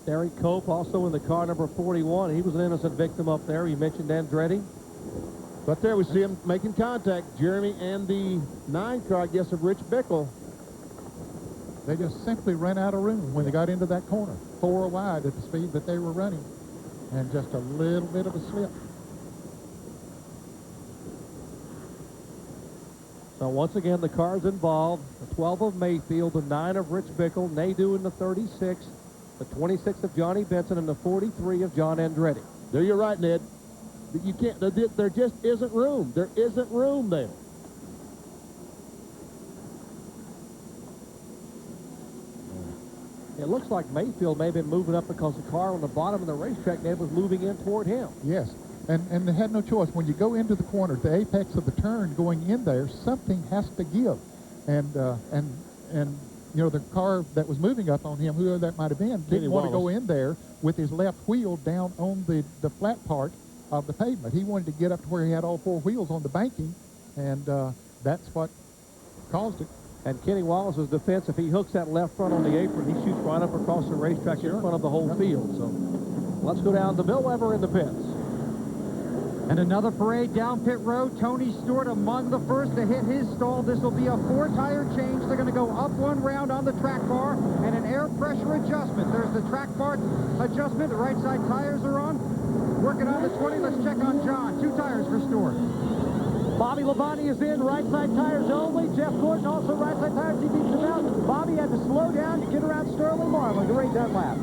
Derek Cope also in the car number 41. He was an innocent victim up there. You mentioned Andretti. But there we see him making contact. Jeremy and the 9 car, I guess, of Rich Bickle. They just simply ran out of room when they got into that corner. 4 wide at the speed that they were running. And just a little bit of a slip. So once again, the cars involved, the 12 of Mayfield, the 9 of Rich Bickle, Nadeau in the 36, the 26 of Johnny Benson, and the 43 of John Andretti. There you're right, Ned. You can't, there just isn't room. There isn't room there. It looks like Mayfield may have been moving up because the car on the bottom of the racetrack, Ned, was moving in toward him. Yes, and they had no choice. When you go into the corner, the apex of the turn going in there, something has to give. And you know, the car that was moving up on him, whoever that might have been, didn't want to go in there with his left wheel down on the flat part of the pavement. He wanted to get up to where he had all 4 wheels on the banking, and that's what caused it. And Kenny Wallace's defense, if he hooks that left front on the apron, he shoots right up across the racetrack in front of the whole field. So let's go down to Bill Weber in the pits. And another parade down pit road. Tony Stewart among the first to hit his stall. This will be a 4-tire change. They're going to go up 1 round on the track bar and an air pressure adjustment. There's the track bar adjustment. The right side tires are on. Working on the 20. Let's check on John. 2 tires for Stewart. Bobby Labonte is in, right side tires only. Jeff Gordon also right side tires. He beats him out. Bobby had to slow down to get around Sterling Marlin to Ray Dunlap.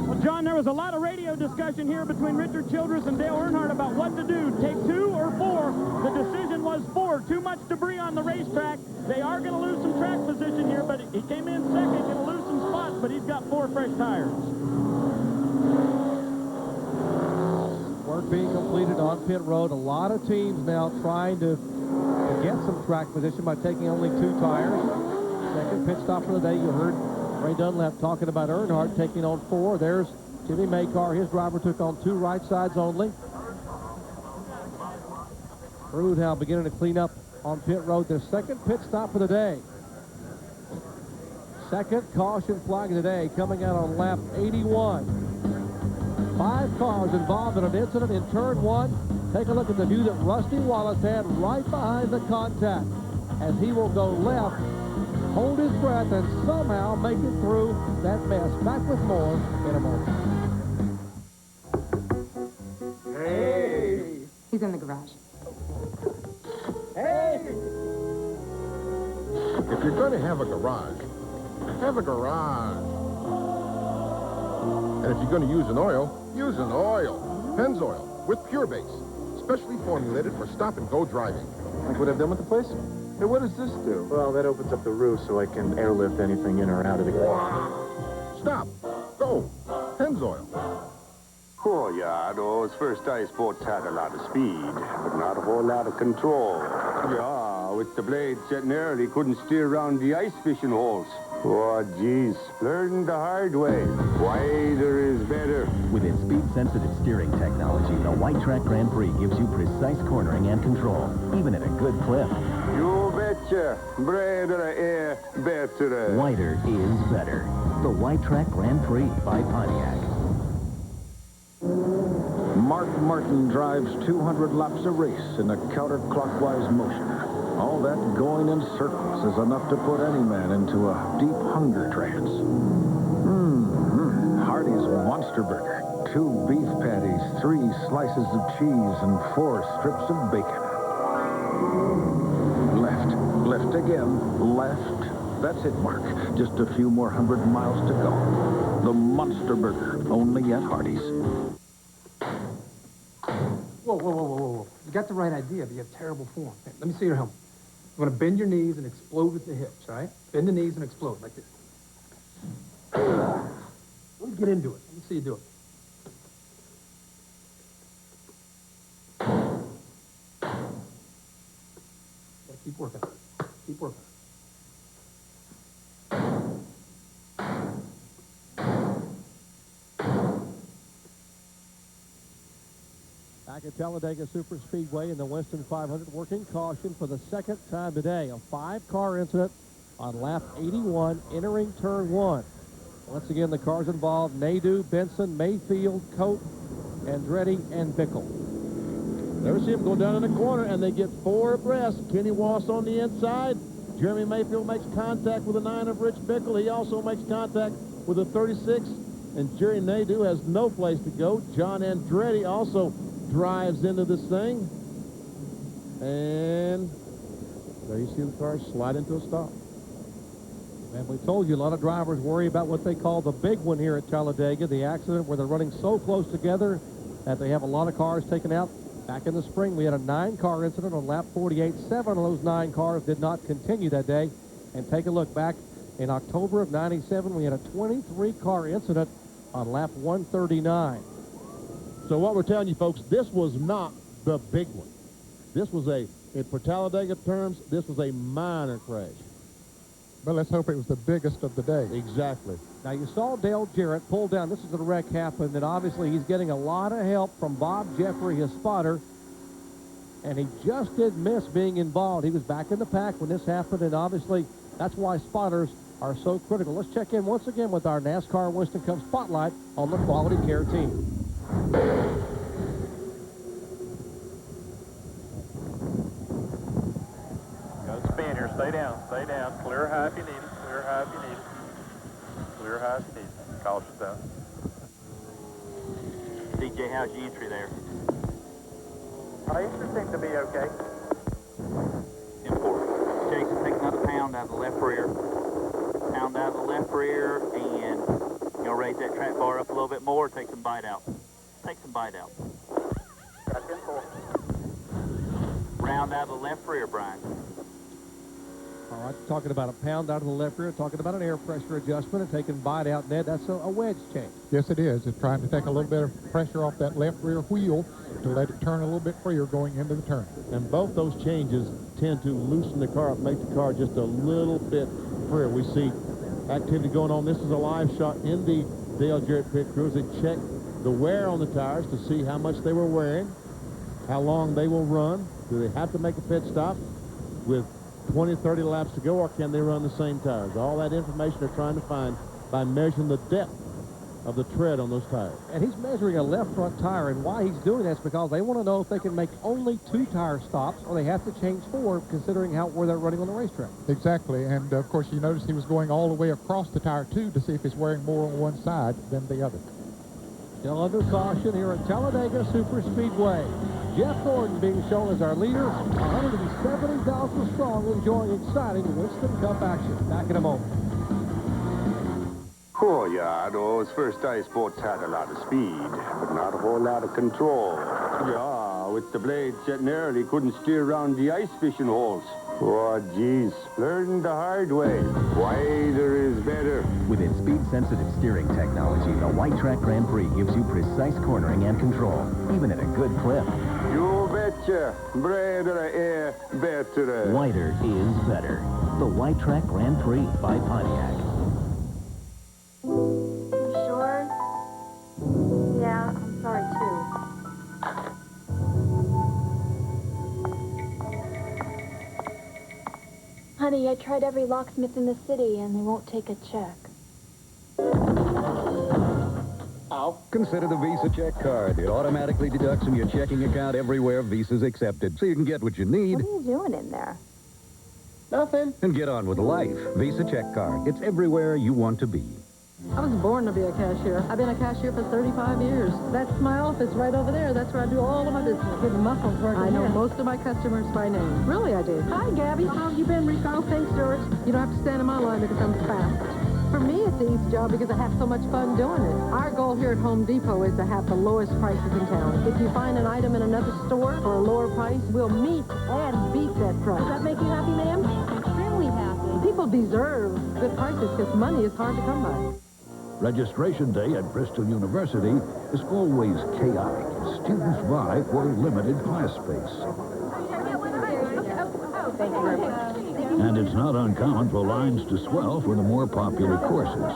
Well, John, there was a lot of radio discussion here between Richard Childress and Dale Earnhardt about what to do. Take 2 or 4. The decision was 4. Too much debris on the racetrack. They are going to lose some track position here, but he came in second, going to lose some spots, but he's got 4 fresh tires. Work being completed on pit road. A lot of teams now trying to get some track position by taking only 2 tires. Second pit stop for the day. You heard Ray Dunlap talking about Earnhardt taking on 4. There's Jimmy Maycar. His driver took on 2 right sides only. Crew now beginning to clean up on pit road. Their second pit stop for the day. Second caution flag of the day coming out on lap 81. 5 cars involved in an incident in turn 1. Take a look at the view that Rusty Wallace had right behind the contact as he will go left, hold his breath, and somehow make it through that mess. Back with more in a moment. Hey! He's in the garage. Hey! If you're going to have a garage, have a garage. And if you're going to use an oil, use an oil. Pennzoil with Pure Base, specially formulated for stop-and-go driving. Like what I've done with the place? Hey, what does this do? Well, that opens up the roof so I can airlift anything in or out of the garage. Stop. Go. Pennzoil. Oh, yeah, those first ice boats had a lot of speed, but not a whole lot of control. Yeah, with the blade setting there, they couldn't steer around the ice fishing holes. Oh, geez, learn the hard way. Wider is better. With its speed-sensitive steering technology, the White Track Grand Prix gives you precise cornering and control, even at a good clip. You betcha. Bredere är bättre. Wider is better. The White Track Grand Prix by Pontiac. Mark Martin drives 200 laps a race in a counterclockwise motion. All that going in circles is enough to put any man into a deep hunger trance. Hardy's Monster Burger. 2 beef patties, 3 slices of cheese, and 4 strips of bacon. Left, left again, left. That's it, Mark. Just a few more 100 miles to go. The Monster Burger, only at Hardy's. Whoa, whoa, whoa, whoa, whoa. got the right idea, but you have terrible form. Okay, let me see your helmet. You want to bend your knees and explode with the hips, all right? Bend the knees and explode like this. Let me get into it. Let me see you do it. Yeah, keep working. Keep working. Back at Talladega Superspeedway in the Winston 500, working caution for the second time today. A 5-car incident on lap 81, entering turn 1. Once again, the cars involved: Nadeau, Benson, Mayfield, Cote, Andretti, and Bickle. There see him go down in the corner, and they get 4 abreast. Kenny Wass on the inside. Jeremy Mayfield makes contact with the 9 of Rich Bickle. He also makes contact with the 36, and Jerry Nadeau has no place to go. John Andretti also drives into this thing, and there you see the car slide into a stop. And we told you a lot of drivers worry about what they call the big one here at Talladega, the accident where they're running so close together that they have a lot of cars taken out. Back in the spring, we had a 9-car incident on lap 48. 7 of those 9 cars did not continue that day. And take a look back in October of '97, we had a 23-car incident on lap 139. So what we're telling you, folks, this was not the big one. This was for Talladega terms, this was a minor crash. But let's hope it was the biggest of the day. Exactly. Now, you saw Dale Jarrett pull down. This is the wreck happened, and obviously he's getting a lot of help from Bob Jeffrey, his spotter, and he just did miss being involved. He was back in the pack when this happened, and obviously that's why spotters are so critical. Let's check in once again with our NASCAR Winston Cup Spotlight on the Quality Care team. Got to spin here. Stay down. Stay down. Clear high if you need it. Clear high if you need it. Clear high if you need it. Caution down. DJ, how's your entry there? Entry seems to be okay. Important. Jason, take another pound out of the left rear. Pound out of the left rear, and you know, raise that track bar up a little bit more. Take some bite out. Take some bite out. Got 10-4. Round out of the left rear, Brian. All right, talking about a pound out of the left rear, talking about an air pressure adjustment and taking bite out, Ned. That's a wedge change. Yes, it is. It's trying to take a little bit of pressure off that left rear wheel to let it turn a little bit freer going into the turn. And both those changes tend to loosen the car up, make the car just a little bit freer. We see activity going on. This is a live shot in the Dale Jarrett pit crew as they check the wear on the tires to see how much they were wearing, how long they will run. Do they have to make a pit stop with 20, 30 laps to go, or can they run the same tires? All that information they're trying to find by measuring the depth of the tread on those tires. And he's measuring a left front tire, and why he's doing that is because they want to know if they can make only 2 tire stops or they have to change 4, considering where they're running on the racetrack. Exactly, and of course you notice he was going all the way across the tire too to see if he's wearing more on one side than the other. Still under caution here at Talladega Superspeedway. Jeff Gordon being shown as our leader, 170,000 strong, enjoying exciting Winston Cup action. Back in a moment. Oh, yeah, those first ice boats had a lot of speed, but not a whole lot of control. Yeah, with the blades setting early, couldn't steer around the ice fishing holes. Oh, geez, learned the hard way. Wider is better. With its speed-sensitive steering technology, the White Track Grand Prix gives you precise cornering and control, even at a good clip. You betcha. Bredere better. Wider is better. The White Track Grand Prix by Pontiac. Sure? Yeah, I'm sorry, too. Honey, I tried every locksmith in the city, and they won't take a check. Consider the Visa check card. It automatically deducts from your checking account everywhere Visa's accepted, so you can get what you need. What are you doing in there? Nothing. And get on with life. Visa check card. It's everywhere you want to be. I was born to be a cashier. I've been a cashier for 35 years. That's my office right over there. That's where I do all of my business. Get the muscles working. I know most of my customers by name. Really, I do. Hi, Gabby. How have you been, Rico? Thanks, George. You don't have to stand in my line because I'm fast. For me, it's an easy job because I have so much fun doing it. Our goal here at Home Depot is to have the lowest prices in town. If you find an item in another store for a lower price, we'll meet and beat that price. Does that make you happy, ma'am? Extremely happy. People deserve good prices because money is hard to come by. Registration day at Bristol University is always chaotic. Students vie for limited class space. Thank you very much. And it's not uncommon for lines to swell for the more popular courses.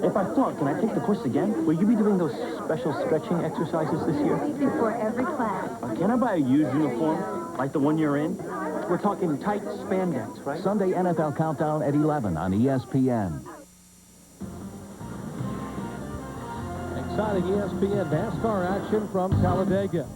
If I flunk, can I take the course again? Will you be doing those special stretching exercises this year? Before every class. Can I buy a used uniform, like the one you're in? We're talking tight spandex, right? Sunday NFL Countdown at 11 on ESPN. Exciting ESPN NASCAR action from Talladega.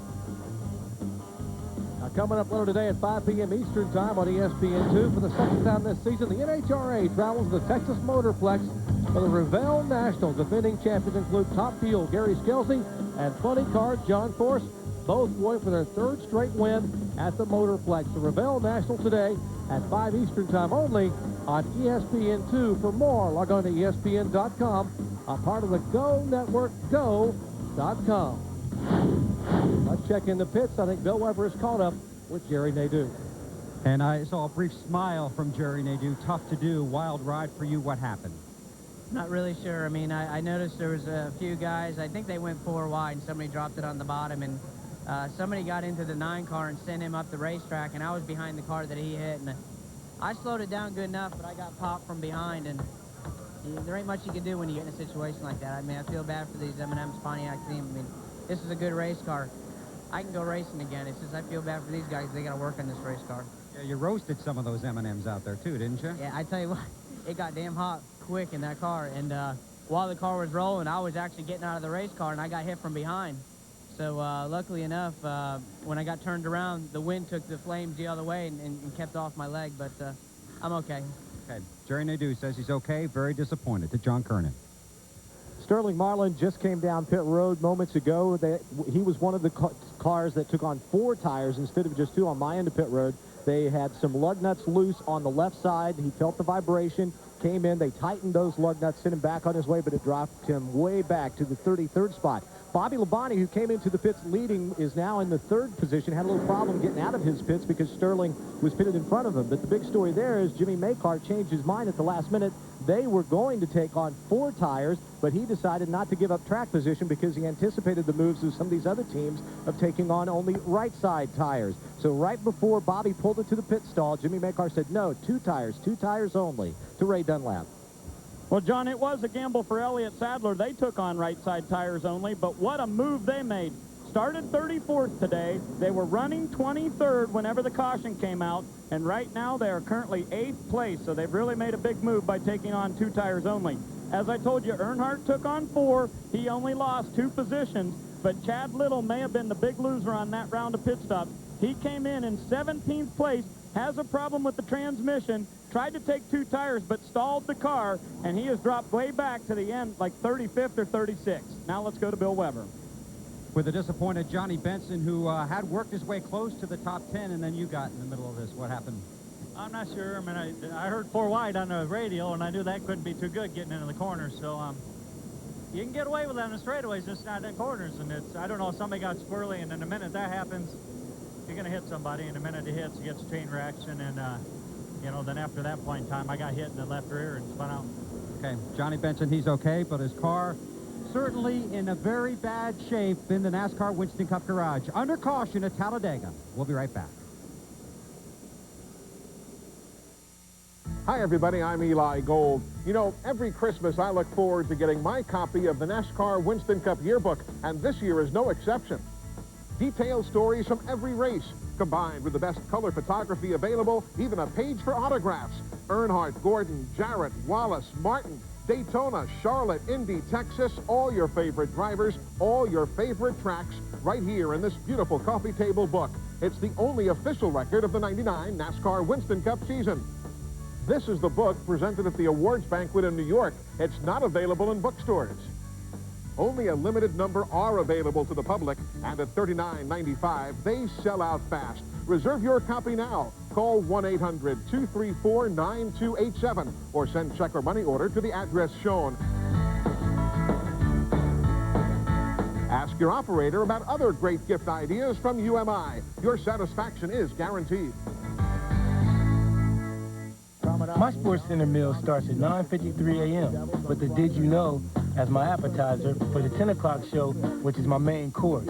Now coming up later today at 5 p.m. Eastern Time on ESPN2 for the second time this season, the NHRA travels to the Texas Motorplex for the Revell Nationals. Defending champions include Top Fuel Gary Skelsey and Funny Car John Force, both going for their third straight win at the Motorplex. The Revell National today at 5 Eastern Time only on ESPN2. For more, log on to ESPN.com, a part of the Go Network, go.com. Let's check in the pits. I think Bill Weber is caught up with Jerry Nadeau. And I saw a brief smile from Jerry Nadeau. Tough to do. Wild ride for you. What happened? Not really sure. I mean, I noticed there was a few guys. I think they went 4 wide, and somebody dropped it on the bottom, and somebody got into the 9 car and sent him up the racetrack, and I was behind the car that he hit, and I slowed it down good enough, but I got popped from behind, and there ain't much you can do when you get in a situation like that. I mean, I feel bad for these M&M's Pontiac team. I mean, this is a good race car. I can go racing again. It's just I feel bad for these guys. They got to work on this race car. Yeah, you roasted some of those M&Ms out there, too, didn't you? Yeah, I tell you what, it got damn hot quick in that car, and while the car was rolling, I was actually getting out of the race car, and I got hit from behind. So luckily enough, when I got turned around, the wind took the flames the other way and kept off my leg, but I'm okay. Okay, Jerry Nadeau says he's okay, very disappointed. To John Kernan. Sterling Marlin just came down pit road moments ago. He was one of the cars that took on 4 tires instead of just 2 on my end of pit road. They had some lug nuts loose on the left side. He felt the vibration, came in, they tightened those lug nuts, sent him back on his way, but it dropped him way back to the 33rd spot. Bobby Labonte, who came into the pits leading, is now in the 3rd position. Had a little problem getting out of his pits because Sterling was pitted in front of him. But the big story there is Jimmy Maycar changed his mind at the last minute. They were going to take on 4 tires, but he decided not to give up track position because he anticipated the moves of some of these other teams of taking on only right side tires. So right before Bobby pulled it to the pit stall, Jimmy Maycar said, no, 2 tires only, to Ray Dunlap. Well, John, it was a gamble for Elliott Sadler. They took on right-side tires only, but what a move they made. Started 34th today. They were running 23rd whenever the caution came out, and right now they are currently 8th place, so they've really made a big move by taking on 2 tires only. As I told you, Earnhardt took on 4. He only lost 2 positions, but Chad Little may have been the big loser on that round of pit stops. He came in 17th place, has a problem with the transmission, tried to take 2 tires, but stalled the car, and he has dropped way back to the end, like 35th or 36th. Now let's go to Bill Weber. With a disappointed Johnny Benson, who had worked his way close to the top 10, and then you got in the middle of this. What happened? I'm not sure. I mean, I heard 4 wide on the radio, and I knew that couldn't be too good getting into the corners. So you can get away with that in the straightaways, just not in corners. And I don't know if somebody got squirrely, and in the minute that happens, you're going to hit somebody. In the minute it hits, you get a chain reaction, and you know, then after that point in time, I got hit in the left rear and spun out. Okay, Johnny Benson, he's okay, but his car certainly in a very bad shape in the NASCAR Winston Cup garage. Under caution at Talladega. We'll be right back. Hi, everybody. I'm Eli Gold. You know, every Christmas I look forward to getting my copy of the NASCAR Winston Cup yearbook, and this year is no exception. Detailed stories from every race, combined with the best color photography available, even a page for autographs. Earnhardt, Gordon, Jarrett, Wallace, Martin, Daytona, Charlotte, Indy, Texas, all your favorite drivers, all your favorite tracks, right here in this beautiful coffee table book. It's the only official record of the '99 NASCAR Winston Cup season. This is the book presented at the awards banquet in New York. It's not available in bookstores. Only a limited number are available to the public, and at $39.95, they sell out fast. Reserve your copy now. Call 1-800-234-9287 or send check or money order to the address shown. Ask your operator about other great gift ideas from UMI. Your satisfaction is guaranteed. My Sports Center meal starts at 9:53 a.m. with the Did You Know as my appetizer for the 10 o'clock show, which is my main course.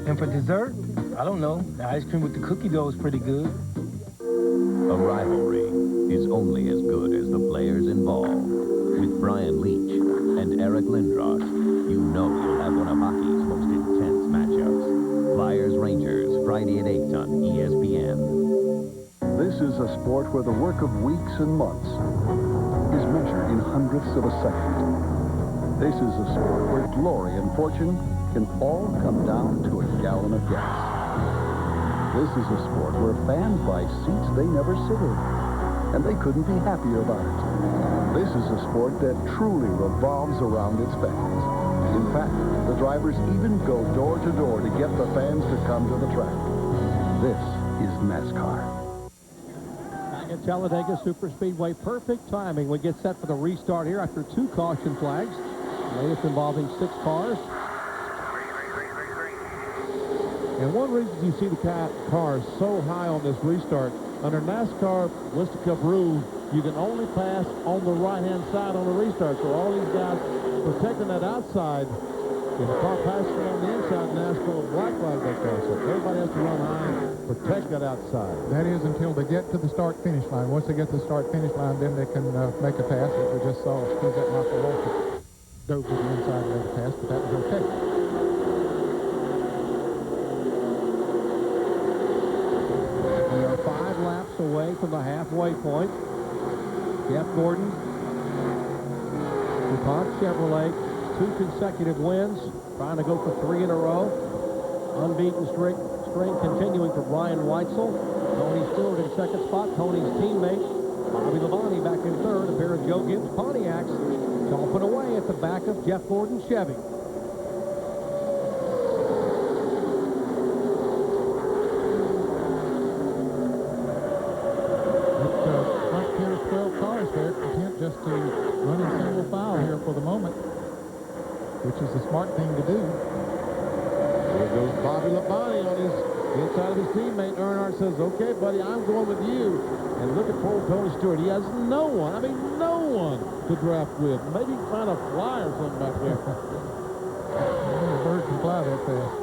And for dessert, I don't know, the ice cream with the cookie dough is pretty good. A rivalry is only as good as the players involved. With Brian Leach and Eric Lindros, you know you'll have one of hockey's most intense matchups. Flyers-Rangers, Friday at 8 on ESPN. This is a sport where the work of weeks and months is measured in hundredths of a second. This is a sport where glory and fortune can all come down to a gallon of gas. This is a sport where fans buy seats they never sit in, and they couldn't be happier about it. This is a sport that truly revolves around its fans. In fact, the drivers even go door to door to get the fans to come to the track. This is NASCAR. Back at Talladega Superspeedway, perfect timing. We get set for the restart here after 2 caution flags. Latest involving 6 cars. And one reason you see the cars so high on this restart, under NASCAR Winston Cup rules, you can only pass on the right-hand side on the restart. So all these guys protecting that outside. If a car passes on the inside, NASCAR will black flag that car. So everybody has to run high and protect that outside. That is until they get to the start-finish line. Once they get to the start-finish line, then they can make a pass. As we just saw, Steve Michael Walker dove to the inside and made a pass, but that was okay. We are 5 laps away from the halfway point. Jeff Gordon, DuPont Chevrolet, 2 consecutive wins, trying to go for 3 in a row. Unbeaten string continuing for Brian Weitzel. Tony Stewart in second spot. Tony's teammate, Bobby Labonte, back in third. A pair of Joe Gibbs Pontiacs chomping away at the back of Jeff Gordon's Chevy. They're content just to run in single file here for the moment, which is the smart thing to do. There goes Bobby Labonte on his inside of his teammate. Earnhardt says, okay, buddy, I'm going with you. And look at poor Tony Stewart. He has no one, no one to draft with. Maybe find a fly or something back there. The bird can fly that fast.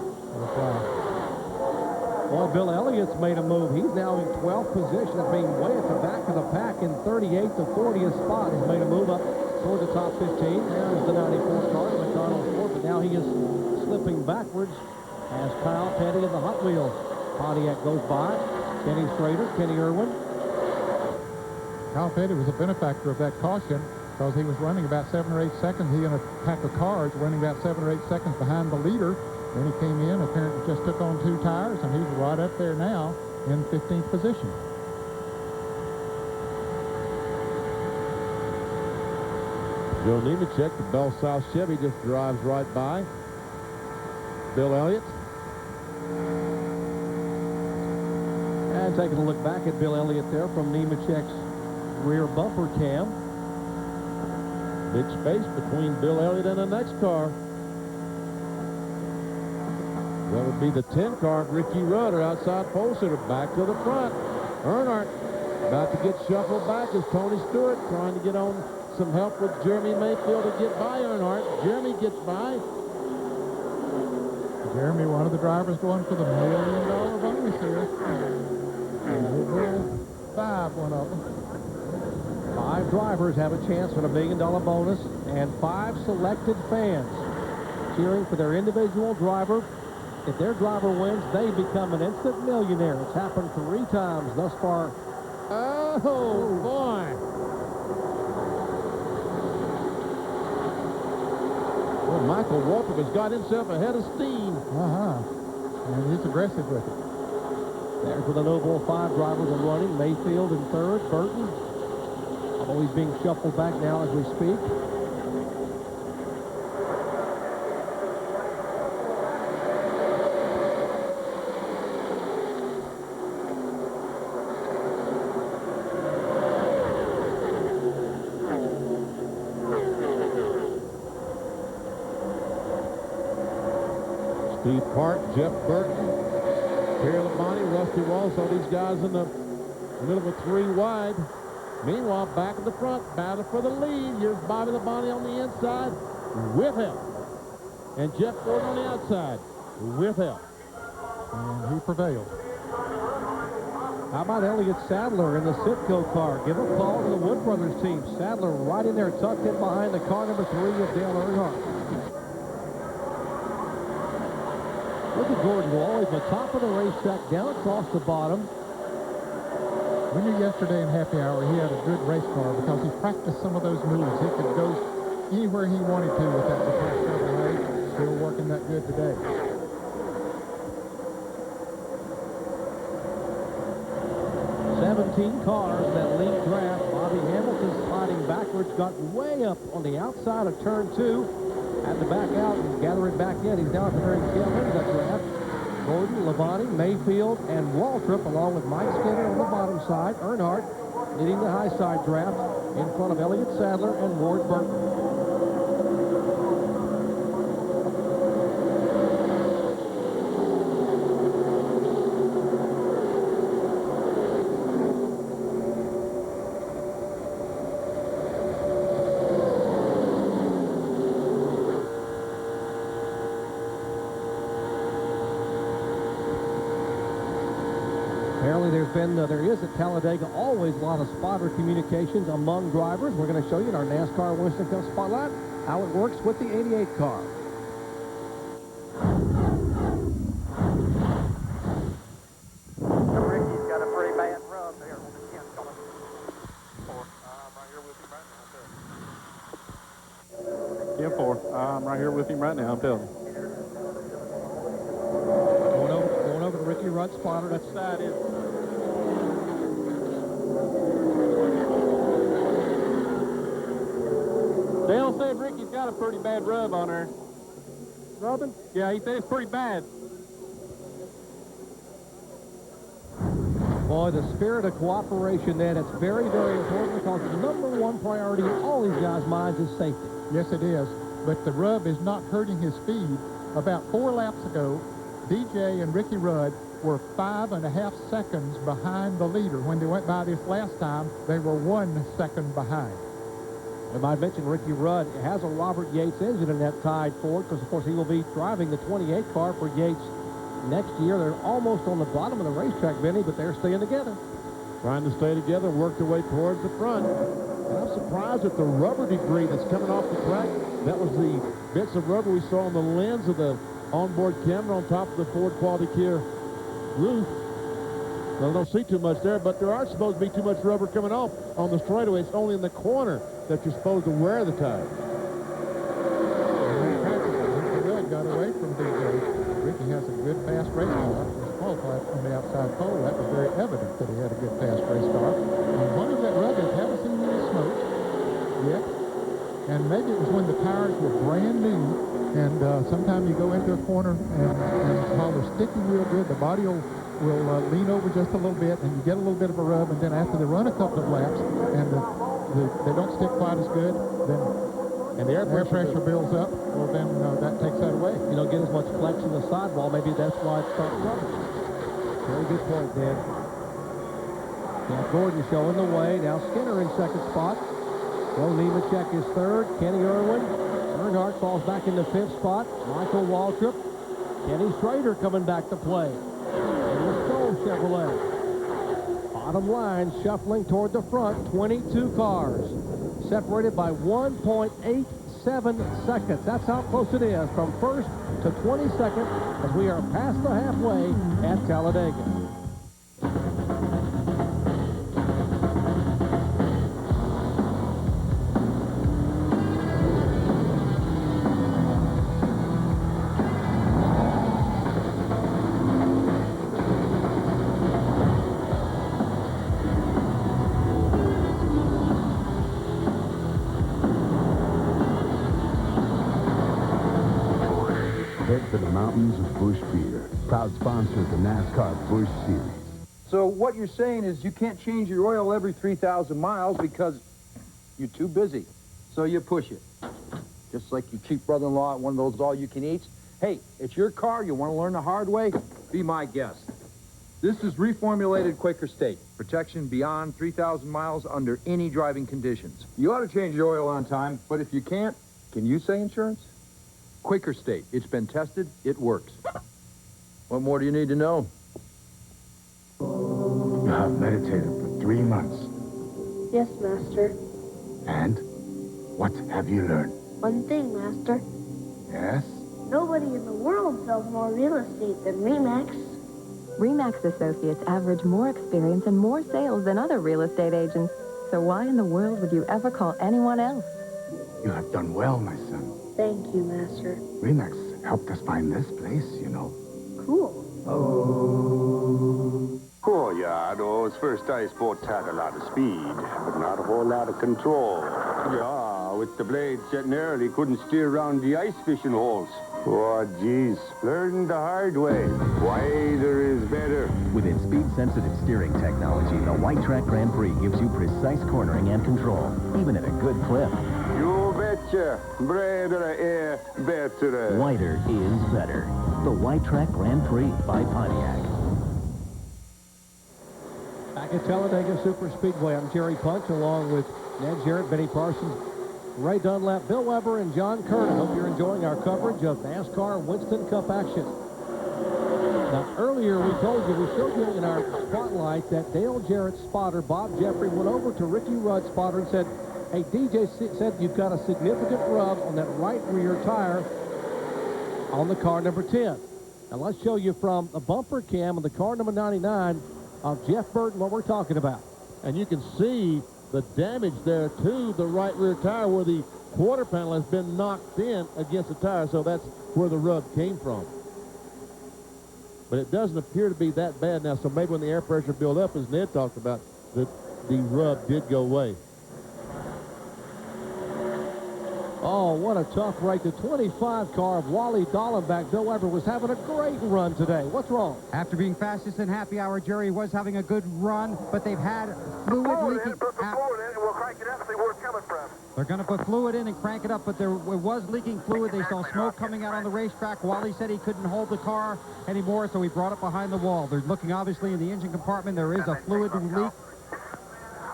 Well, Bill Elliott's made a move. He's now in 12th position as being way at the back of the pack in 38th to 40th spot. He's made a move up toward the top 15. There's the 94 car, McDonald's fourth, but now he is slipping backwards as Kyle Petty of the Hot Wheels Pontiac goes by. Kenny Schrader, Kenny Irwin. Kyle Petty was a benefactor of that caution because he was running about 7 or 8 seconds. He and a pack of cars running about 7 or 8 seconds behind the leader. Then he came in, apparently just took on 2 tires, and he's right up there now in 15th position. Joe Nemechek, the Bell South Chevy, just drives right by Bill Elliott. And taking a look back at Bill Elliott there from Nemechek's rear bumper cam. Big space between Bill Elliott and the next car. That would be the 10 car, Ricky Rudd, outside pole sitter, back to the front. Earnhardt about to get shuffled back as Tony Stewart trying to get on some help with Jeremy Mayfield to get by Earnhardt. Jeremy gets by. Jeremy, one of the drivers going for the $1 million bonus here. And 5, one of them. 5 drivers have a chance for the $1 million bonus, and 5 selected fans cheering for their individual driver. If their driver wins, they become an instant millionaire. It's happened 3 times thus far. Oh, boy. Well, Michael Waltrip has got himself a head of steam. And he's aggressive with it. There's with the no ball 5 drivers are running. Mayfield in third. Burton. Although he's being shuffled back now as we speak. Steve Park, Jeff Burton, Terry Labonte, Rusty Walsh, all these guys in the middle of a 3 wide. Meanwhile, back in the front, battle for the lead. Here's Bobby Labonte on the inside with help. And Jeff Gordon on the outside with help. And he prevailed. How about Elliott Sadler in the Sitco car? Give a call to the Wood Brothers team. Sadler right in there, tucked in behind the car number 3 of Dale Earnhardt. Look at Gordon go always from the top of the racetrack down across the bottom. We knew yesterday in happy hour he had a good race car because he practiced some of those moves. He could go anywhere he wanted to with that Patrol Chevrolet. Still working that good today. 17 cars in that lead draft. Bobby Hamilton sliding backwards, got way up on the outside of turn 2. Had to back out and gather it back in. He's now at the very tail end of that draft. Gordon, Labonte, Mayfield, and Waltrip, along with Mike Skinner on the bottom side. Earnhardt leading the high side draft in front of Elliott Sadler and Ward Burton. Apparently there is at Talladega always a lot of spotter communications among drivers. We're going to show you in our NASCAR Winston Cup Spotlight how it works with the 88 car. Ricky's got a pretty bad rub there. Yeah, 4. I'm right here with him right now. I'm telling you. Going over to Ricky Rudd's spotter. That's Side is. Dale said Ricky's got a pretty bad rub on her. Rubbing? Yeah, he said it's pretty bad. Boy, the spirit of cooperation then, it's very, very important because the #1 priority in all these guys' minds is safety. Yes, it is. But the rub is not hurting his speed. About 4 laps ago, DJ and Ricky Rudd were 5.5 seconds behind the leader. When they went by this last time, they were 1 second behind. And I mentioned Ricky Rudd has a Robert Yates engine in that tied Ford because, of course, he will be driving the 28 car for Yates next year. They're almost on the bottom of the racetrack, Vinny, but they're staying together. Trying to stay together and work their way towards the front. And I'm surprised at the rubber debris that's coming off the track. That was the bits of rubber we saw on the lens of the onboard camera on top of the Ford Quality Care roof. Well, I don't see too much there, but there aren't supposed to be too much rubber coming off on the straightaway. It's only in the corner that you're supposed to wear the tire. Ricky Rudd got away from DJ. Ricky has a good, fast race car. He qualified on the outside pole. That was very evident that he had a good, fast race car. And one of that Ruggers haven't seen any smoke yet. And maybe it was when the tires were brand new. And sometimes you go into a corner and while they're sticking real good, the body will lean over just a little bit and you get a little bit of a rub, and then after they run a couple of laps and they don't stick quite as good, then and the air pressure builds up, well then that takes that away. You don't get as much flex in the sidewall. Maybe that's why it starts rubbing. Very good point, Dan. Now Gordon showing the way. Now Skinner in second spot. Joe Nemechek is third. Kenny Irwin. Earnhardt falls back in the 5th spot. Michael Waltrip. Kenny Schrader coming back to play. And the Stoll Chevrolet. Bottom line, shuffling toward the front, 22 cars. Separated by 1.87 seconds. That's how close it is from first to 22nd as we are past the halfway at Talladega. Head for the mountains of Busch Beer, proud sponsor of the NASCAR Busch Series. So what you're saying is you can't change your oil every 3,000 miles because you're too busy. So you push it. Just like your cheap brother-in-law at one of those all-you-can-eats. Hey, it's your car. You want to learn the hard way? Be my guest. This is reformulated Quaker State. Protection beyond 3,000 miles under any driving conditions. You ought to change your oil on time, but if you can't, can you say insurance? Quaker State. It's been tested. It works. What more do you need to know? You have meditated for 3 months. Yes, Master. And what have you learned? One thing, Master. Yes? Nobody in the world sells more real estate than Remax. Remax Associates average more experience and more sales than other real estate agents. So why in the world would you ever call anyone else? You have done well, my son. Thank you, Master. Remax helped us find this place, you know. Cool. Oh, yeah, those first ice boats had a lot of speed, but not a whole lot of control. Yeah, with the blades setting early, couldn't steer around the ice fishing holes. Oh, geez, learned the hard way. Wider is better. With its speed-sensitive steering technology, the White Track Grand Prix gives you precise cornering and control, even at a good clip. You betcha. Bredere better. Wider is better. The White Track Grand Prix by Pontiac. Back at Talladega Superspeedway, I'm Jerry Punch, along with Ned Jarrett, Benny Parsons, Ray Dunlap, Bill Weber, and John Curtin. Hope you're enjoying our coverage of NASCAR Winston Cup action. Now, earlier we told you, we showed you in our spotlight that Dale Jarrett's spotter, Bob Jeffrey, went over to Ricky Rudd's spotter and said, hey, DJ said you've got a significant rub on that right rear tire on the car number 10. Now, let's show you from the bumper cam of the car number 99 of Jeff Burton what we're talking about. And you can see the damage there to the right rear tire where the quarter panel has been knocked in against the tire, so that's where the rub came from. But it doesn't appear to be that bad now, so maybe when the air pressure built up, as Ned talked about, the rub did go away. Oh, what a tough break. The 25 car of Wally Dallenbach. Bill Weber was having a great run today. What's wrong? After being fastest in happy hour, Jerry was having a good run, but they've had fluid leaking. They're going to put fluid in and crank it up, but it was leaking fluid. They saw smoke coming out on the racetrack. Wally said he couldn't hold the car anymore, so he brought it behind the wall. They're looking, obviously, in the engine compartment. There is a fluid leak,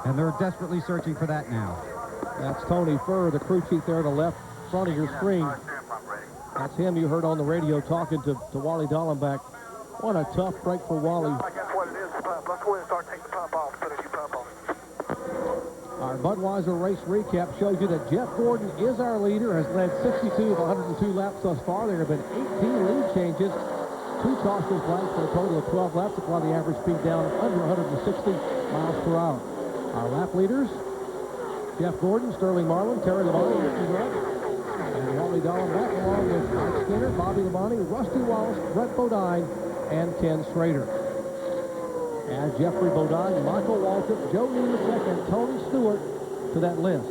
and they're desperately searching for that now. That's Tony Furr, the crew chief there to the left front of your screen. That's him you heard on the radio talking to Wally Dallenbach. What a tough break for Wally. Our Budweiser race recap shows you that Jeff Gordon is our leader, has led 62 of 102 laps thus far. There have been 18 lead changes, 2 caution flags for a total of 12 laps. That's why the average speed down under 160 miles per hour. Our lap leaders: Jeff Gordon, Sterling Marlin, Terry Labonte, Ricky Rudd, and Wally Dallenbach, along with Mike Skinner, Bobby Labonte, Rusty Wallace, Brett Bodine, and Ken Schrader. Add Jeffrey Bodine, Michael Waltrip, Joe Nemechek, and Tony Stewart to that list.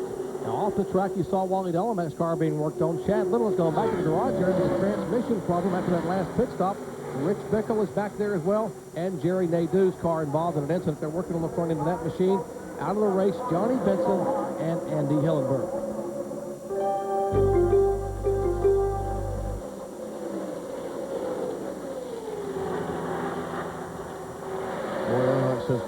Now, off the track, you saw Wally Dallenbach's car being worked on. Chad Little is going back to the garage here with a transmission problem after that last pit stop. Rich Bickle is back there as well, and Jerry Nadeau's car involved in an incident. They're working on the front end of that machine. Out of the race, Johnny Benson and Andy Hillenberg. Boy, says,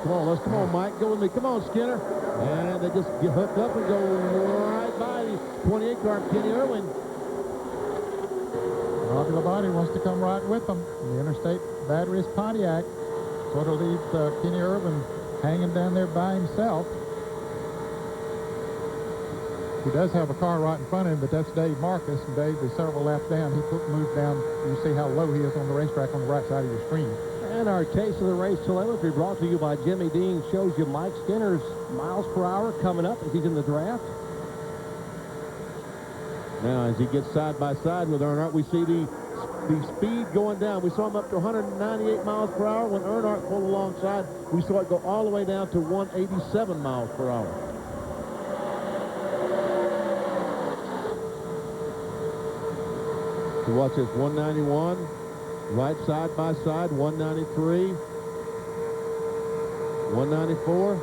come on, Mike, go with me. Come on, Skinner. And they just get hooked up and go right by the 28 car, Kenny Irwin. Bobby Labonte wants to come right with them. The Interstate Batteries Pontiac sort of leaves Kenny Irwin hanging down there by himself. He does have a car right in front of him, but that's Dave Marcus, and Dave is several laps down. He moved down. You see how low he is on the racetrack on the right side of your screen. And our Taste of the Race telemetry brought to you by Jimmy Dean shows you Mike Skinner's miles per hour coming up as he's in the draft. Now, as he gets side by side with Earnhardt, we see the speed going down. We saw him up to 198 miles per hour. When Earnhardt pulled alongside, we saw it go all the way down to 187 miles per hour. So watch this, 191, right side by side, 193, 194.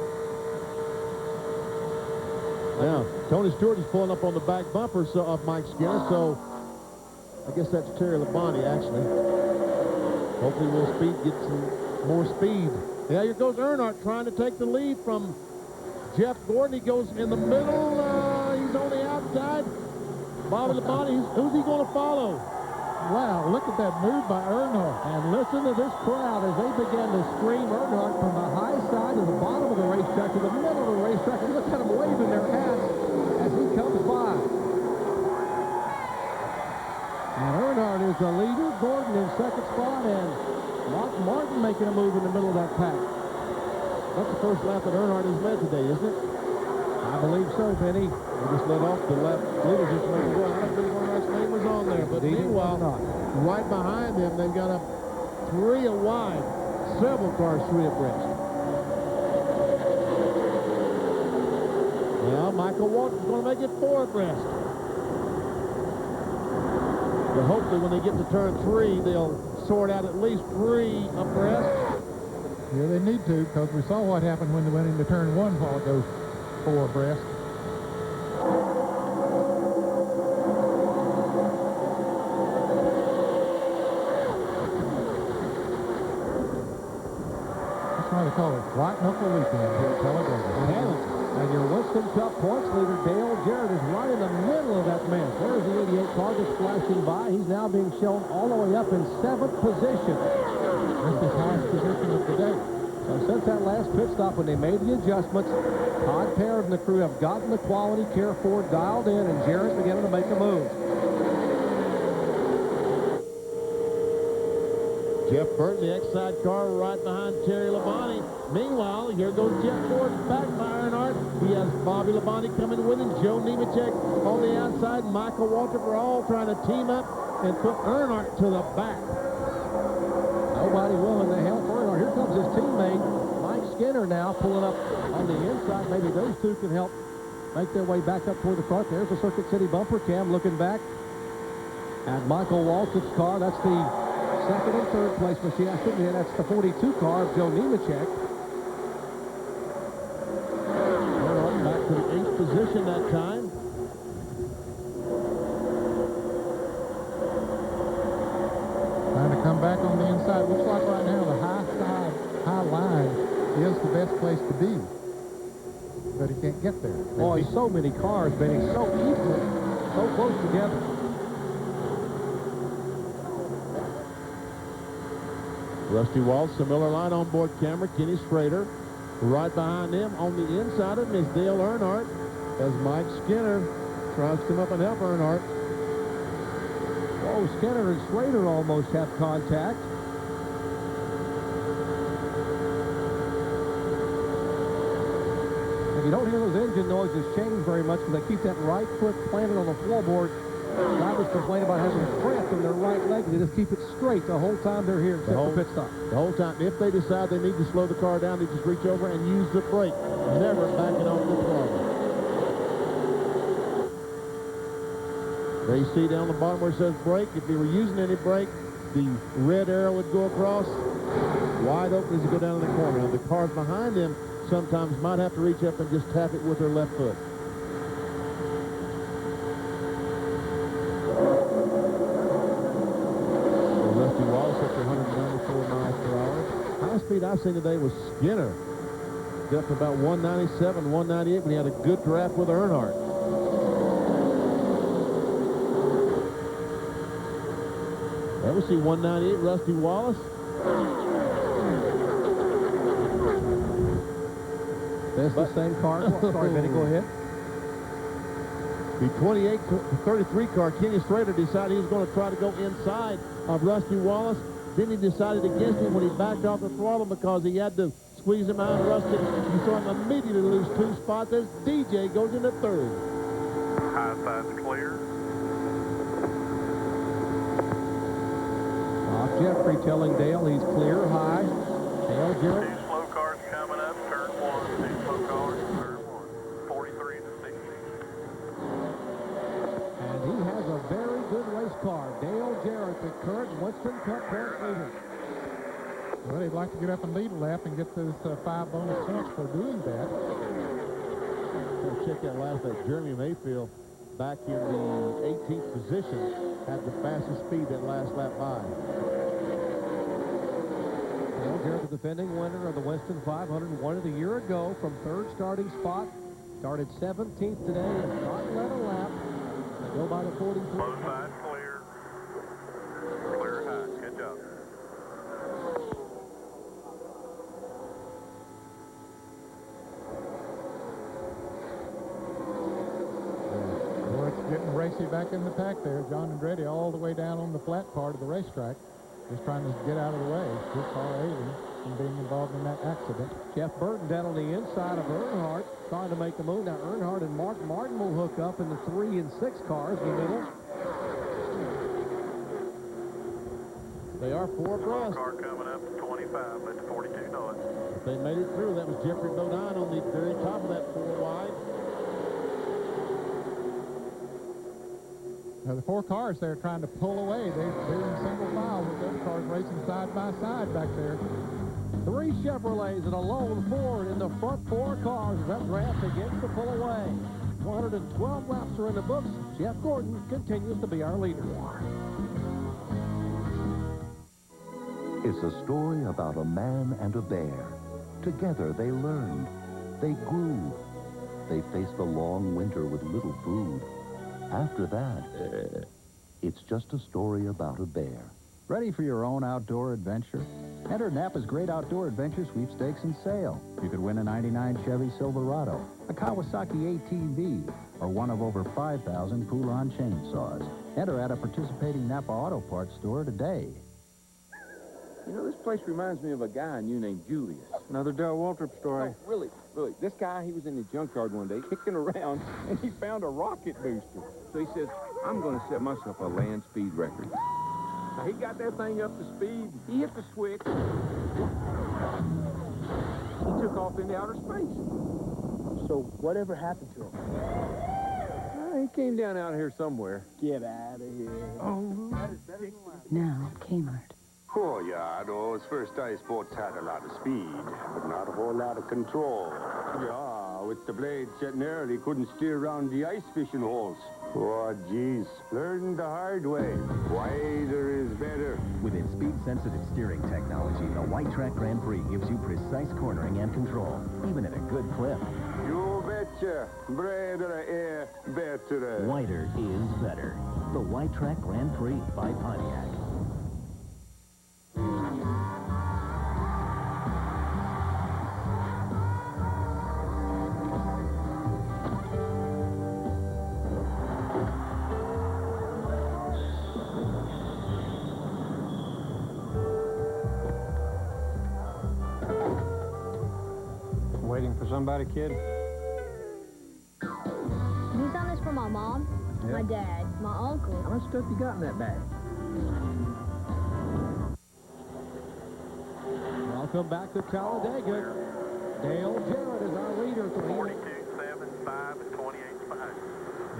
Now, Tony Stewart is pulling up on the back bumper of Mike Skinner, so I guess that's Terry Labonte, actually. Hopefully we'll get some more speed. Yeah, here goes Earnhardt trying to take the lead from Jeff Gordon. He goes in the middle. He's on the outside. Bobby Labonte, who's he going to follow? Wow, look at that move by Earnhardt. And listen to this crowd as they begin to scream Earnhardt from the high side to the bottom of the racetrack to the middle of the racetrack. And look at them waving their hats as he comes by. And Earnhardt is the leader. Gordon in second spot, and Mark Martin making a move in the middle of that pack. That's the first lap that Earnhardt has led today, isn't it? I believe so, Benny. They just let off the lap. Leaders just made it well. I don't believe Earnhardt's name was on there. But meanwhile, right behind them, they've got a 3 wide. Several cars 3 abreast. Well, Michael Walton's going to make it 4 abreast. But hopefully when they get to turn 3, they'll sort out at least 3 abreast. Yeah, they need to, because we saw what happened when they went into turn 1 while it goes 4 abreast. That's why they call it White Knuckle Weekend here at Talladega. And your Winston Cup points leader, Dale Jarrett, is right in the middle of that mess. There's the 88 car that's flashing by. He's now being shown all the way up in 7th position. That's his highest position of the day. So since that last pit stop when they made the adjustments, Todd Parrott and the crew have gotten the quality care Ford dialed in, and Jarrett's beginning to make a move. Jeff Burton, the X-side car, right behind Terry Labonte. Meanwhile, here goes Jeff Gordon back by Earnhardt. He has Bobby Labonte coming with him. Joe Nemechek on the outside. Michael Waltrip are all trying to team up and put Earnhardt to the back. Nobody willing to help Earnhardt. Here comes his teammate, Mike Skinner, now pulling up on the inside. Maybe those two can help make their way back up toward the front. There's the Circuit City bumper cam looking back at Michael Waltrip's car. That's the second and third place machine. I should say that's the 42 car of Joe Nemechek. Earnhardt back to the 8th position that time. Trying to come back on the inside. Looks like right now the high line is the best place to be. But he can't get there. Boy, so many cars, Benny, so equal, so close together. Rusty Waltz, the Miller Lite onboard camera. Kenny Schrader right behind him. On the inside of him is Dale Earnhardt as Mike Skinner tries to come up and help Earnhardt. Oh, Skinner and Schrader almost have contact. If you don't hear those engine noises change very much because they keep that right foot planted on the floorboard. Drivers complain about having cramp in their right leg. They just keep it straight the whole time they're here, except for pit stop. The whole time. If they decide they need to slow the car down, they just reach over and use the brake. Never backing off the throttle. There you see down the bottom where it says brake. If you were using any brake, the red arrow would go across. Wide open as you go down in the corner. Now, the cars behind them sometimes might have to reach up and just tap it with their left foot. Rusty Wallace up to 194 miles per hour. Highest speed I've seen today was Skinner. Got up to about 197, 198 when he had a good draft with Earnhardt. There we see 198, Rusty Wallace. That's the same car. Sorry, Benny, go ahead. The 28 to 33 car, Kenny Schrader, decided he was going to try to go inside of Rusty Wallace. Then he decided against him when he backed off the throttle because he had to squeeze him out. Rusty, you saw him immediately lose 2 spots as DJ goes into 3rd. High side's clear. Jeffrey telling Dale he's clear high. Dale Jarrett. 2 slow cars coming up, turn 1. 2 slow cars, turn 1. 43 to 60. And he has a very good race car. Dale Jarrett, the current Winston Cup point leader. Well, they'd like to get up and lead a lap and get those 5 bonus points for doing that. Check that last lap. Jeremy Mayfield back in the 18th position. had the fastest speed that last lap by. Dale Jarrett, the defending winner of the Winston 500, won it a year ago from third starting spot. Started 17th today and not led a lap. They go by the 43. Both sides clear. Clear high. Good job. Well, it's getting racy back in the pack there. John Andretti all the way down on the flat part of the racetrack, just trying to get out of the way. His car aiding from being involved in that accident. Jeff Burton down on the inside of Earnhardt, trying to make the move. Now Earnhardt and Mark Martin will hook up in the 3 and 6 cars in the middle. They are 4 abreast. Car coming up to 25 at 42 knots. They made it through. That was Jeffrey Bodine on the very top of that 4 wide. Now the 4 cars there trying to pull away. They're in single file with those cars racing side by side back there. 3 Chevrolets and a lone Ford in the front 4 cars as that draft begins to pull away. 112 laps are in the books. Jeff Gordon continues to be our leader. It's a story about a man and a bear. Together they learned. They grew. They faced the long winter with little food. After that, it's just a story about a bear. Ready for your own outdoor adventure? Enter Napa's Great Outdoor Adventure Sweepstakes and Sale. You could win a 99 Chevy Silverado, a Kawasaki ATV, or one of over 5,000 Poulan chainsaws. Enter at a participating Napa Auto Parts store today. You know, this place reminds me of a guy I knew named Julius. Another Del Waltrip story. No, really. This guy, he was in the junkyard one day, kicking around, and he found a rocket booster. So he says, I'm going to set myself a land speed record. Now, he got that thing up to speed. He hit the switch. He took off into outer space. So whatever happened to him? He came down out here somewhere. Get out of here. Oh, Now, Kmart. Oh, yeah, those first ice boats had a lot of speed, but not a whole lot of control. Yeah, with the blades setting early, couldn't steer around the ice fishing holes. Oh, geez, learned the hard way. Wider is better. With its speed-sensitive steering technology, the White Track Grand Prix gives you precise cornering and control, even at a good clip. You betcha. Bredere better. Wider is better. The White Track Grand Prix by Pontiac. Waiting for somebody, kid? These on this for my mom, my dad, my uncle. How much stuff you got in that bag? Welcome back to Talladega. Dale Jarrett is our leader. 42.75 and 28 behind.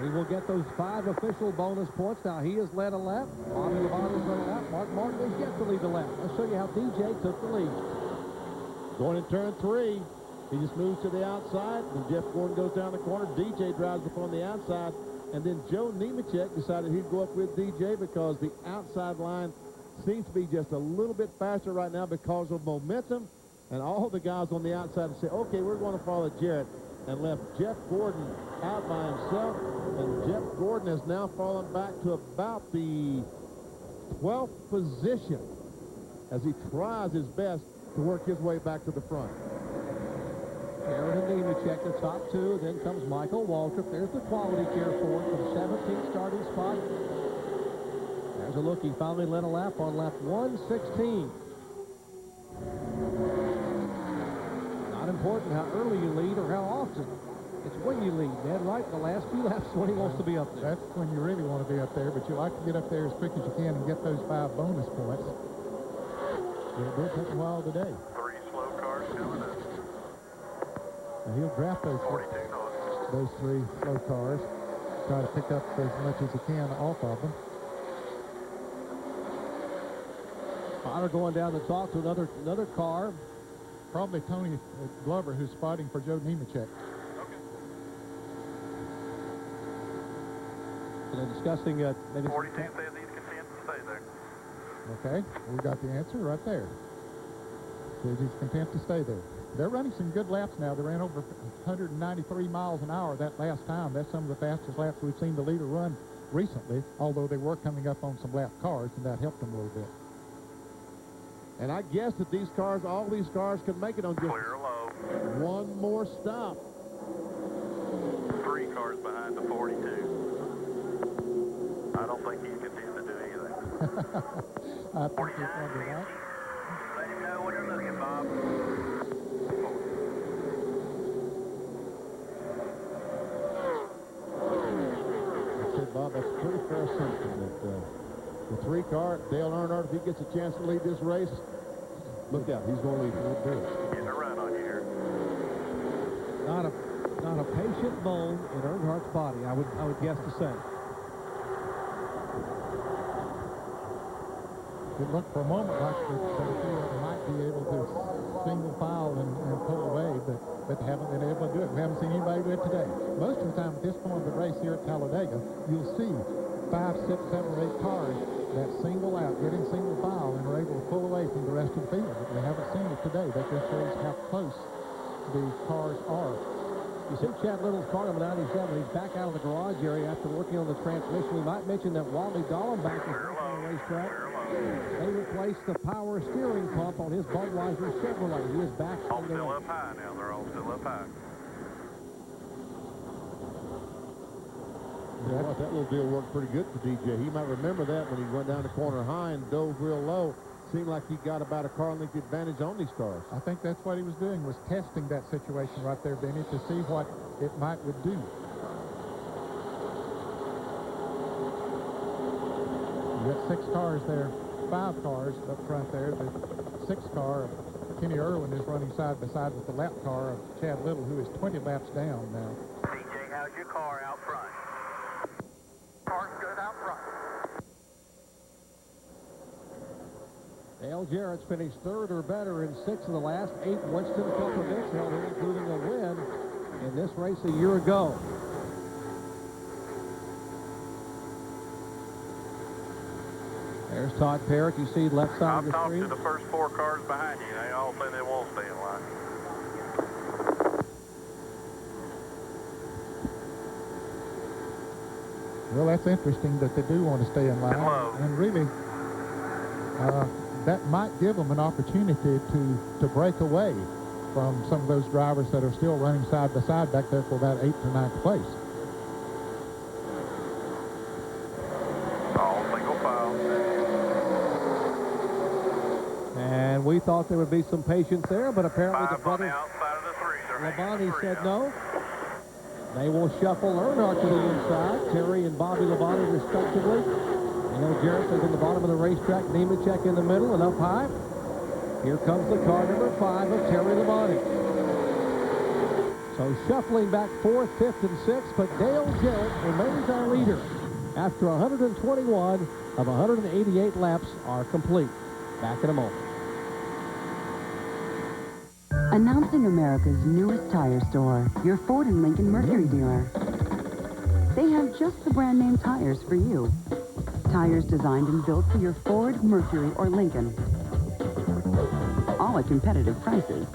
He will get those 5 official bonus points. Now, he has led a lap. Bobby Labonte's led a lap. Mark Martin has yet to lead the lap. Let's show you how DJ took the lead. Going in turn 3. He just moves to the outside, and Jeff Gordon goes down the corner. DJ drives up on the outside, and then Joe Nemechek decided he'd go up with DJ because the outside line seems to be just a little bit faster right now because of momentum. And all the guys on the outside say, okay, we're going to follow Jarrett, and left Jeff Gordon out by himself. And Jeff Gordon has now fallen back to about the 12th position as he tries his best to work his way back to the front. Jarrett and Nemechek, the top 2. Then comes Michael Waltrip. There's the quality care Ford from 17th starting spot. There's a look. He finally led a lap on lap 116. Not important how early you lead or how often. It's when you lead, Ned, right? The last few laps when he wants to be up there. That's when you really want to be up there, but you like to get up there as quick as you can and get those 5 bonus points. It will take a while today. 3 slow cars coming up. And he'll draft those 3 slow cars, try to pick up as much as he can off of them. Potter going down to talk to another car. Probably Tony Glover, who's spotting for Joe Nemechek. and they're discussing maybe 42 says he's content to stay there. Okay, we got the answer right there. Says he's content to stay there. They're running some good laps now. They ran over 193 miles an hour that last time. That's some of the fastest laps we've seen the leader run recently, although they were coming up on some lap cars, and that helped them a little bit. And I guess that these cars, all these cars, could make it on just Clear low. one more stop. 3 cars behind the 42. I don't think he's content to do anything. I think you're probably right. Let him know when you're looking, Bob. I said, Bob, that's a pretty fair assumption that the 3-car, Dale Earnhardt, if he gets a chance to lead this race, look out, he's going to lead. He'll do it. Getting a run on you here. Not a patient bone in Earnhardt's body, I would guess to say. It looked for a moment like they might be able to single file and pull away, but they haven't been able to do it. We haven't seen anybody do it today. Most of the time at this point of the race here at Talladega, you'll see 5, 6, 7, or 8 cars that single out, get in single file, and are able to pull away from the rest of the field. But we haven't seen it today. That just shows how close the cars are. You see Chad Little's car number 97. He's back out of the garage area after working on the transmission. We might mention that Wally Dallenbach is back on the racetrack. They replaced the power steering pump on his Budweiser Chevrolet. He is back All on the still race. up high now. They're all still up high. Yeah, I thought that little deal worked pretty good for DJ. He might remember that when he went down the corner high and dove real low. Seemed like he got about a car length advantage on these cars. I think that's what he was doing, was testing that situation right there, Benny, to see what it would do. You got 6 cars there, 5 cars up front there. The 6th car, Kenny Irwin, is running side by side with the lap car of Chad Little, who is 20 laps down now. DJ, how's your car out front? Car's good out front. Dale Jarrett's finished 3rd or better in 6 of the last 8 Winston Cup events held here, including a win in this race a year ago. There's Todd Parrott. You see left side of the screen. I've talked to the first 4 cars behind you. They all say they won't stay in line. Well, that's interesting that they do want to stay in line. And really, that might give them an opportunity to break away from some of those drivers that are still running side by side back there for about 8th or 9th place. All single file. And we thought there would be some patience there, but apparently the 5 on the brothers outside of the 3. They're hanging Labonte the 3 said out. no. They will shuffle Earnhardt to the inside. Terry and Bobby Labonte respectively. Dale Jarrett is in the bottom of the racetrack. Nemechek in the middle and up high. Here comes the car number 5 of Terry Labonte. So shuffling back 4th, 5th, and 6th, but Dale Jarrett remains our leader after 121 of 188 laps are complete. Back in a moment. Announcing America's newest tire store, your Ford and Lincoln Mercury dealer. They have just the brand name tires for you. Tires designed and built for your Ford, Mercury, or Lincoln. All at competitive prices.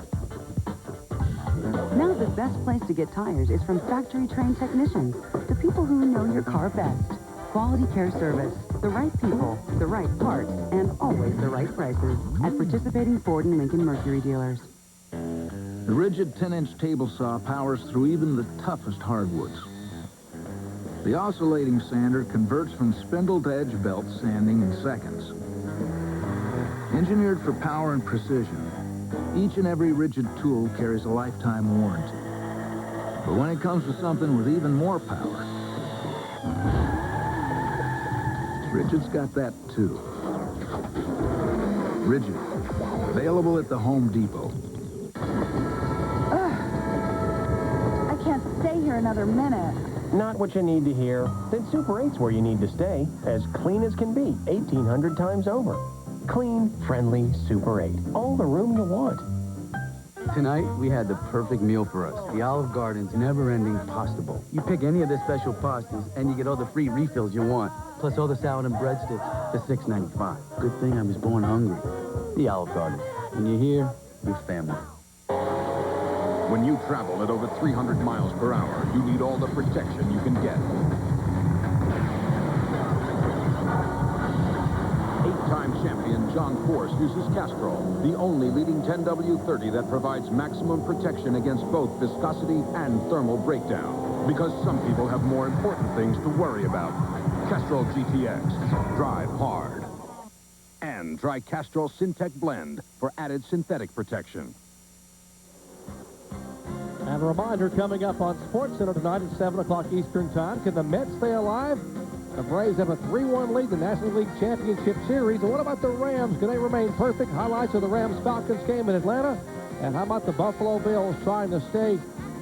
Now the best place to get tires is from factory-trained technicians, the people who know your car best. Quality care service, the right people, the right parts, and always the right prices at participating Ford and Lincoln Mercury dealers. The rigid 10-inch table saw powers through even the toughest hardwoods. The oscillating sander converts from spindle to edge belt sanding in seconds. Engineered for power and precision, each and every rigid tool carries a lifetime warranty. But when it comes to something with even more power, Rigid's got that too. Rigid, available at the Home Depot. I can't stay here another minute. Not what you need to hear. Then Super 8's where you need to stay. As clean as can be, 1,800 times over. Clean, friendly Super 8. All the room you want. Tonight, we had the perfect meal for us. The Olive Garden's never-ending pasta bowl. You pick any of their special pastas, and you get all the free refills you want. Plus all the salad and breadsticks for $6.95. Good thing I was born hungry. The Olive Garden. When you're here, you're family. When you travel at over 300 miles per hour, you need all the protection you can get. 8-time champion John Force uses Castrol, the only leading 10W30 that provides maximum protection against both viscosity and thermal breakdown. Because some people have more important things to worry about. Castrol GTX. Drive hard. And try Castrol Syntec Blend for added synthetic protection. And a reminder, coming up on SportsCenter tonight at 7 o'clock Eastern Time, can the Mets stay alive? The Braves have a 3-1 lead in the National League Championship Series. And what about the Rams? Can they remain perfect? Highlights of the Rams-Falcons game in Atlanta. And how about the Buffalo Bills trying to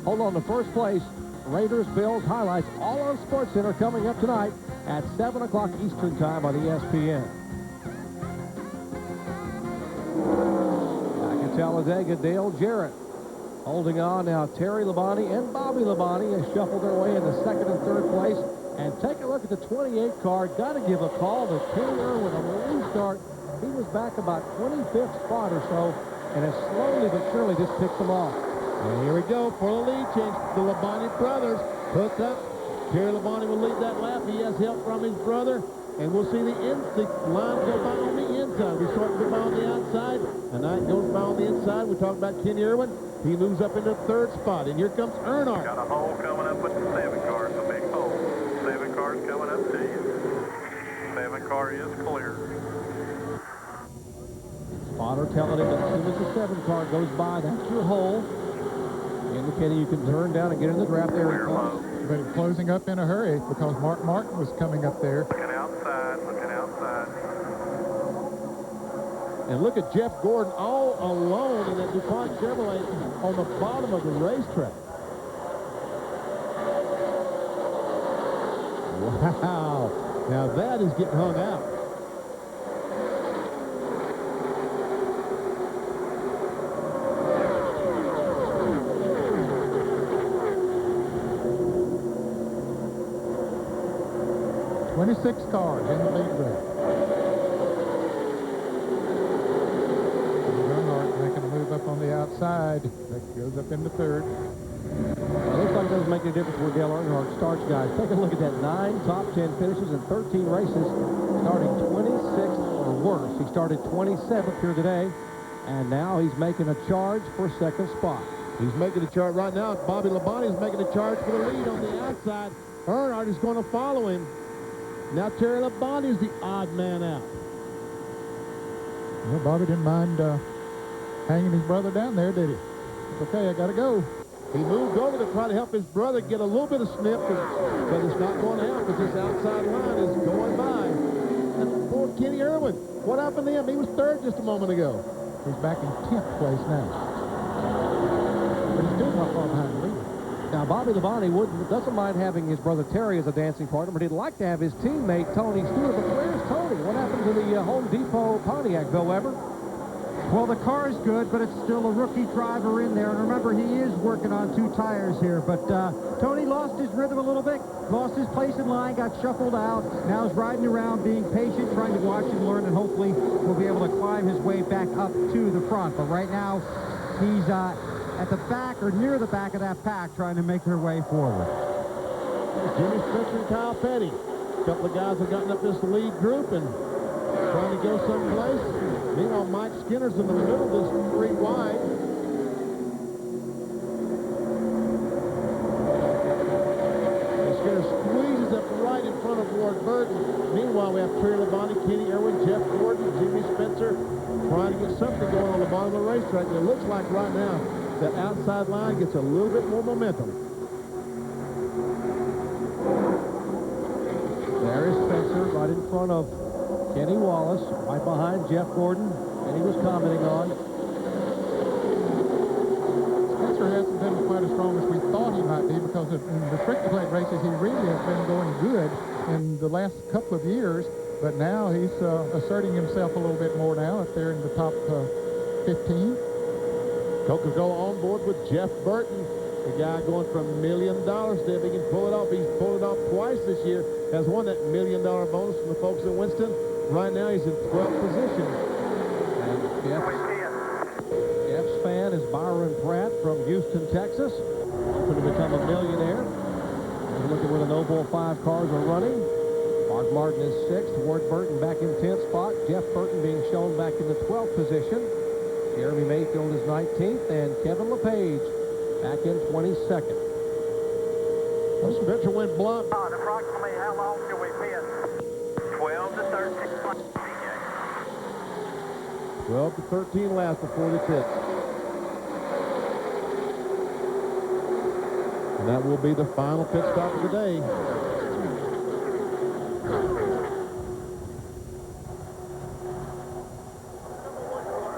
hold on to first place? Raiders-Bills highlights all on SportsCenter coming up tonight at 7 o'clock Eastern Time on ESPN. Back in Talladega, Dale Jarrett holding on now. Terry Labonte and Bobby Labonte has shuffled their way into second and third place. And take a look at the 28 car. Got to give a call to Kenny Irwin on the restart. He was back about 25th spot or so, and has slowly but surely just picked them off. And here we go for the lead change. The Labonte brothers hooked up. Terry Labonte will lead that lap. He has help from his brother. And we'll see the line go by on the inside. We start to go by on the outside. And Knight goes by on the inside. We talk about Kenny Irwin. He moves up into third spot. And here comes Earnhardt. Got a hole coming up with the 7 car. It's a big hole. 7 car's coming up to you. 7 car is clear. Spotter telling him that as soon as the 7 car goes by, that's your hole. Indicating you can turn down and get in the draft area. But he's closing up in a hurry because Mark Martin was coming up there. Looking outside, looking outside. And look at Jeff Gordon all alone in that DuPont Chevrolet on the bottom of the racetrack. Wow. Now that is getting hung out. Six cars in the lead race. Earnhardt making a move up on the outside. That goes up into third. It looks like it doesn't make any difference where Dale Earnhardt starts, guys. Take a look at that. 9 top 10 finishes in 13 races, starting 26th or worse. He started 27th here today, and now he's making a charge for second spot. He's making a charge right now. Bobby Labonte is making a charge for the lead on the outside. Earnhardt is going to follow him. Now Terry Labonte is the odd man out. Well, Bobby didn't mind hanging his brother down there, did he? It's okay, I got to go. He moved over to try to help his brother get a little bit of snip, but it's not going to help because this outside line is going by. And poor Kenny Irwin, what happened to him? He was third just a moment ago. He's back in 10th place now. But he's still not far behind the leader. Now, Bobby Labonte doesn't mind having his brother Terry as a dancing partner, but he'd like to have his teammate Tony Stewart. But where's Tony? What happened to the Home Depot Pontiac, Bill Weber? Well, the car is good, but it's still a rookie driver in there. And remember, he is working on 2 tires here. But Tony lost his rhythm a little bit, lost his place in line, got shuffled out. Now he's riding around, being patient, trying to watch and learn, and hopefully will be able to climb his way back up to the front. But right now, he's at the back or near the back of that pack trying to make their way forward. Jimmy Spencer and Kyle Petty. A couple of guys have gotten up this lead group and trying to go someplace. Meanwhile, Mike Skinner's in the middle of this 3 wide. And Skinner squeezes up right in front of Ward Burton. Meanwhile, we have Terry Labonte, Kenny Irwin, Jeff Gordon, Jimmy Spencer trying to get something going on the bottom of the racetrack. And it looks like right now that outside line gets a little bit more momentum. There is Spencer right in front of Kenny Wallace, right behind Jeff Gordon, and he was commenting on. Spencer hasn't been quite as strong as we thought he might be because in the restricted plate races he really has been going good in the last couple of years, but now he's asserting himself a little bit more now up there in the top 15. Coca-Cola on board with Jeff Burton, the guy going for $1 million. If he can pull it off, he's pulled it off twice this year. Has won that $1 million bonus from the folks in Winston. Right now, he's in 12th position. And Jeff's fan is Byron Pratt from Houston, Texas. Hoping to become a millionaire. And look at where the No Bull 5 cars are running. Mark Martin is 6th. Ward Burton back in 10th spot. Jeff Burton being shown back in the 12th position. Jeremy Mayfield is 19th. And Kevin LePage back in 22nd. This venture went blunt. Approximately how long do we pit? 12 to 13. 12 to 13 laps before the pit. And that will be the final pit stop of the day.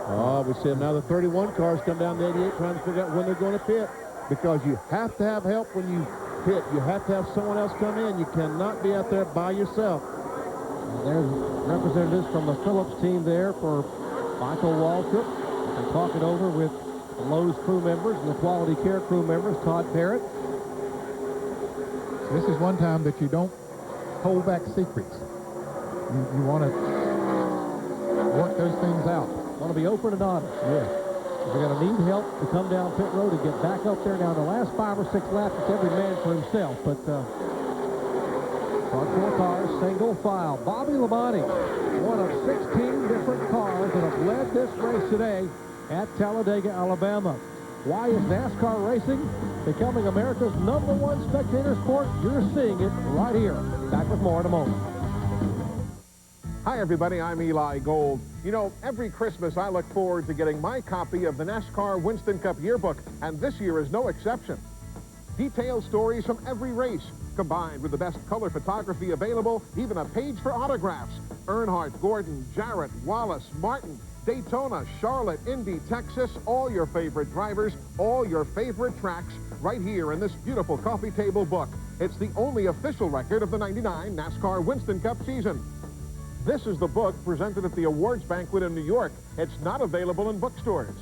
Oh, we see now the 31 cars come down the 88 trying to figure out when they're going to pit, because you have to have help when you pit. You have to have someone else come in. You cannot be out there by yourself. And there's representatives from the Phillips team there for Michael Waltrip. And talking over with the Lowe's crew members and the Quality Care crew members, Todd Parrott. This is one time that you don't hold back secrets. You want to work those things out. Want to be open and honest. Yeah. If you're going to need help to come down pit road and get back up there. Now, the last 5 or 6 laps, it's every man for himself. But front 4 cars, single file. Bobby Labonte, one of 16 different cars that have led this race today at Talladega, Alabama. Why is NASCAR racing becoming America's #1 spectator sport? You're seeing it right here. Back with more in a moment. Hi, everybody. I'm Eli Gold. You know, every Christmas I look forward to getting my copy of the NASCAR Winston Cup yearbook, and this year is no exception. Detailed stories from every race, combined with the best color photography available, even a page for autographs. Earnhardt, Gordon, Jarrett, Wallace, Martin, Daytona, Charlotte, Indy, Texas, all your favorite drivers, all your favorite tracks, right here in this beautiful coffee table book. It's the only official record of the '99 NASCAR Winston Cup season. This is the book presented at the awards banquet in New York. It's not available in bookstores.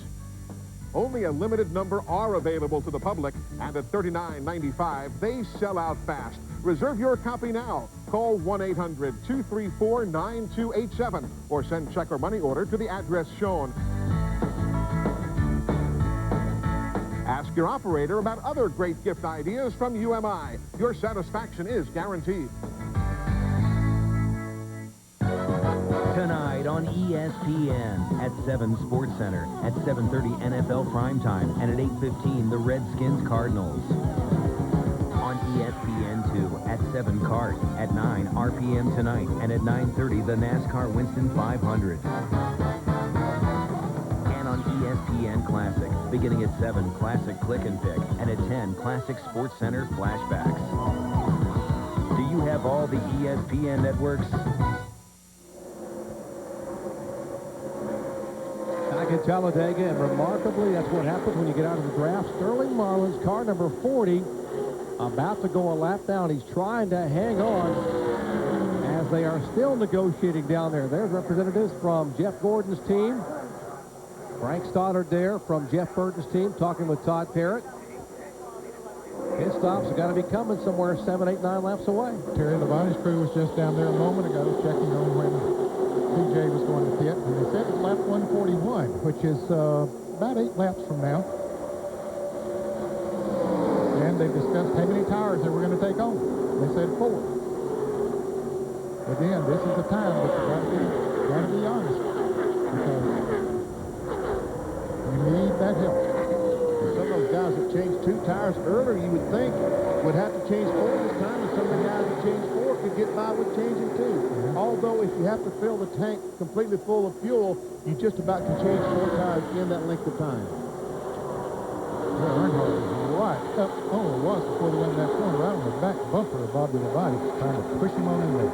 Only a limited number are available to the public, and at $39.95, they sell out fast. Reserve your copy now. Call 1-800-234-9287 or send check or money order to the address shown. Ask your operator about other great gift ideas from UMI. Your satisfaction is guaranteed. Tonight on ESPN at 7 Sports Center, at 7:30 NFL Primetime, and at 8:15 the Redskins Cardinals. On ESPN2 at 7 Kart, at 9 RPM Tonight, and at 9:30 the NASCAR Winston 500. And on ESPN Classic, beginning at 7 Classic Click and Pick, and at 10 Classic Sports Center Flashbacks. Do you have all the ESPN networks? Back at Talladega, and remarkably, that's what happens when you get out of the draft. Sterling Marlin's car number 40, about to go a lap down. He's trying to hang on as they are still negotiating down there. There's representatives from Jeff Gordon's team. Frank Stoddard there from Jeff Burton's team, talking with Todd Parrott. Pit stops have got to be coming somewhere 7, 8, 9 laps away. Terry Labonte's crew was just down there a moment ago checking on when PJ was going to pit, and they said it's lap 141, which is about 8 laps from now. And they discussed how many tires they were going to take on. They said 4. Again, this is the time that you got to be honest, because you need that help. Some of those guys that changed 2 tires earlier, you would think, would have to change 4 this time, and some of the guys that changed 4 could get by with changing 2. Although if you have to fill the tank completely full of fuel, you just about can change 4 tires in that length of time. Yeah, Earnhardt was right up on it was before they went in that corner, right on the back bumper of Bobby Labonte, trying to push him on in there.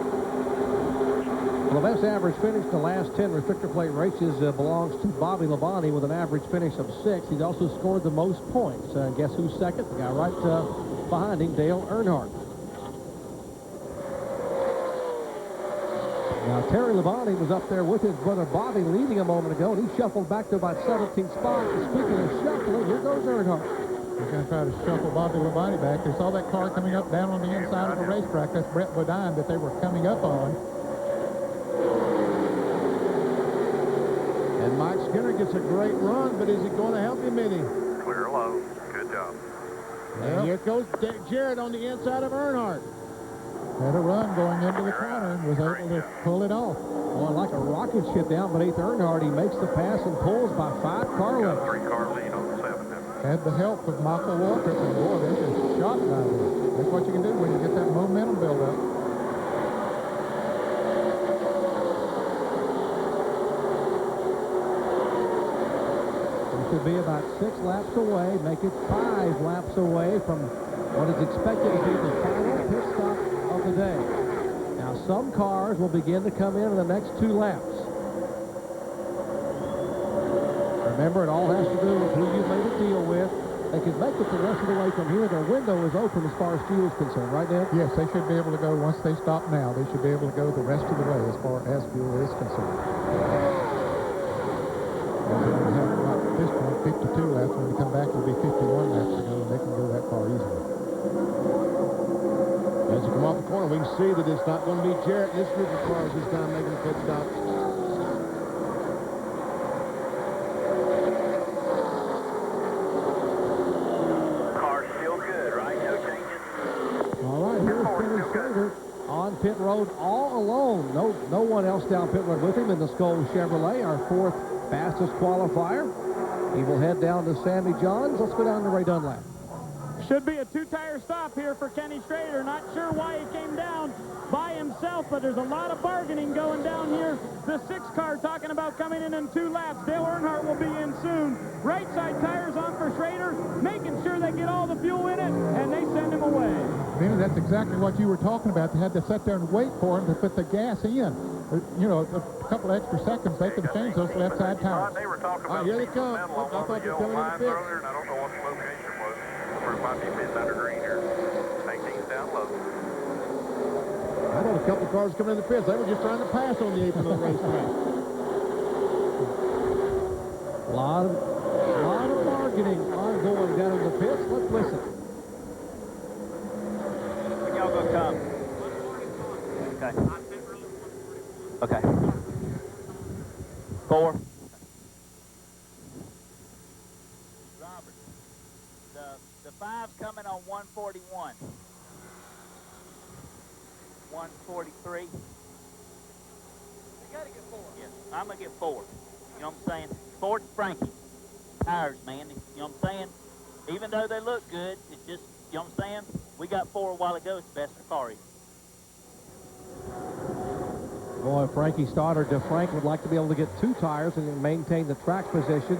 Well, the best average finish in the last 10 restrictor plate races belongs to Bobby Labonte with an average finish of 6. He's also scored the most points. Guess who's second? The guy right behind him, Dale Earnhardt. Now, Terry Labonte was up there with his brother Bobby leading a moment ago, and he shuffled back to about 17th spot. And speaking of shuffling, here goes Earnhardt. He's going to try to shuffle Bobby Labonte back. They saw that car coming up down on the inside of the racetrack. That's Brett Bodine that they were coming up on. And Mike Skinner gets a great run, but is he going to help him any? Clear low. Good job. And here goes Jarrett on the inside of Earnhardt. Had a run going into the corner and was able to pull it off. Well, like a rocket ship down beneath Earnhardt, he makes the pass and pulls by 5 car lengths. 3-car lead on the 7. Had the help of Michael Walker, and boy, they just shot by this. That's what you can do when you get that momentum build up. Should be about 6 laps away, make it 5 laps away from what is expected to be the final pit stop of the day. Now, some cars will begin to come in the next 2 laps. Remember, it all has to do with who you made a deal with. They can make it the rest of the way from here. Their window is open as far as fuel is concerned, right, Ned? Yes, they should be able to go, once they stop now, they should be able to go the rest of the way as far as fuel is concerned. At this point, 52 laps. When we come back, it'll be 51 laps to go, and they can go that far easily. As you come off the corner, we can see that it's not going to be Jarrett. This group of cars this time making a pit stop. Car's still good, right? No changes? All right, here's Kenny Schrader on pit road all alone. No one else down pit road with him in the Skoll Chevrolet, our 4th fastest qualifier. He will head down to Sammy Johns. Let's go down to Ray Dunlap. Should be a 2-tire stop here for Kenny Schrader. Not sure why he came down by himself, but there's a lot of bargaining going down here. The 6-car talking about coming in 2 laps. Dale Earnhardt will be in soon. Right side tires on for Schrader, making sure they get all the fuel in it, and they send him away. Benny, that's exactly what you were talking about. They had to sit there and wait for him to put the gas in. You know, a couple extra seconds, they could have changed those left side tires. They were talking about here they come. I thought they were coming in the pits. Earlier, and I don't know what the location was. Or it might be pitting under green here. 18's down low. I know a couple of cars coming in the pits. They were just trying to pass on the apron of the racetrack. A lot of bargaining ongoing down in the pits. Let's listen. When y'all gonna come? Okay. Okay. 4. Robert, the 5's coming on 141. 143. You gotta get 4. Yes, I'm gonna get 4. You know what I'm saying? 4's Frankie. Tires, man. You know what I'm saying? Even though they look good, it's just, you know what I'm saying? We got 4 a while ago. It's the best car. Boy, Frankie Stoddard to Frank would like to be able to get 2 tires and maintain the track position.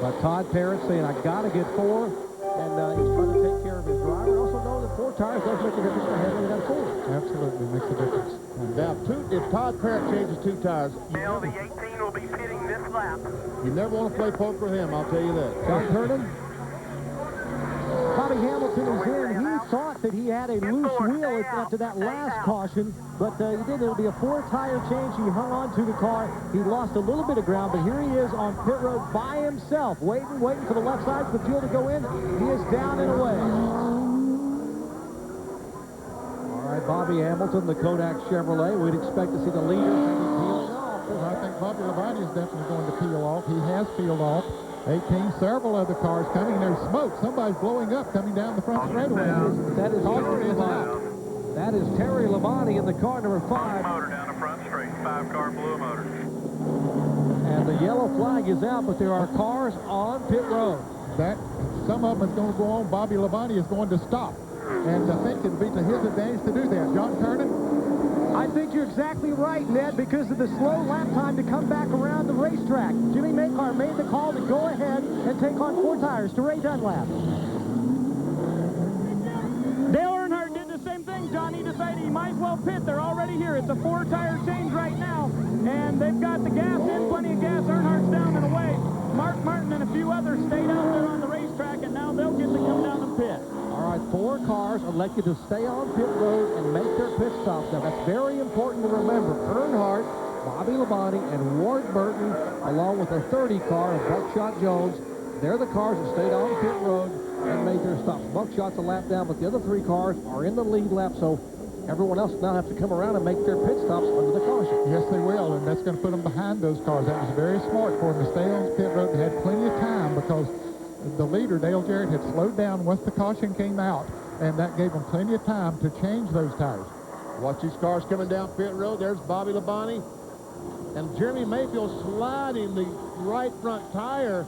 But Todd Parrott saying, I got to get 4. And he's trying to take care of his driver. Also know that 4 tires does make a difference for him when you got 4. Absolutely makes a difference. Now, if Todd Parrott changes 2 tires, Now the 18 will be pitting this lap. you never want to play poker with him, I'll tell you that. John Turner. Bobby Hamilton is in. He thought that he had a loose wheel after that last caution, but he did. It'll be a 4-tire change. He hung on to the car. He lost a little bit of ground, but here he is on pit road by himself, waiting for the left side for the fuel to go in. He is down and away. All right, Bobby Hamilton, the Kodak Chevrolet. We'd expect to see the leader peeling off. I think Bobby Labonte is definitely going to peel off. He has peeled off. 18, several other cars coming. There's smoke. Somebody's blowing up coming down the front straightaway. That is Terry Labonte. That is Terry Labonte in the car number 5. Motor down the front straight. 5-car blue motor. And the yellow flag is out, but there are cars on pit road. Some of them is going to go on. Bobby Labonte is going to stop. And I think it'll be to his advantage to do that. John Kernan? I think you're exactly right, Ned, because of the slow lap time to come back around the racetrack. Jimmy Makar made the call to go ahead and take on 4 tires to Ray Dunlap. Dale Earnhardt did the same thing, John. He decided he might as well pit. They're already here. It's a 4-tire change right now, and they've got the gas in, plenty of gas. Earnhardt's down and away. Mark Martin and a few others stayed out there on the racetrack, and now they'll get to come down the pit. All right, 4 cars elected to stay on pit road and make their pit stops. Now, that's very important to remember. Earnhardt, Bobby Labonte, and Ward Burton, along with the 30 car of Buckshot Jones, they're the cars that stayed on pit road and made their stops. Buckshot's a lap down, but the other 3 cars are in the lead lap, so everyone else now have to come around and make their pit stops under the caution. Yes, they will, and that's going to put them behind those cars. That was very smart for them to stay on pit road. They had plenty of time because the leader, Dale Jarrett, had slowed down once the caution came out, and that gave them plenty of time to change those tires. Watch these cars coming down pit road. There's Bobby Labonte and Jeremy Mayfield sliding the right front tire.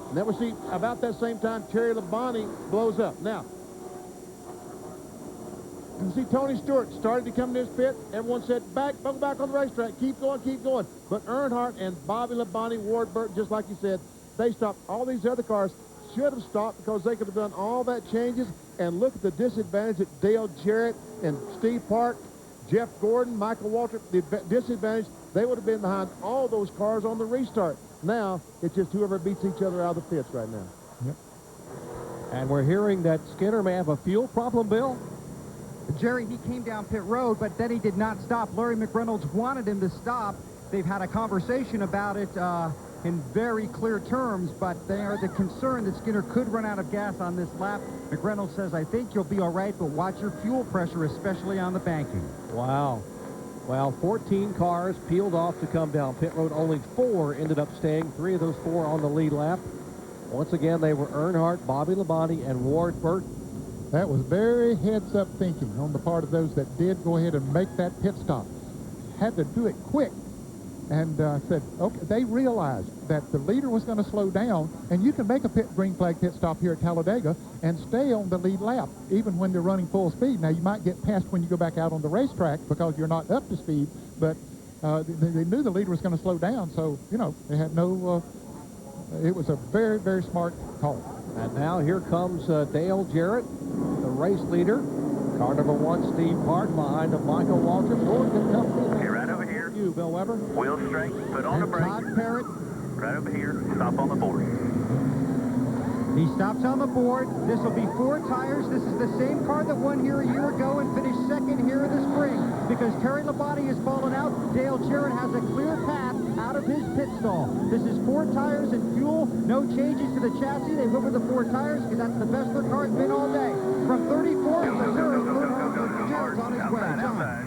And then we see about that same time Terry Labonte blows up. Now, you see Tony Stewart started to come to his pit. Everyone said, go back on the racetrack. Keep going, keep going. But Earnhardt and Bobby Labonte, Ward Burton, just like you said, they stopped. All these other cars should have stopped because they could have done all that changes. And look at the disadvantage that Dale Jarrett and Steve Park, Jeff Gordon, Michael Waltrip, the disadvantage, they would have been behind all those cars on the restart. Now, it's just whoever beats each other out of the pits right now. Yep. And we're hearing that Skinner may have a fuel problem, Bill. Jerry, he came down pit road, but then he did not stop. Larry McReynolds wanted him to stop. They've had a conversation about it in very clear terms, but they are the concern that Skinner could run out of gas on this lap. McReynolds says, I think you'll be all right, but watch your fuel pressure, especially on the banking. Wow. Well, 14 cars peeled off to come down pit road. Only 4 ended up staying. 3 of those 4 on the lead lap. Once again, they were Earnhardt, Bobby Labonte, and Ward Burton. That was very heads-up thinking on the part of those that did go ahead and make that pit stop. Had to do it quick. And said, okay, they realized that the leader was going to slow down, and you can make a green flag pit stop here at Talladega and stay on the lead lap, even when they're running full speed. Now, you might get passed when you go back out on the racetrack because you're not up to speed, but they knew the leader was going to slow down, so, you know, they had no, it was a very, very smart call. And now here comes Dale Jarrett, the race leader. Car number 1, Steve Park, behind him, Michael Waltrip. Morgan Company. Hey, right over here. You, Bill Weber. Wheel straight, put on the brake. Todd Parrott. Right over here, stop on the board. He stops on the board. This will be 4 tires. This is the same car that won here a year ago and finished second here in the spring. Because Terry Labonte has fallen out, Dale Jarrett has a clear path out of his pit stall. This is 4 tires and fuel. No changes to the chassis. They went with the 4 tires because that's the best their car's been all day. From 34 to 3rd, Jarrett's on his way.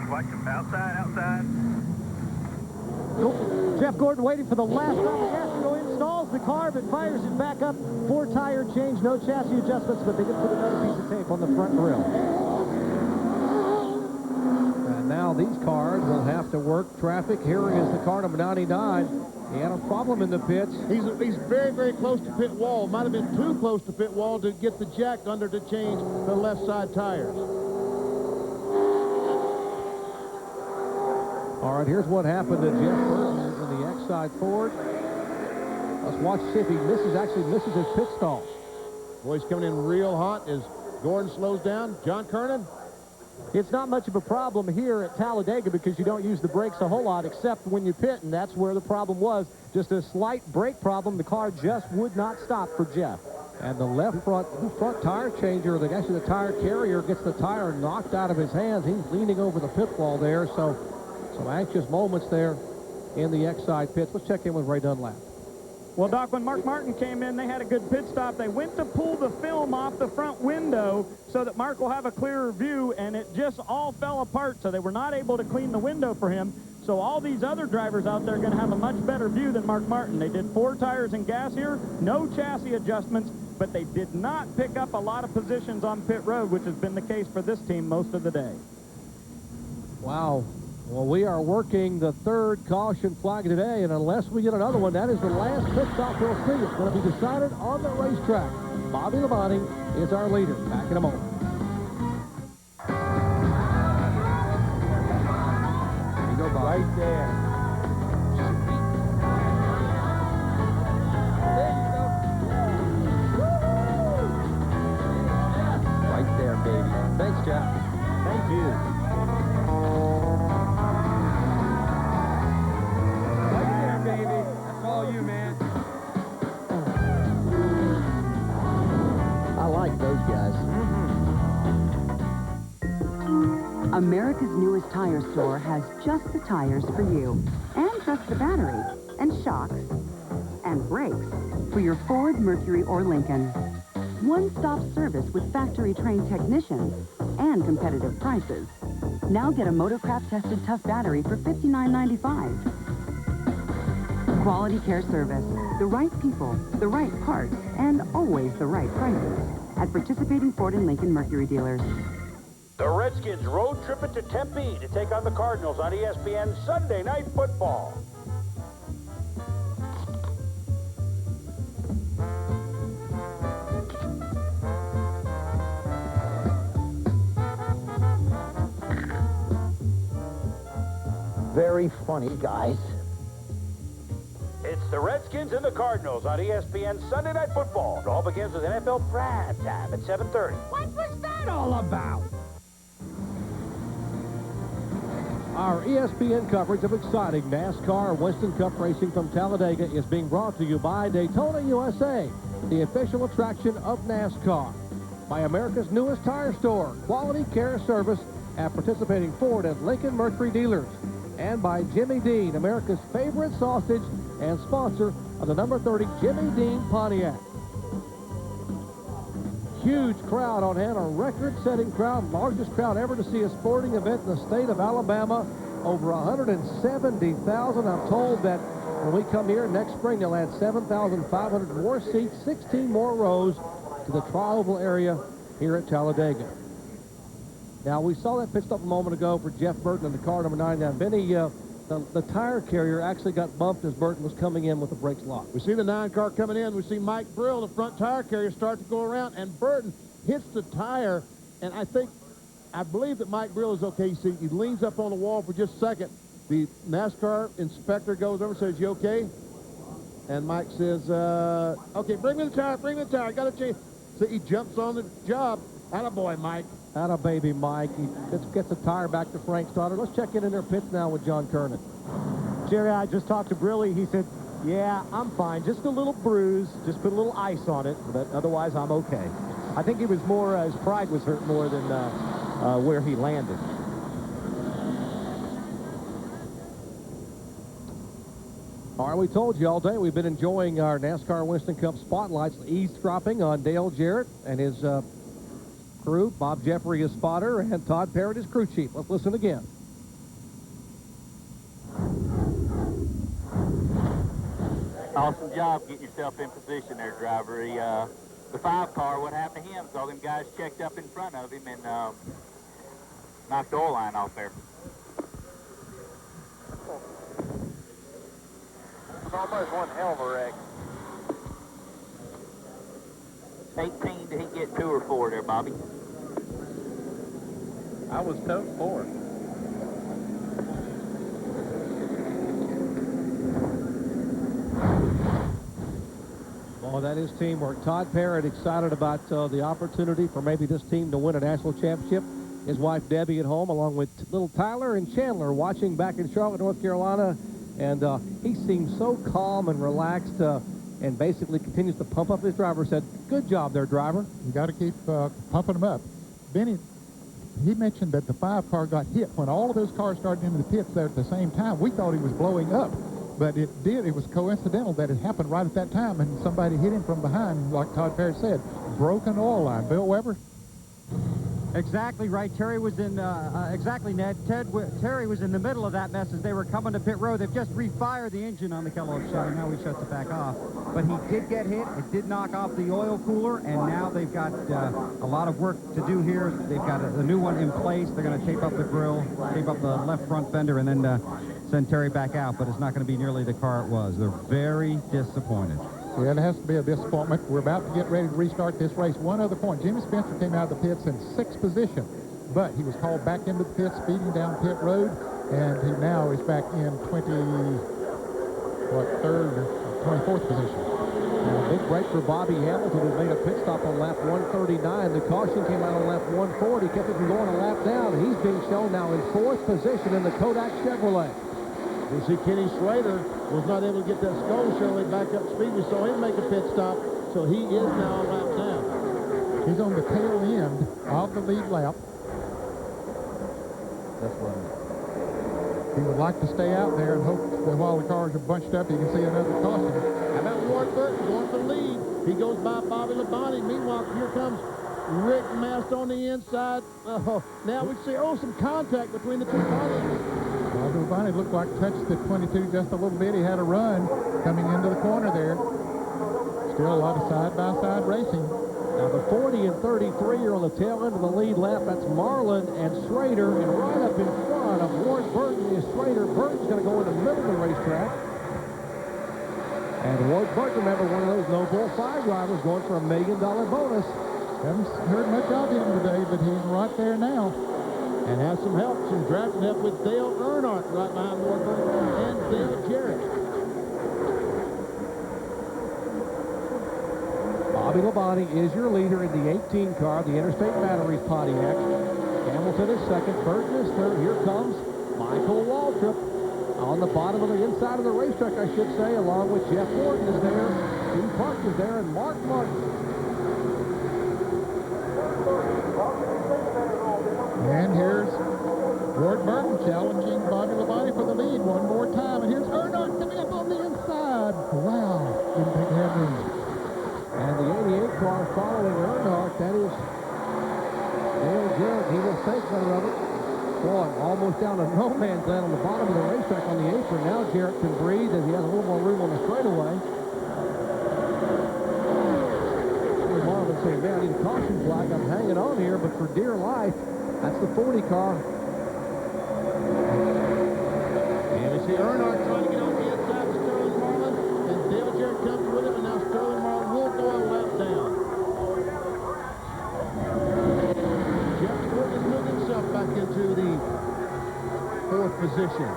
Watch him. Outside. Jeff Gordon waiting for the last stop. Castro installs the car, but fires it back up. 4 tire change, no chassis adjustments, but they did put another piece of tape on the front grille. And now these cars will have to work traffic. Here is the car number 99. He had a problem in the pits. He's very, very close to pit wall. Might have been too close to pit wall to get the jack under to change the left side tires. All right, here's what happened to Jeff Burton in the X-side Ford. Let's watch, see if he actually misses his pit stall. Boy, he's coming in real hot as Gordon slows down. John Kernan. It's not much of a problem here at Talladega because you don't use the brakes a whole lot except when you pit, and that's where the problem was. Just a slight brake problem. The car just would not stop for Jeff. And the front tire changer, actually the tire carrier, gets the tire knocked out of his hands. He's leaning over the pit wall there, so some anxious moments there in the X-side pits. Let's check in with Ray Dunlap. Well, Doc, when Mark Martin came in, they had a good pit stop. They went to pull the film off the front window so that Mark will have a clearer view, and it just all fell apart, so they were not able to clean the window for him. So all these other drivers out there are going to have a much better view than Mark Martin. They did 4 tires and gas here, no chassis adjustments, but they did not pick up a lot of positions on pit road, which has been the case for this team most of the day. Wow. Well, we are working the 3rd caution flag today, and unless we get another one, that is the last pit stop we'll see. It's going to be decided on the racetrack. Bobby Labonte is our leader. Back in a moment. There you go, Bob. Right there. Right there, baby. Thanks, Jeff. Thank you. I like those America's newest tire store has just the tires for you, and just the battery, and shocks, and brakes for your Ford, Mercury, or Lincoln. One-stop service with factory-trained technicians and competitive prices. Now get a Motorcraft-tested tough battery for $59.95. Quality care service, the right people, the right parts, and always the right prices at participating Ford and Lincoln Mercury dealers. The Redskins road trip it to Tempe to take on the Cardinals on ESPN Sunday Night Football. Very funny, guys. It's the Redskins and the Cardinals on ESPN Sunday Night Football. It all begins with NFL Prime Time at 7:30. What was that all about? Our ESPN coverage of exciting NASCAR Winston Cup racing from Talladega is being brought to you by Daytona USA, the official attraction of NASCAR, by America's newest tire store, quality care service at participating Ford and Lincoln Mercury dealers, and by Jimmy Dean, America's favorite sausage and sponsor of the number 30 Jimmy Dean Pontiac. Huge crowd on hand, a record-setting crowd, largest crowd ever to see a sporting event in the state of Alabama. Over 170,000. I'm told that when we come here next spring, they'll add 7,500 more seats, 16 more rows to the Tri-Oval area here at Talladega. Now, we saw that pit stop a moment ago for Jeff Burton in the car number 9. Now, Benny, the tire carrier actually got bumped as Burton was coming in with the brakes locked. We see the 9 car coming in. We see Mike Brill, the front tire carrier, start to go around, and Burton hits the tire, and I believe that Mike Brill is okay. See, he leans up on the wall for just a second. The NASCAR inspector goes over and says, "You okay?" And Mike says, "Okay, bring me the tire, I got to change." So he jumps on the job. Attaboy, Mike. Atta baby Mike. He gets the tire back to Frank Stoddard. Let's check in their pits now with John Kernan. Jerry, I just talked to Brilly. He said, yeah, I'm fine. Just a little bruise. Just put a little ice on it, but otherwise I'm okay. I think it was more, his pride was hurt more than where he landed. All right, we told you all day we've been enjoying our NASCAR Winston Cup spotlights, eavesdropping on Dale Jarrett and his crew. Bob Jeffrey is spotter, and Todd Parrott is crew chief. Let's listen again. Awesome job getting yourself in position there, driver. The 5 car, what happened to him? All them guys checked up in front of him and knocked the oil line off there. It's almost one hell of a wreck. 18, did he get 2 or 4 there, Bobby? I was told 4. Well, that is teamwork. Todd Parrott excited about the opportunity for maybe this team to win a national championship. His wife Debbie at home, along with little Tyler and Chandler, watching back in Charlotte, North Carolina. And he seems so calm and relaxed and basically continues to pump up his driver. Said, good job there, driver. You got to keep pumping them up. Benny, he mentioned that the 5 car got hit when all of those cars started into the pits there at the same time. We thought he was blowing up, but it was coincidental that it happened right at that time, and somebody hit him from behind, like Todd Parrott said. Broken oil line. Bill Weber? Exactly right. Terry was in, exactly, Ned. Terry was in the middle of that mess as they were coming to pit road. They've just refired the engine on the Kellogg Chevy. Now he shuts it back off. But he did get hit. It did knock off the oil cooler, and now they've got a lot of work to do here. They've got a new one in place. They're going to tape up the grill, tape up the left front fender, and then send Terry back out. But it's not going to be nearly the car it was. They're very disappointed. Yeah, it has to be a disappointment. We're about to get ready to restart this race. One other point. Jimmy Spencer came out of the pits in 6th position, but he was called back into the pits, speeding down pit road, and he now is back in 24th position. A big break for Bobby Hamilton, who made a pit stop on lap 139. The caution came out on lap 140, kept it from going a lap down. He's being shown now in 4th position in the Kodak Chevrolet. You see Kenny Slater was not able to get that skull Chevrolet back up speed. We saw him make a pit stop, so he is now a lap down. He's on the tail end of the lead lap. That's right. He would like to stay out there and hope that while the cars are bunched up, he can see another caution. How about Ward Burton going for the lead? He goes by Bobby Labonte. Meanwhile, here comes Rick Mast on the inside. Oh, now we see, some contact between the two bodies. Bobby Labonte looked like touched the 22 just a little bit. He had a run coming into the corner there. Still a lot of side-by-side racing. Now the 40 and 33 are on the tail end of the lead lap. That's Marlin and Schrader, and right up in front of Ward Burton is Schrader. Burton's going to go in the middle of the racetrack. And Ward Burton, remember, one of those No Bull 5 drivers going for $1 million bonus. Haven't heard much of him today, but he's right there now. And has some help, some drafting help with Dale Earnhardt right behind Ward Burton and Dale Jarrett. Bobby Labonte is your leader in the 18 car, the Interstate Batteries Pontiac. Hamilton is second, Burton is third. Here comes Michael Waltrip on the bottom of the inside of the racetrack, I should say, along with Jeff Gordon is there, Steve Park is there, and Mark Martin. And here's Ward Burton challenging Bobby Labonte for the lead one more time. And here's Earnhardt coming up on the inside. Wow, didn't take headroom. And the 88 car following Earnhardt, that is Dale Jarrett. He will take better of it. Boy, almost down to no man's land on the bottom of the racetrack on the apron. Now Jarrett can breathe as he has a little more room on the straightaway. Marvin saying, man, I need a caution flag. I'm hanging on here, but for dear life, that's the 40 car. And we see Earnhardt trying to get on the inside of Sterling Marlin, and Dale Jarrett comes with him, and now Sterling Marlin will go a lap down. Jeff Gordon has moved himself back into the 4th position.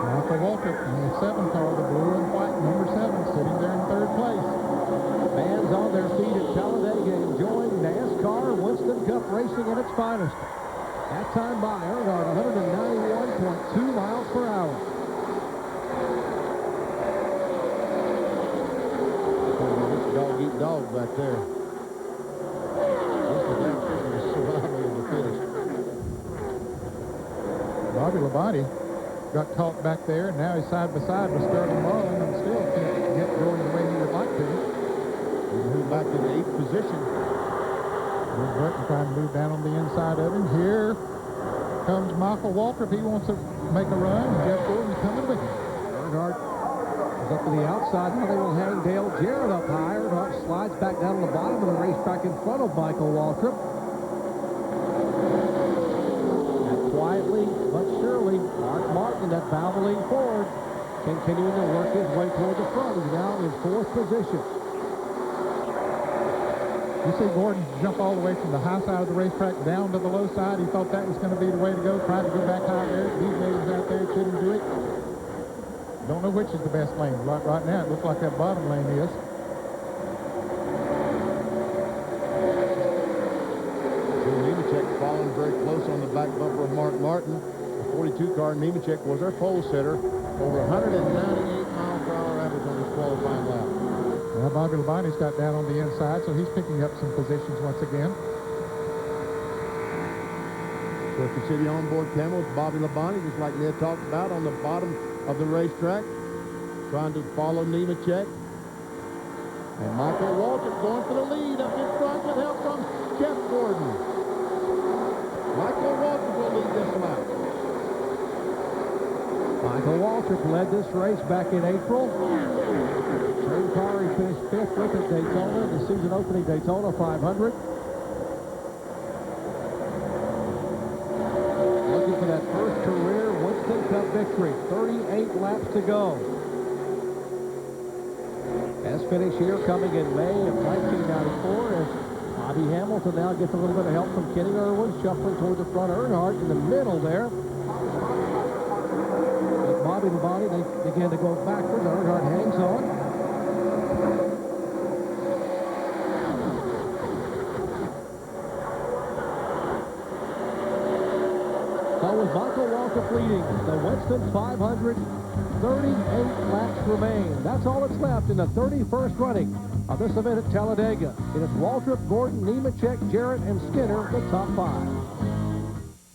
Michael Waltrip in the 7 car, the blue and white, number 7, sitting there in 3rd place. Fans on their feet at Talladega enjoying NASCAR Winston Cup racing at its finest. That time by Earnhardt, 191.2 miles per hour. Dog eat dog back there. This is the survival of the fittest. Bobby Labonte got caught back there, and now he's side by side with Sterling Marlin and still can't get going the way he would like to. He's moved back to the 8th position. Ward Burton trying to move down on the inside of him. Here comes Michael Waltrip. He wants to make a run, and Jeff Gordon's coming with him. Earnhardt is up to the outside. Now they will hang Dale Jarrett up high. Earnhardt slides back down on the bottom of the racetrack in front of Michael Waltrip. And quietly but surely, Mark Martin, that Valvoline Ford, continuing to work his way toward the front. He's now in 4th position. You see Gordon jump all the way from the high side of the racetrack down to the low side. He thought that was going to be the way to go, trying to go back high there. These ladies out there couldn't do it. Don't know which is the best lane. Right now, it looks like that bottom lane is. Joe Nemechek following very close on the back bumper of Mark Martin. The 42 car, Nemechek was our pole sitter. Over 198 mile per hour average on his qualifying lap. Now Bobby Labonte's got down on the inside, so he's picking up some positions once again. Circuit City onboard camera with Bobby Labonte, just like Ned talked about, on the bottom of the racetrack, trying to follow Nemechek. And Michael Waltrip going for the lead up in front with help from Jeff Gordon. Michael Waltrip will lead this lap. Michael Waltrip led this race back in April. Same car he finished 5th with at Daytona, the season opening Daytona 500. Looking for that first career Winston Cup victory. 38 laps to go. Best finish here coming in May of 1994 as Bobby Hamilton now gets a little bit of help from Kenny Irwin, shuffling toward the front. Earnhardt in the middle there. With Bobby Labonte, they begin to go backwards. Earnhardt hangs on. So with Michael Waltrip leading the Winston 500, 38 laps remain. That's all that's left in the 31st running of this event at Talladega. It is Waltrip, Gordon, Nemechek, Jarrett, and Skinner, the top 5.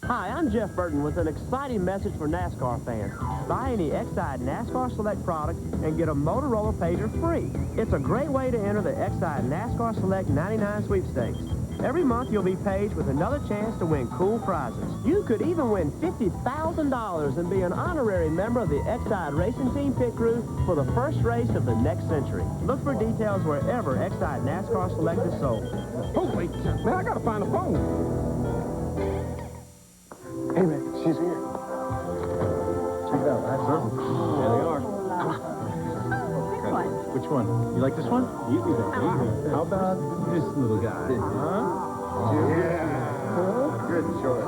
Hi, I'm Jeff Burton with an exciting message for NASCAR fans. Buy any Exide NASCAR Select product and get a Motorola pager free. It's a great way to enter the Exide NASCAR Select 99 sweepstakes. Every month you'll be paged with another chance to win cool prizes. You could even win $50,000 and be an honorary member of the Exide Racing Team pit crew for the first race of the next century. Look for details wherever Exide NASCAR Select is sold. Oh, wait, man, I gotta find the phone. Hey, man, she's here. Check it out. That's her. There they are. Which one? You like this one? You do that. How about this little guy? Huh? Yeah. Good choice.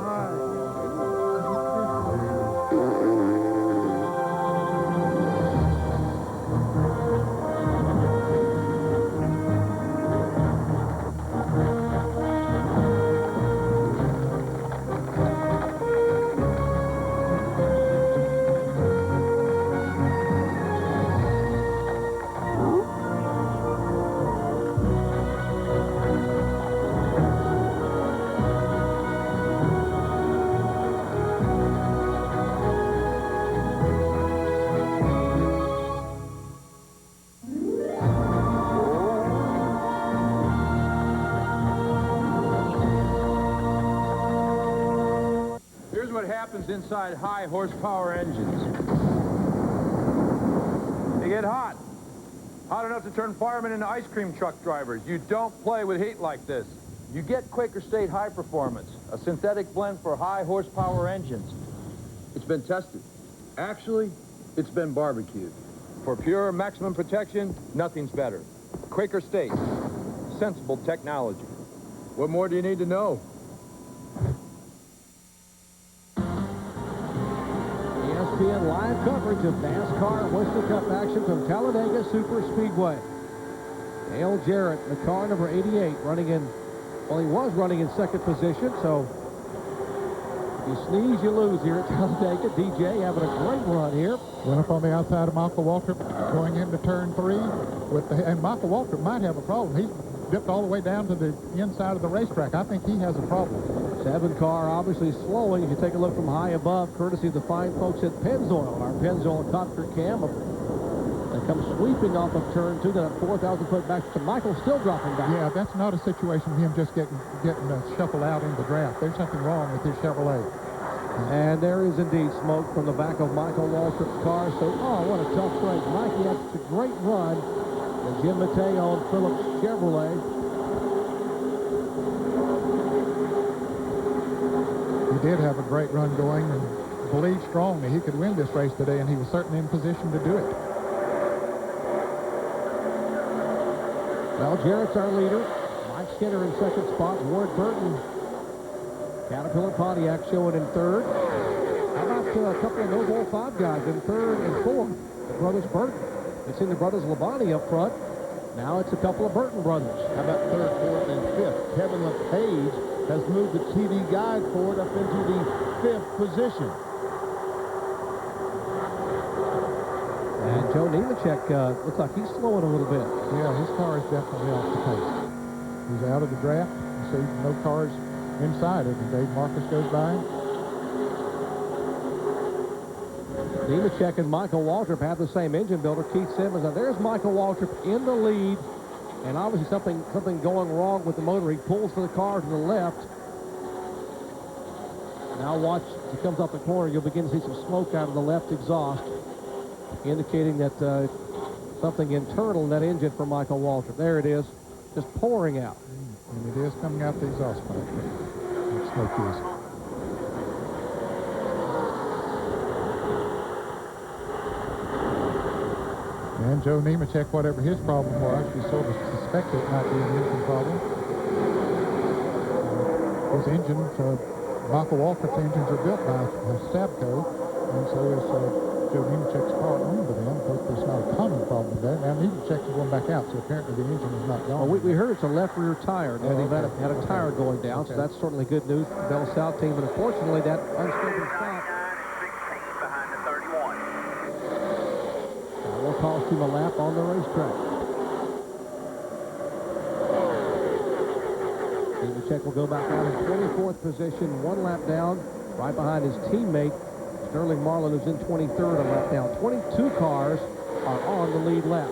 Inside high horsepower engines. They get hot. Hot enough to turn firemen into ice cream truck drivers. You don't play with heat like this. You get Quaker State High Performance, a synthetic blend for high horsepower engines. It's been tested. Actually, it's been barbecued. For pure maximum protection, nothing's better. Quaker State, sensible technology. What more do you need to know? ESPN live coverage of NASCAR Winston Cup action from Talladega Superspeedway. Dale Jarrett, the car number 88, running in, well, he was running in second position, so if you sneeze, you lose here at Talladega. DJ having a great run here. Went up on the outside of Michael Waltrip going into turn 3. And Michael Waltrip might have a problem. He's dipped all the way down to the inside of the racetrack. I think he has a problem. 7 car obviously slowing. If you take a look from high above, courtesy of the fine folks at Pennzoil, our Pennzoil copter cam. They come sweeping off of turn 2, then a 4,000 foot back to Michael, still dropping back. Yeah, that's not a situation of him just getting shuffled out in the draft. There's something wrong with his Chevrolet. And there is indeed smoke from the back of Michael Waltrip's car. So, oh, what a tough break. Mikey had such a great run. And Jim Mateo and Phillips Chevrolet. He did have a great run going and believed strongly he could win this race today, and he was certainly in position to do it. Well, Jarrett's our leader. Mike Skinner in second spot. Ward Burton, Caterpillar Pontiac showing in third. How about a couple of no-ball 5 guys in third and fourth? The brothers Burton. It's in the brothers Labonte up front. Now it's a couple of Burton brothers. How about third, fourth, and fifth? Kevin LePage has moved the TV guide forward up into the 5th position. And Joe Nemechek looks like he's slowing a little bit. Yeah, his car is definitely off the pace. He's out of the draft. You see no cars inside it, and Dave Marcus goes by him. Nemechek and Michael Waltrip have the same engine builder, Keith Simmons. Now there's Michael Waltrip in the lead, and obviously something going wrong with the motor. He pulls to the car to the left. Now watch, as he comes off the corner, you'll begin to see some smoke out of the left exhaust, indicating that something internal in that engine for Michael Waltrip. There it is, just pouring out. And it is coming out the exhaust pipe. That smoke is. And Joe Nemechek, whatever his problem was, we sort of suspected it might be an engine problem. His engines, Michael Waltrip's engines are built by Stabco, and so is Joe Nemechek's car owned by them. Hopefully it's not a common problem there. Now Nemechek's going back out, so apparently the engine is not gone. Well, we heard it's a left rear tire. Now, that had a tire going down, so that's certainly good news for the Bell South team. But unfortunately, that unspoken stop will cost him a lap on the racetrack. Nemechek will go back out in 24th position, 1 lap down. right behind his teammate, Sterling Marlin, who's in 23rd, a lap down. 22 cars are on the lead lap.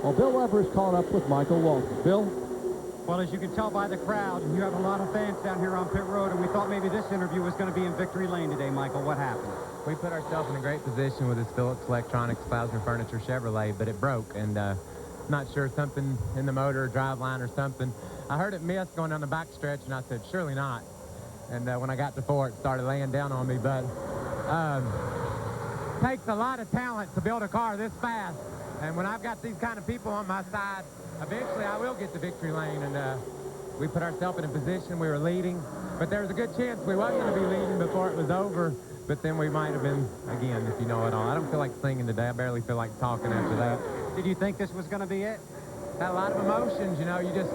Well, Bill Weber is caught up with Michael Walton. Bill? Well, as you can tell by the crowd, you have a lot of fans down here on pit road, and we thought maybe this interview was going to be in victory lane today, Michael. What happened? We put ourselves in a great position with this Phillips Electronics Klausner Furniture Chevrolet, but it broke, and not sure, something in the motor, driveline, or something. I heard it miss going down the back stretch, and I said, surely not. And when I got to 4, it started laying down on me, but takes a lot of talent to build a car this fast. And when I've got these kind of people on my side, eventually I will get to victory lane. And we put ourselves in a position, we were leading, but there was a good chance we wasn't going to be leading before it was over. But then we might have been again, if you know it all. I don't feel like singing today. I barely feel like talking after that. Did you think this was going to be it? Had a lot of emotions, you know. You just,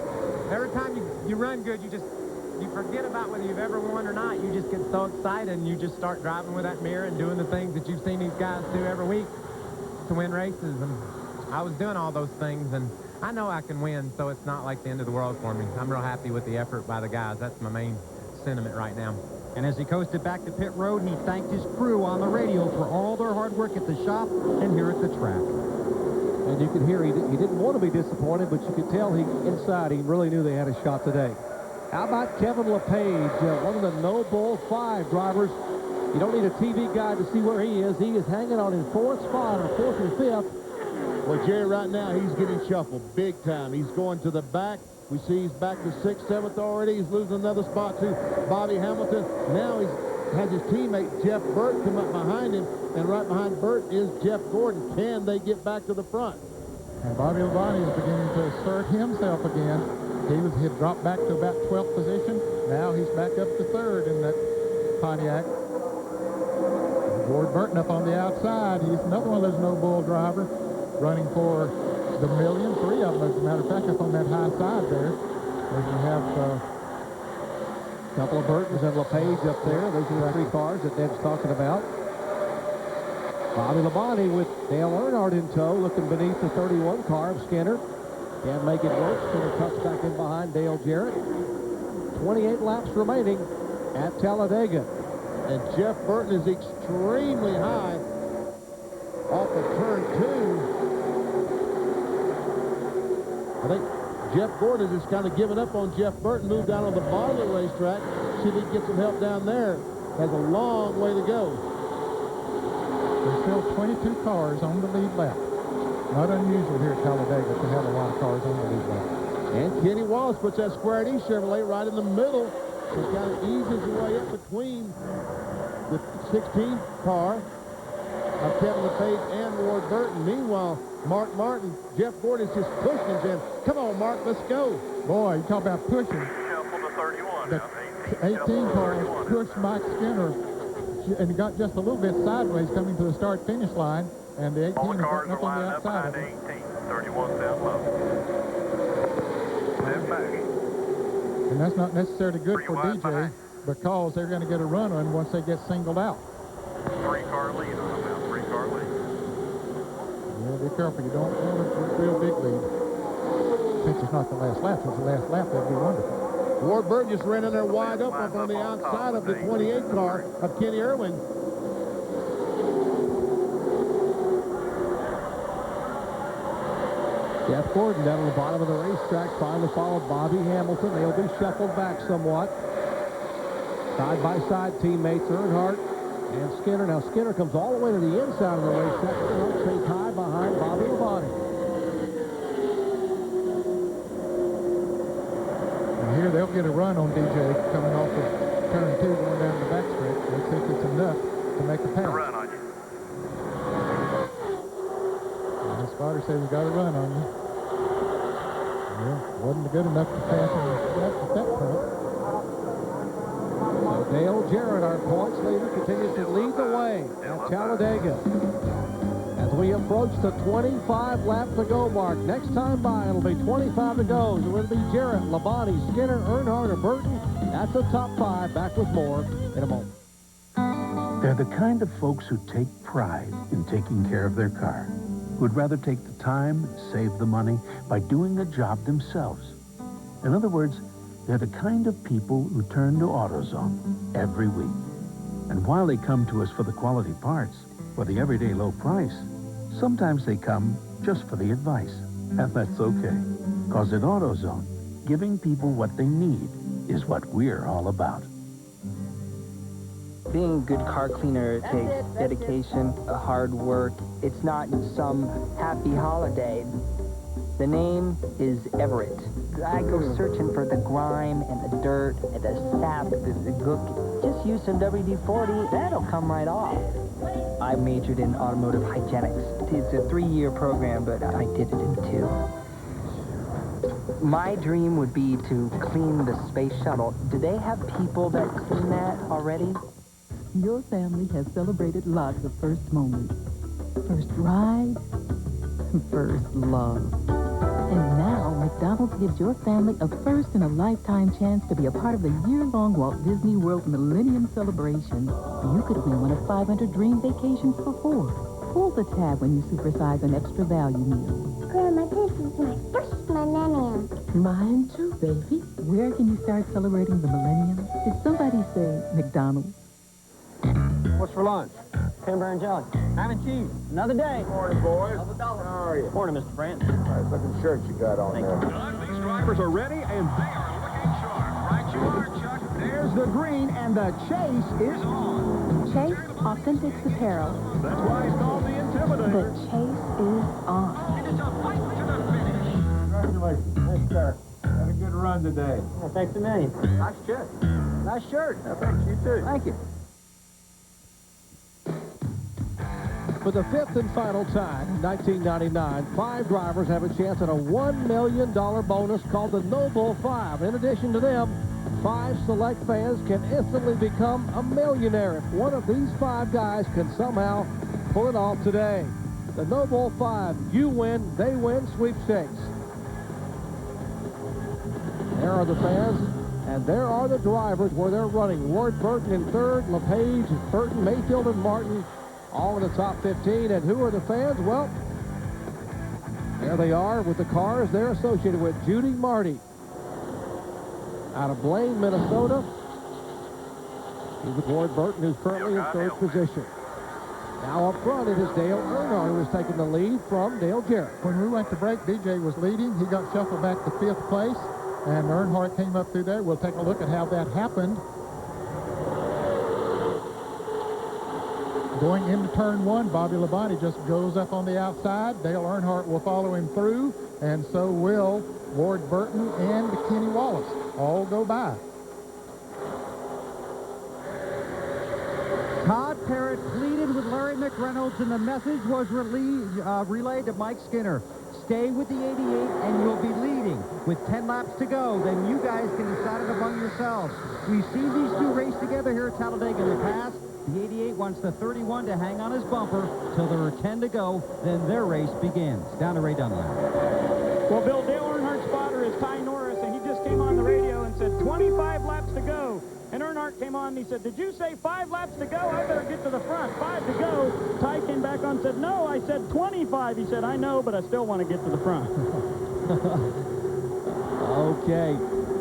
every time you run good, you forget about whether you've ever won or not. You just get so excited, and you just start driving with that mirror and doing the things that you've seen these guys do every week to win races. And I was doing all those things, and I know I can win, so it's not like the end of the world for me. I'm real happy with the effort by the guys. That's my main sentiment right now. And as he coasted back to pit road, he thanked his crew on the radio for all their hard work at the shop and here at the track. And you could hear he didn't want to be disappointed, but you could tell inside he really knew they had a shot today. How about Kevin LePage, one of the No Bull 5 drivers? You don't need a TV guide to see where he is. He is hanging on in 4th spot, or 4th or 5th. Well, Jerry, right now he's getting shuffled big time. He's going to the back. We see he's back to 6th, 7th already. He's losing another spot to Bobby Hamilton. Now he's has his teammate Jeff Burt come up behind him, and right behind Burt is Jeff Gordon. Can they get back to the front? And Bobby Labonte is beginning to assert himself again. He had dropped back to about 12th position. Now he's back up to 3rd in that Pontiac. Ward Burton up on the outside. He's another one of those No Bull drivers running for the million. 3 of them, as a matter of fact, up on that high side there. As you have a couple of Burtons and LePage up there. Those are the 3 cars that Ned's talking about. Bobby Labonte with Dale Earnhardt in tow, looking beneath the 31 car of Skinner. Can't make it work. Skinner cuts back in behind Dale Jarrett. 28 laps remaining at Talladega. And Jeff Burton is extremely high off of turn 2. I think Jeff Gordon is kind of giving up on Jeff Burton. Moved down on the bottom of the racetrack. See if he can get some help down there. Has a long way to go. There's still 22 cars on the lead lap. Not unusual here at Talladega to have a lot of cars on the lead lap. And Kenny Wallace puts that Square D Chevrolet right in the middle. He kind of eases his way up between the 16 car of Kevin LePage and Ward Burton. Meanwhile, Mark Martin, Jeff Gordon is just pushing him, saying, come on, Mark, let's go. Boy, you talk about pushing. The 18 cars pushed Mike Skinner and he got just a little bit sideways coming to the start-finish line, and the 18 is getting up on the outside of him. 31 down low. Step back. And that's not necessarily good for DJ because they're going to get a run on once they get singled out. 3-car lead on about 3-car lead. Yeah, be careful. You don't want a real big lead. Since it's not the last lap. Since the last lap, that'd be wonderful. Ward Burton just ran in there wide open up on the outside of the 28 car of Kenny Irwin. Jeff Gordon down on the bottom of the racetrack trying to follow Bobby Hamilton. They'll be shuffled back somewhat. Side-by-side teammates Earnhardt and Skinner. Now Skinner comes all the way to the inside of the racetrack. He'll chase high behind Bobby Labonte. And here they'll get a run on DJ coming off of turn 2 going down the backstretch. They think it's enough to make a pass. Run on you. The spotter says we got a run on you. Well, wasn't good enough to pass him at that point. So Dale Jarrett, our points leader, continues to lead the way at Talladega. As we approach the 25 lap to go mark. Next time by, it'll be 25 to go. So it'll be Jarrett, Labonte, Skinner, Earnhardt, or Burton. That's the top 5. Back with more in a moment. They're the kind of folks who take pride in taking care of their car, who'd rather take the time, save the money by doing the job themselves. In other words, they're the kind of people who turn to AutoZone every week. And while they come to us for the quality parts, for the everyday low price, sometimes they come just for the advice. And that's okay, because at AutoZone, giving people what they need is what we're all about. Being a good car cleaner takes dedication, hard work. It's not some happy holiday. The name is Everett. I go searching for the grime and the dirt and the sap, the gook. Just use some WD-40, that'll come right off. I majored in automotive hygienics. It's a 3-year program, but I did it in 2. My dream would be to clean the space shuttle. Do they have people that clean that already? Your family has celebrated lots of first moments. First ride, first love. And now, McDonald's gives your family a first-in-a-lifetime chance to be a part of the year-long Walt Disney World Millennium Celebration. You could win one of 500 dream vacations for 4. Pull the tab when you supersize an extra value meal. Grandma, this is my first millennium. Mine too, baby. Where can you start celebrating the millennium? Did somebody say McDonald's? What's for lunch? Cranberry and jelly. Ham and cheese. Another day. Morning, boys. How are you? Morning, Mr. France. Nice looking shirt you got on there. These drivers are ready, and they are looking sharp. Right you are, Chuck. There's the green, and the chase is on. Chase Authentics Apparel. That's why it's called the Intimidator. The chase is on. It is a fight to the finish. Congratulations. Nice start. Had a good run today. Well, thanks a million. Nice check. Nice shirt. Thanks, you too. Thank you. For the 5th and final time in 1999, 5 drivers have a chance at a $1 million bonus called the Noble 5. In addition to them, 5 select fans can instantly become a millionaire if one of these 5 guys can somehow pull it off today. The Noble 5, you win, they win sweepstakes. There are the fans, and there are the drivers where they're running. Ward Burton in 3rd, LePage, Burton, Mayfield, and Martin all in the top 15. And who are the fans? Well, there they are with the cars they're associated with. Judy Marty out of Blaine, Minnesota. He's with Ward Burton, who's currently in 3rd position. Now up front, it is Dale Earnhardt who is taking the lead from Dale Jarrett. When we went to break, DJ was leading. He got shuffled back to 5th place, and Earnhardt came up through there. We'll take a look at how that happened. Going into turn 1, Bobby Labonte just goes up on the outside. Dale Earnhardt will follow him through, and so will Ward Burton and Kenny Wallace. All go by. Todd Parrott pleaded with Larry McReynolds, and the message was relayed to Mike Skinner. Stay with the 88, and you'll be leading. With 10 laps to go, then you guys can decide it among yourselves. We've seen these 2 race together here at Talladega in the past. The 88 wants the 31 to hang on his bumper till there are 10 to go. Then their race begins. Down to Ray Dunlap. Well, Bill, Dale Earnhardt's spotter is Ty Norris, and he just came on the radio and said 25 laps to go. And Earnhardt came on and he said, did you say 5 laps to go? I better get to the front. 5 to go. Ty came back on and said, no, I said 25. He said, I know, but I still want to get to the front. Okay.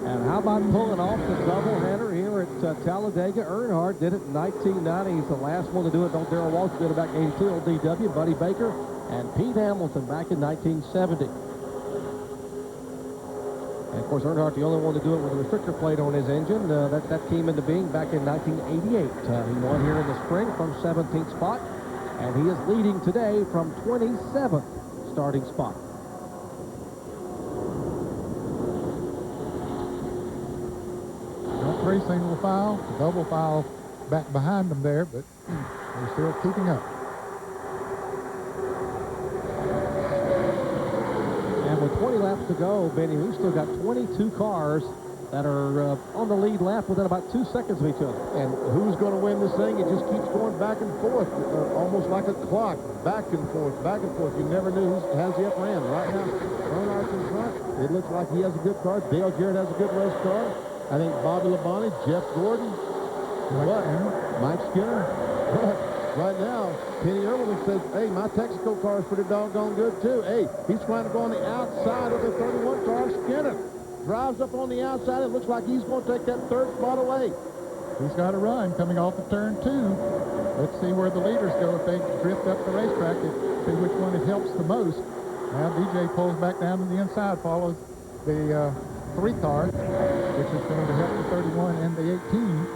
And how about pulling off the doubleheader here at Talladega? Earnhardt did it in 1990. He's the last one to do it. Darrell Walsh did it back in 82. Old DW, Buddy Baker, and Pete Hamilton back in 1970. And, of course, Earnhardt, the only one to do it with a restrictor plate on his engine. That came into being back in 1988. He won here in the spring from 17th spot, and he is leading today from 27th starting spot. Not 3 single file, double file back behind them there, but they're still keeping up. And with 20 laps to go, Benny, we've still got 22 cars that are on the lead lap within about 2 seconds of each other. And who's going to win this thing? It just keeps going back and forth, almost like a clock, back and forth, back and forth. You never knew who has the upper hand. Right now, Earnhardt's in front. It looks like he has a good car. Dale Jarrett has a good race car. I think Bobby Labonte, Jeff Gordon, Mike Skinner. Right now, Kenny Irwin says, hey, my Texaco car is pretty doggone good, too. Hey, he's trying to go on the outside of the 31 car. Skinner drives up on the outside. It looks like he's going to take that 3rd spot away. He's got a run coming off of turn 2. Let's see where the leaders go if they drift up the racetrack and see which one it helps the most. Now DJ pulls back down to the inside, follows the 3 car, which is going to help the 31 and the 18.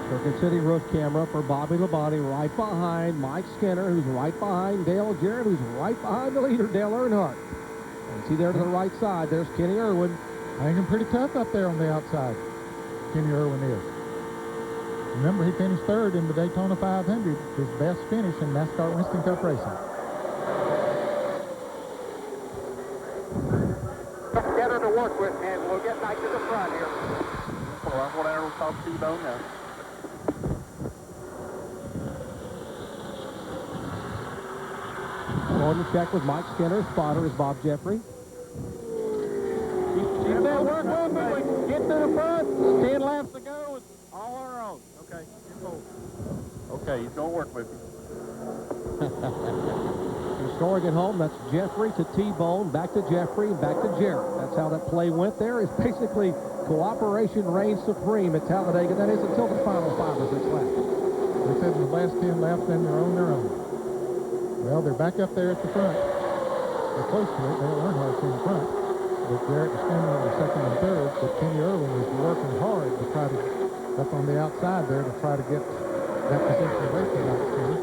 Circuit City roof camera for Bobby Labonte right behind Mike Skinner, who's right behind Dale Jarrett, who's right behind the leader, Dale Earnhardt. And see there to the right side, there's Kenny Irwin. Hanging pretty tough up there on the outside, Kenny Irwin is. Remember, he finished 3rd in the Daytona 500, his best finish in NASCAR Winston Cup racing. Get her to work with, and we'll get back to the front here. Well, that's what Arrow called T-bone now. Going to check with Mike Skinner. Spotter is Bob Jeffrey. Keep that work moving. Get to the front. 10 laps to go. It's all our own. Okay, you're cool. Okay, he's going to work with you. Restoring it home, that's Jeffrey to T-Bone, back to Jeffrey, back to Jarrett. That's how that play went there. Is basically cooperation reigns supreme at Talladega. That is until the final 5 or 6 laps. They said in the last 10 laps, then they're on their own. Well, they're back up there at the front. They're close to it. Dale Earnhardt's in front. But Jarrett is standing on the 2nd and 3rd. But Kenny Irwin is working hard to try to, up on the outside there, to try to get that position away from Mike Skinner.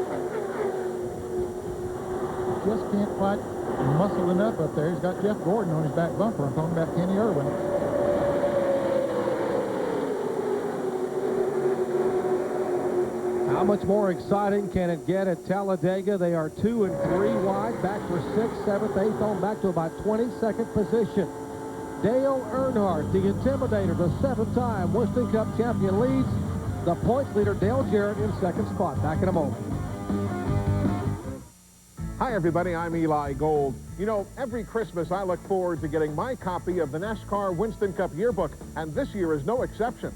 Just can't quite muscle enough up there. He's got Jeff Gordon on his back bumper. I'm talking about Kenny Irwin. How much more exciting can it get at Talladega? They are 2 and 3 wide, back for 6th, 7th, 8th, on back to about 22nd position. Dale Earnhardt, the Intimidator, the 7-time Winston Cup champion, leads. The points leader, Dale Jarrett, in 2nd spot. Back in a moment. Hi, everybody. I'm Eli Gold. You know, every Christmas I look forward to getting my copy of the NASCAR Winston Cup yearbook, and this year is no exception.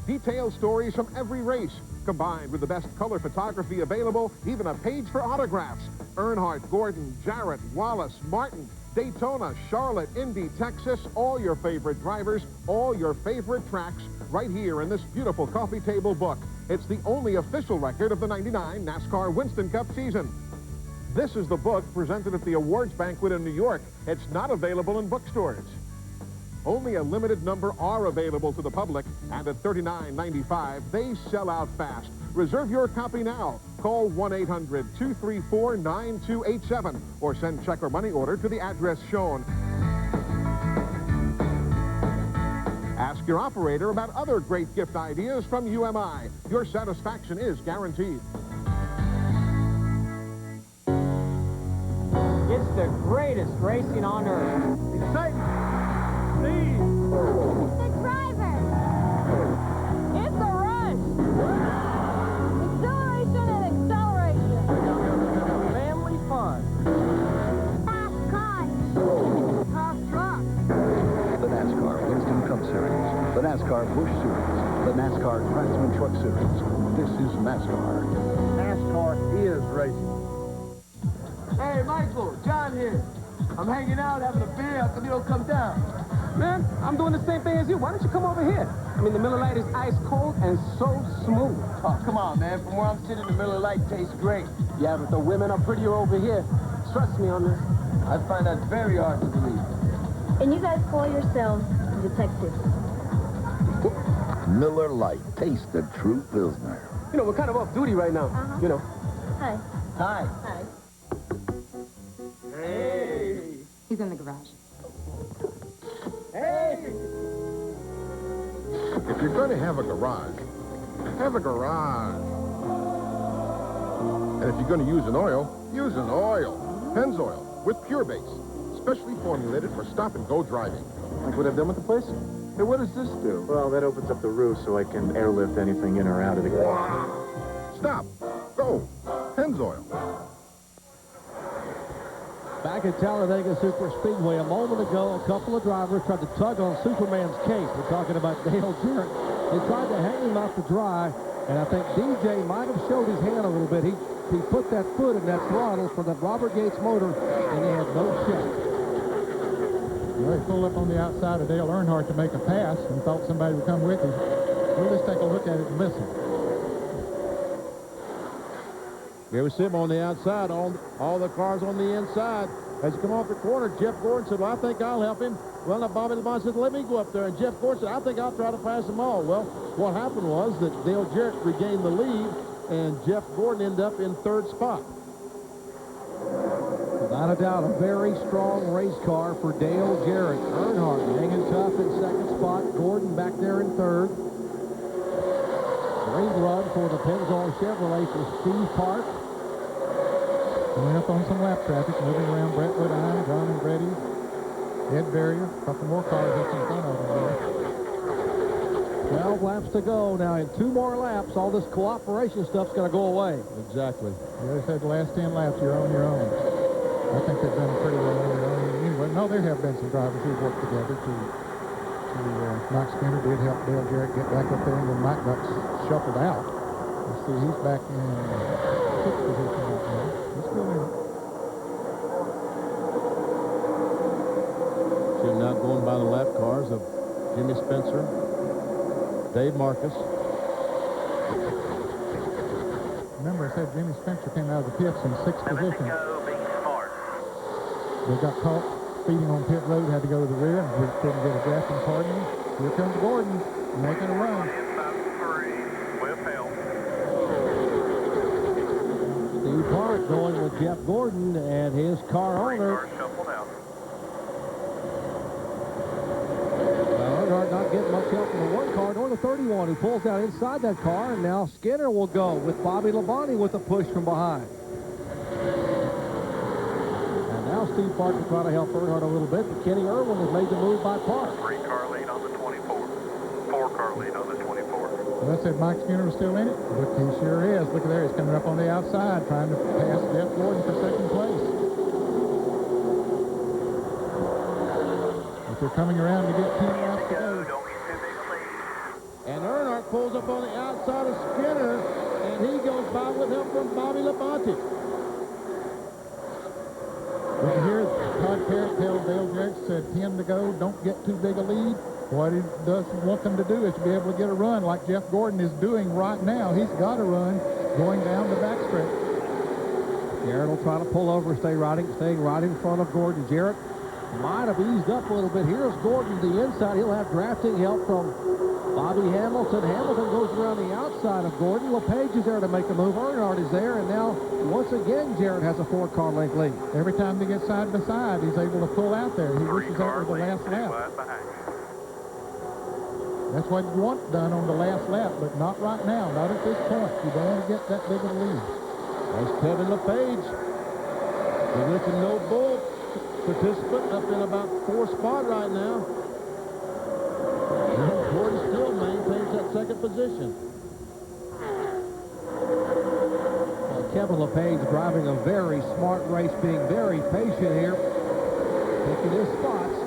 Detailed stories from every race, combined with the best color photography available, even a page for autographs. Earnhardt, Gordon, Jarrett, Wallace, Martin, Daytona, Charlotte, Indy, Texas, all your favorite drivers, all your favorite tracks, right here in this beautiful coffee table book. It's the only official record of the '99 NASCAR Winston Cup season. This is the book presented at the awards banquet in New York. It's not available in bookstores. Only a limited number are available to the public, and at $39.95, they sell out fast. Reserve your copy now. Call 1-800-234-9287 or send check or money order to the address shown. Ask your operator about other great gift ideas from UMI. Your satisfaction is guaranteed. It's the greatest racing on earth. Exciting. The driver. It's a rush. Exhilaration and acceleration. Family fun. Fast cars. Tough truck. The NASCAR Winston Cup Series, the NASCAR Busch Series, the NASCAR Craftsman Truck Series. This is NASCAR. NASCAR is racing. Hey, Michael, John here. I'm hanging out, having a beer after Leo come down. Man, I'm doing the same thing as you. Why don't you come over here? I mean, the Miller Lite is ice cold and so smooth. Oh, come on, man. From where I'm sitting, the Miller Lite tastes great. Yeah, but the women are prettier over here. Trust me on this. I find that very hard to believe. And you guys call yourselves detectives. Miller Lite. Taste the true Pilsner. You know, we're kind of off duty right now. You know. Hi. Hi. Hi. Hey. He's in the garage. Hey. If you're going to have a garage, have a garage. And if you're going to use an oil, use an oil. Pennzoil with Pure Base, specially formulated for stop-and-go driving. Like what I've done with the place? Hey, what does this do? Well, that opens up the roof so I can airlift anything in or out of the garage. Stop. Go. Pennzoil. Back at Talladega Super Speedway a moment ago, a couple of drivers tried to tug on Superman's cape. We're talking about Dale Jarrett. They tried to hang him out to dry, and I think DJ might have showed his hand a little bit. He put that foot in that throttle for the Robert Gates motor, and he had no shot. Well, he pulled up on the outside of Dale Earnhardt to make a pass and thought somebody would come with him. We'll just take a look at it and listen. Here we see him on the outside, all the cars on the inside. As he come off the corner, Jeff Gordon said, well, I think I'll help him. Well, now Bobby LeBon said, let me go up there. And Jeff Gordon said, I think I'll try to pass them all. Well, what happened was that Dale Jarrett regained the lead, and Jeff Gordon ended up in third spot. Without a doubt, a very strong race car for Dale Jarrett. Earnhardt hanging tough in second spot. Gordon back there in third. Great run for the Pennzoil Chevrolet for Steve Park. Coming up on some lap traffic, moving around Brentwood, John Andretti, Ed Barrier, a couple more cars up in front of them. 12 laps to go. Now, in 2 more laps, all this cooperation stuff's going to go away. Exactly. They said the last 10 laps, you're on your own. I think they've done pretty well on their own. Anyway, no, there have been some drivers who've worked together Mike Skinner did help Dale Jarrett get back up there, and then Mike got shuffled out. Let's see, he's back in 6th position right now. He's still in it. See him now going by the lap cars of Jimmy Spencer, Dave Marcus. Remember, I said Jimmy Spencer came out of the pits in 6th position. They got caught speeding on pit road, had to go to the rear, and couldn't get a draft and pardon. Here comes Gordon, making a run. Steve Park going with Jeff Gordon and his car owner. Well, Earnhardt not getting much help from the 1 car nor the 31, who pulls out inside that car, and now Skinner will go with Bobby Labonte with a push from behind. Now Steve Park will try to help Earnhardt a little bit, but Kenny Irwin has made the move by Park. 3-car lead on the 24. 4-car lead on the 24. Well, I said Mike Skinner was still in it. Look, he sure is. Look at there. He's coming up on the outside, trying to pass Jeff Gordon for 2nd place. But they're coming around to get 10 laps to go. And Earnhardt pulls up on the outside of Skinner, and he goes by with help from Bobby Labonte. You can hear Todd Parrott tell Dale Jarrett, said 10 to go, don't get too big a lead. What he doesn't want them to do is to be able to get a run like Jeff Gordon is doing right now. He's got a run going down the backstretch. Jarrett will try to pull over, staying right in front of Gordon. Jarrett might have eased up a little bit. Here's Gordon to the inside. He'll have drafting help from Bobby Hamilton. Hamilton goes around the outside of Gordon. LePage is there to make the move. Earnhardt is there, and now, once again, Jarrett has a 4-car length lead. Every time they get side by side, he's able to pull out there. He wishes that was the last lap. That's what you want done on the last lap, but not right now, not at this point. You don't want to get that big of a lead. There's Kevin LePage. The Lincoln No Bull participant up in about 4th spot right now. Gordon still maintains that 2nd position. Kevin LePage driving a very smart race, being very patient here, taking his spots.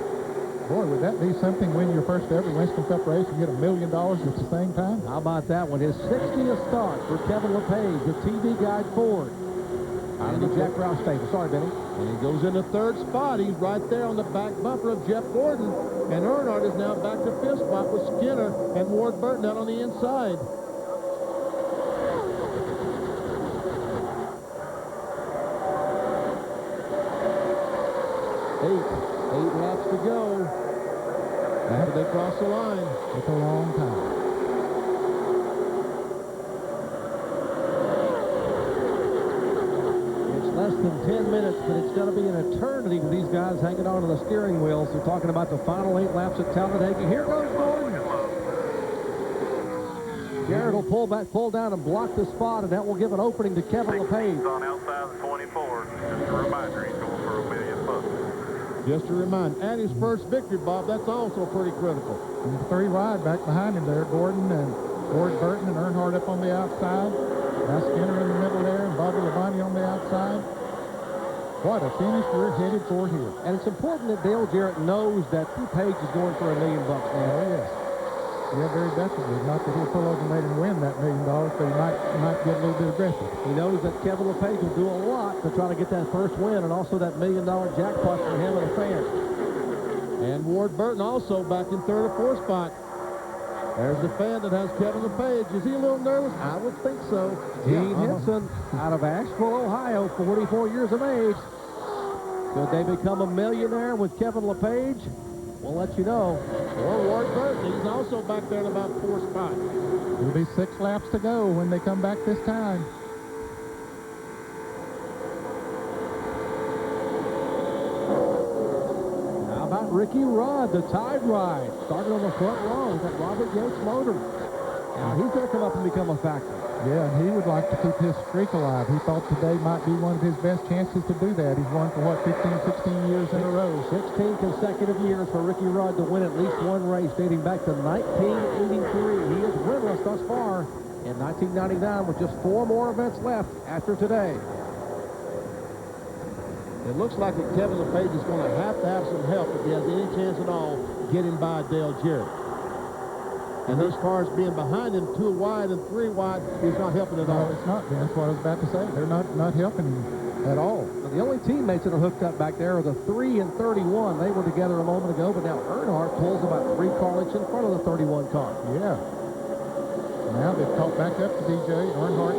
Boy, would that be something, win your first ever Winston Cup race and get $1 million at the same time? How about that one? His 60th start for Kevin LePage with TV Guide Ford and the Jack Roush stable. Sorry, Benny. And he goes into 3rd spot. He's right there on the back bumper of Jeff Gordon. And Earnhardt is now back to 5th spot with Skinner and Ward Burton out on the inside. Eight laps to go after they cross the line. It's a long time. It's less than 10 minutes, but it's going to be an eternity with these guys hanging on to the steering wheels. They're talking about the final 8 laps at Talladega. Here goes Gordon. Jarrett will pull down and block the spot, and that will give an opening to Kevin LePage. On outside of 24. Just a reminder, he's going for $1 million. Just to remind, and his first victory, Bob, that's also pretty critical. And 3 wide back behind him there, Gordon and Ward Burton and Earnhardt up on the outside. Now Skinner in the middle there and Bobby Labonte on the outside. What a finish we're headed for here. And it's important that Dale Jarrett knows that LePage is going for $1 million. Oh, yes. Yeah, very definitely. Not that he'll pull over and let him win that $1 million, but he might get a little bit aggressive. He knows that Kevin LePage will do a lot to try to get that first win and also that $1 million jackpot for him and the fans. And Ward Burton also back in 3rd or 4th spot. There's the fan that has Kevin LePage. Is he a little nervous? I would think so. Gene Henson out of Asheville, Ohio, 44 years of age. Could they become a millionaire with Kevin LePage? We'll let you know. Or Ward Burton. He's also back there in about 4 spots. It'll be 6 laps to go when they come back this time. How about Ricky Rudd, the Tide Ride? Started on the front row. That Robert Yates motor. Now he's going to come up and become a factor. Yeah, and he would like to keep his streak alive. He thought today might be one of his best chances to do that. He's won for, what, 15, 16 years in a row. 16 consecutive years for Ricky Rudd to win at least one race dating back to 1983. He is winless thus far in 1999 with just 4 more events left after today. It looks like that Kevin LePage is going to have some help if he has any chance at all getting by Dale Jarrett. And those cars being behind him 2 wide and 3 wide is not helping at all. No, it's not. That's what I was about to say. They're not helping him at all. The only teammates that are hooked up back there are the 3 and 31. They were together a moment ago, but now Earnhardt pulls about 3 car lengths in front of the 31 car. Yeah. Now they've caught back up to DJ. Earnhardt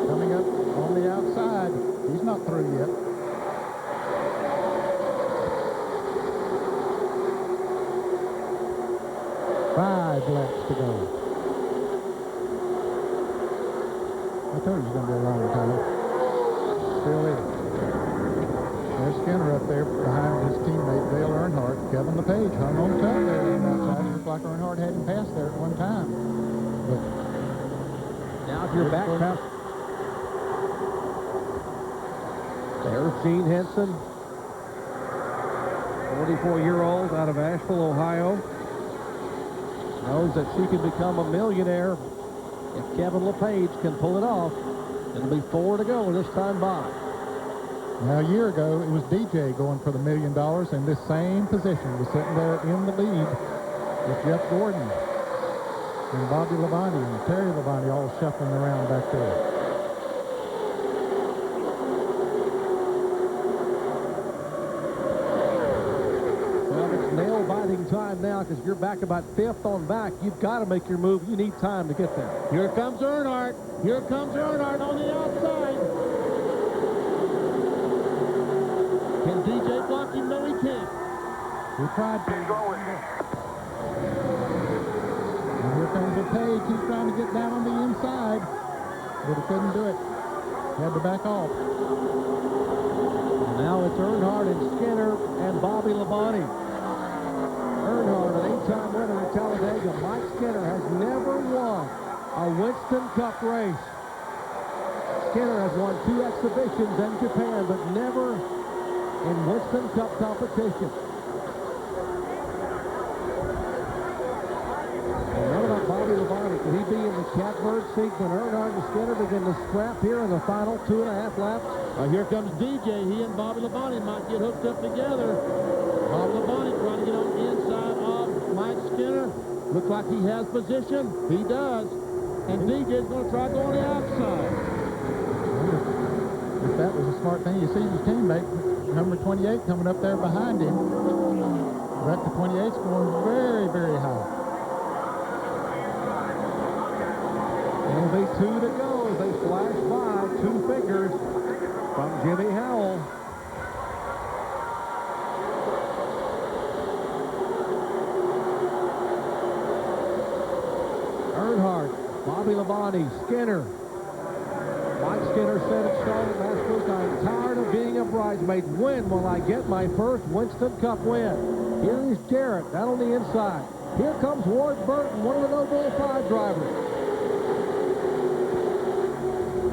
coming up on the outside. He's not through yet. 5 laps to go. I told you it was going to be a long time. Still is. There's Skinner up there behind his teammate Dale Earnhardt. Kevin LePage hung on tight there on the outside. It looked like Earnhardt hadn't passed there at one time. But now if you're back past... There's Gene Henson, 44-year-old out of Asheville, Ohio. Knows that she can become a millionaire if Kevin LePage can pull it off. It'll be 4 to go this time by. Now, a year ago, it was DJ going for the $1 million in this same position. Was sitting there in the lead with Jeff Gordon and Bobby Labonte and Terry Labonte all shuffling around back there. Nail-biting time now because you're back about 5th on back. You've got to make your move. You need time to get there. Here comes Earnhardt. Here comes Earnhardt on the outside. Can DJ block him? No, he can't. He tried to. And here comes LePage. He's trying to get down on the inside, but he couldn't do it. He had to back off. And now it's Earnhardt and Skinner and Bobby Labonte. Earnhardt, an 8-time winner at Talladega. Mike Skinner has never won a Winston Cup race. Skinner has won 2 exhibitions in Japan, but never in Winston Cup competition. And what about Bobby Labonte? Could he be in the catbird seat when Earnhardt and Skinner begin to scrap here in the final 2.5 laps? Here comes DJ. He and Bobby Labonte might get hooked up together. Bobby Labonte trying to get on the inside of Mike Skinner. Looks like he has position. He does. And DJ's going to try to go on the outside. If that was a smart thing, you see his teammate, number 28, coming up there behind him. But the 28's going very, very high. It'll be 2 to go as they flash by 2 fingers from Jimmy Howell. Earnhardt, Bobby Labonte, Skinner. Mike Skinner said at Charlotte last week, I'm tired of being a bridesmaid. When will I get my first Winston Cup win? Here is Jarrett down on the inside. Here comes Ward Burton, one of the No Bull 5 drivers.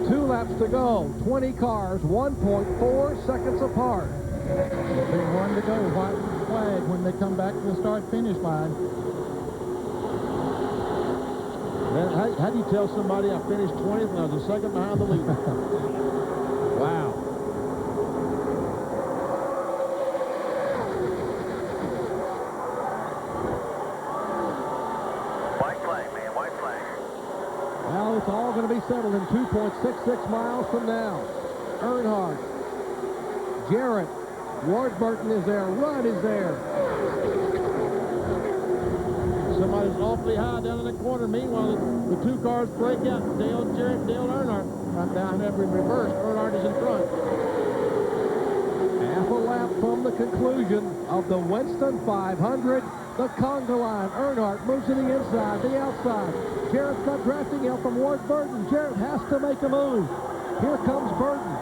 2 laps to go. 20 cars, 1.4 seconds apart. It'll be 1 to go. White flag when they come back to the start-finish line. Man, how do you tell somebody I finished 20th and I was a second behind the leader? Wow. White flag, man, white flag. Now it's all going to be settled in 2.66 miles from now. Earnhardt, Jarrett, Ward Burton is there, Rudd is there. So Somebody's awfully high down in the corner. Meanwhile, the two cars break out. Dale Jarrett, Dale Earnhardt. Right down there in reverse. Earnhardt is in front. Half a lap from the conclusion of the Winston 500. The conga line. Earnhardt moves to the inside, the outside. Jarrett's got drafting help from Ward Burton. Jarrett has to make a move. Here comes Burton.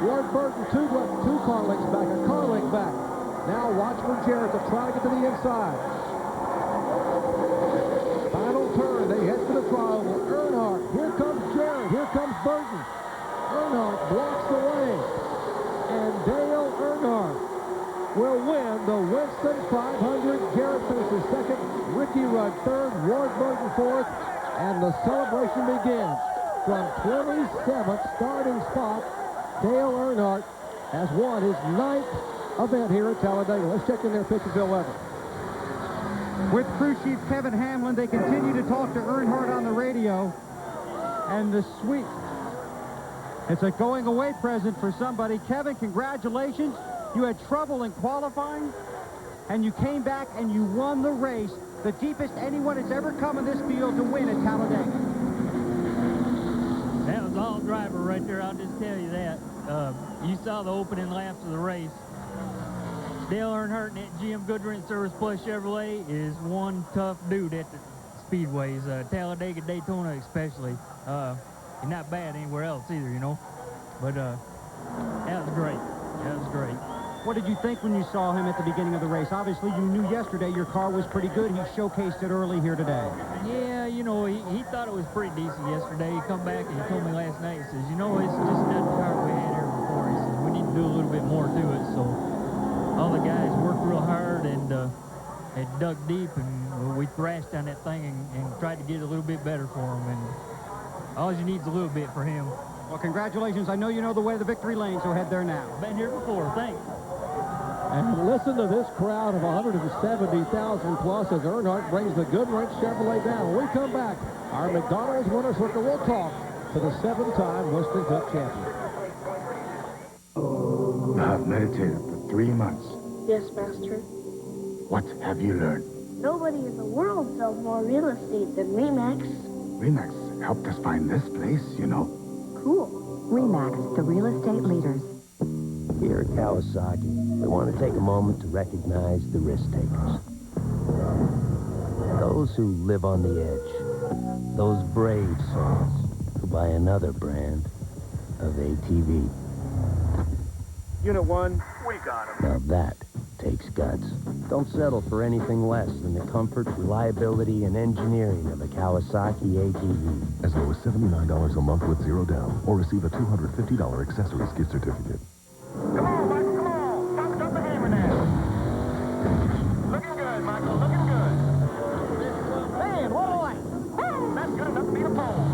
Ward Burton, two car lengths back, a car length back. Now watch for Jarrett to try to get to the inside. Final turn, they head to the trioval. Earnhardt, here comes Jarrett, here comes Burton. Earnhardt blocks the way. And Dale Earnhardt will win the Winston 500. Jarrett finishes second, Ricky Rudd third, Ward Burton fourth, and the celebration begins. From 27th starting spot, Dale Earnhardt has won his 9th event here at Talladega. Let's check in there, pitcher Bill Weber. With crew chief Kevin Hamlin, they continue to talk to Earnhardt on the radio. And the sweet, it's a going away present for somebody. Kevin, congratulations. You had trouble in qualifying, and you came back and you won the race. The deepest anyone has ever come in this field to win at Talladega. That was all driver right there, I'll just tell you that. You saw the opening laps of the race. Dale Earnhardt and that GM Goodwin Service Plus Chevrolet is one tough dude at the speedways, Talladega, Daytona especially. He's not bad anywhere else either, you know. But that was great. That was great. What did you think when you saw him at the beginning of the race? Obviously, you knew yesterday your car was pretty good. He showcased it early here today. Yeah, you know, he thought it was pretty decent yesterday. He come back and he told me last night, he says, you know, it's just not the car we had here before. He says, we need to do a little bit more to it. So all the guys worked real hard and had dug deep, and we thrashed on that thing and tried to get it a little bit better for him. And all you need is a little bit for him. Well, congratulations. I know you know the way to the victory lane, so head there now. Been here before. Thanks. And listen to this crowd of 170,000 plus as Earnhardt brings the Goodwrench Chevrolet down. When we come back, our McDonald's winner circle will talk to the 7-time Winston Cup champion. You have meditated for 3 months. Yes, Master. What have you learned? Nobody in the world sells more real estate than Remax. Remax helped us find this place, you know. Cool. Remax, the real estate leaders. Here at Kawasaki, we want to take a moment to recognize the risk takers. Those who live on the edge. Those brave souls who buy another brand of ATV. Unit 1, we got him. Now that takes guts. Don't settle for anything less than the comfort, reliability, and engineering of a Kawasaki ATV. As low as $79 a month with 0 down, or receive a $250 accessories gift certificate. Come on, Michael, come on. Time to drop the hammer now. Looking good, Michael, looking good. Man, what a light. That's good enough to be the pole.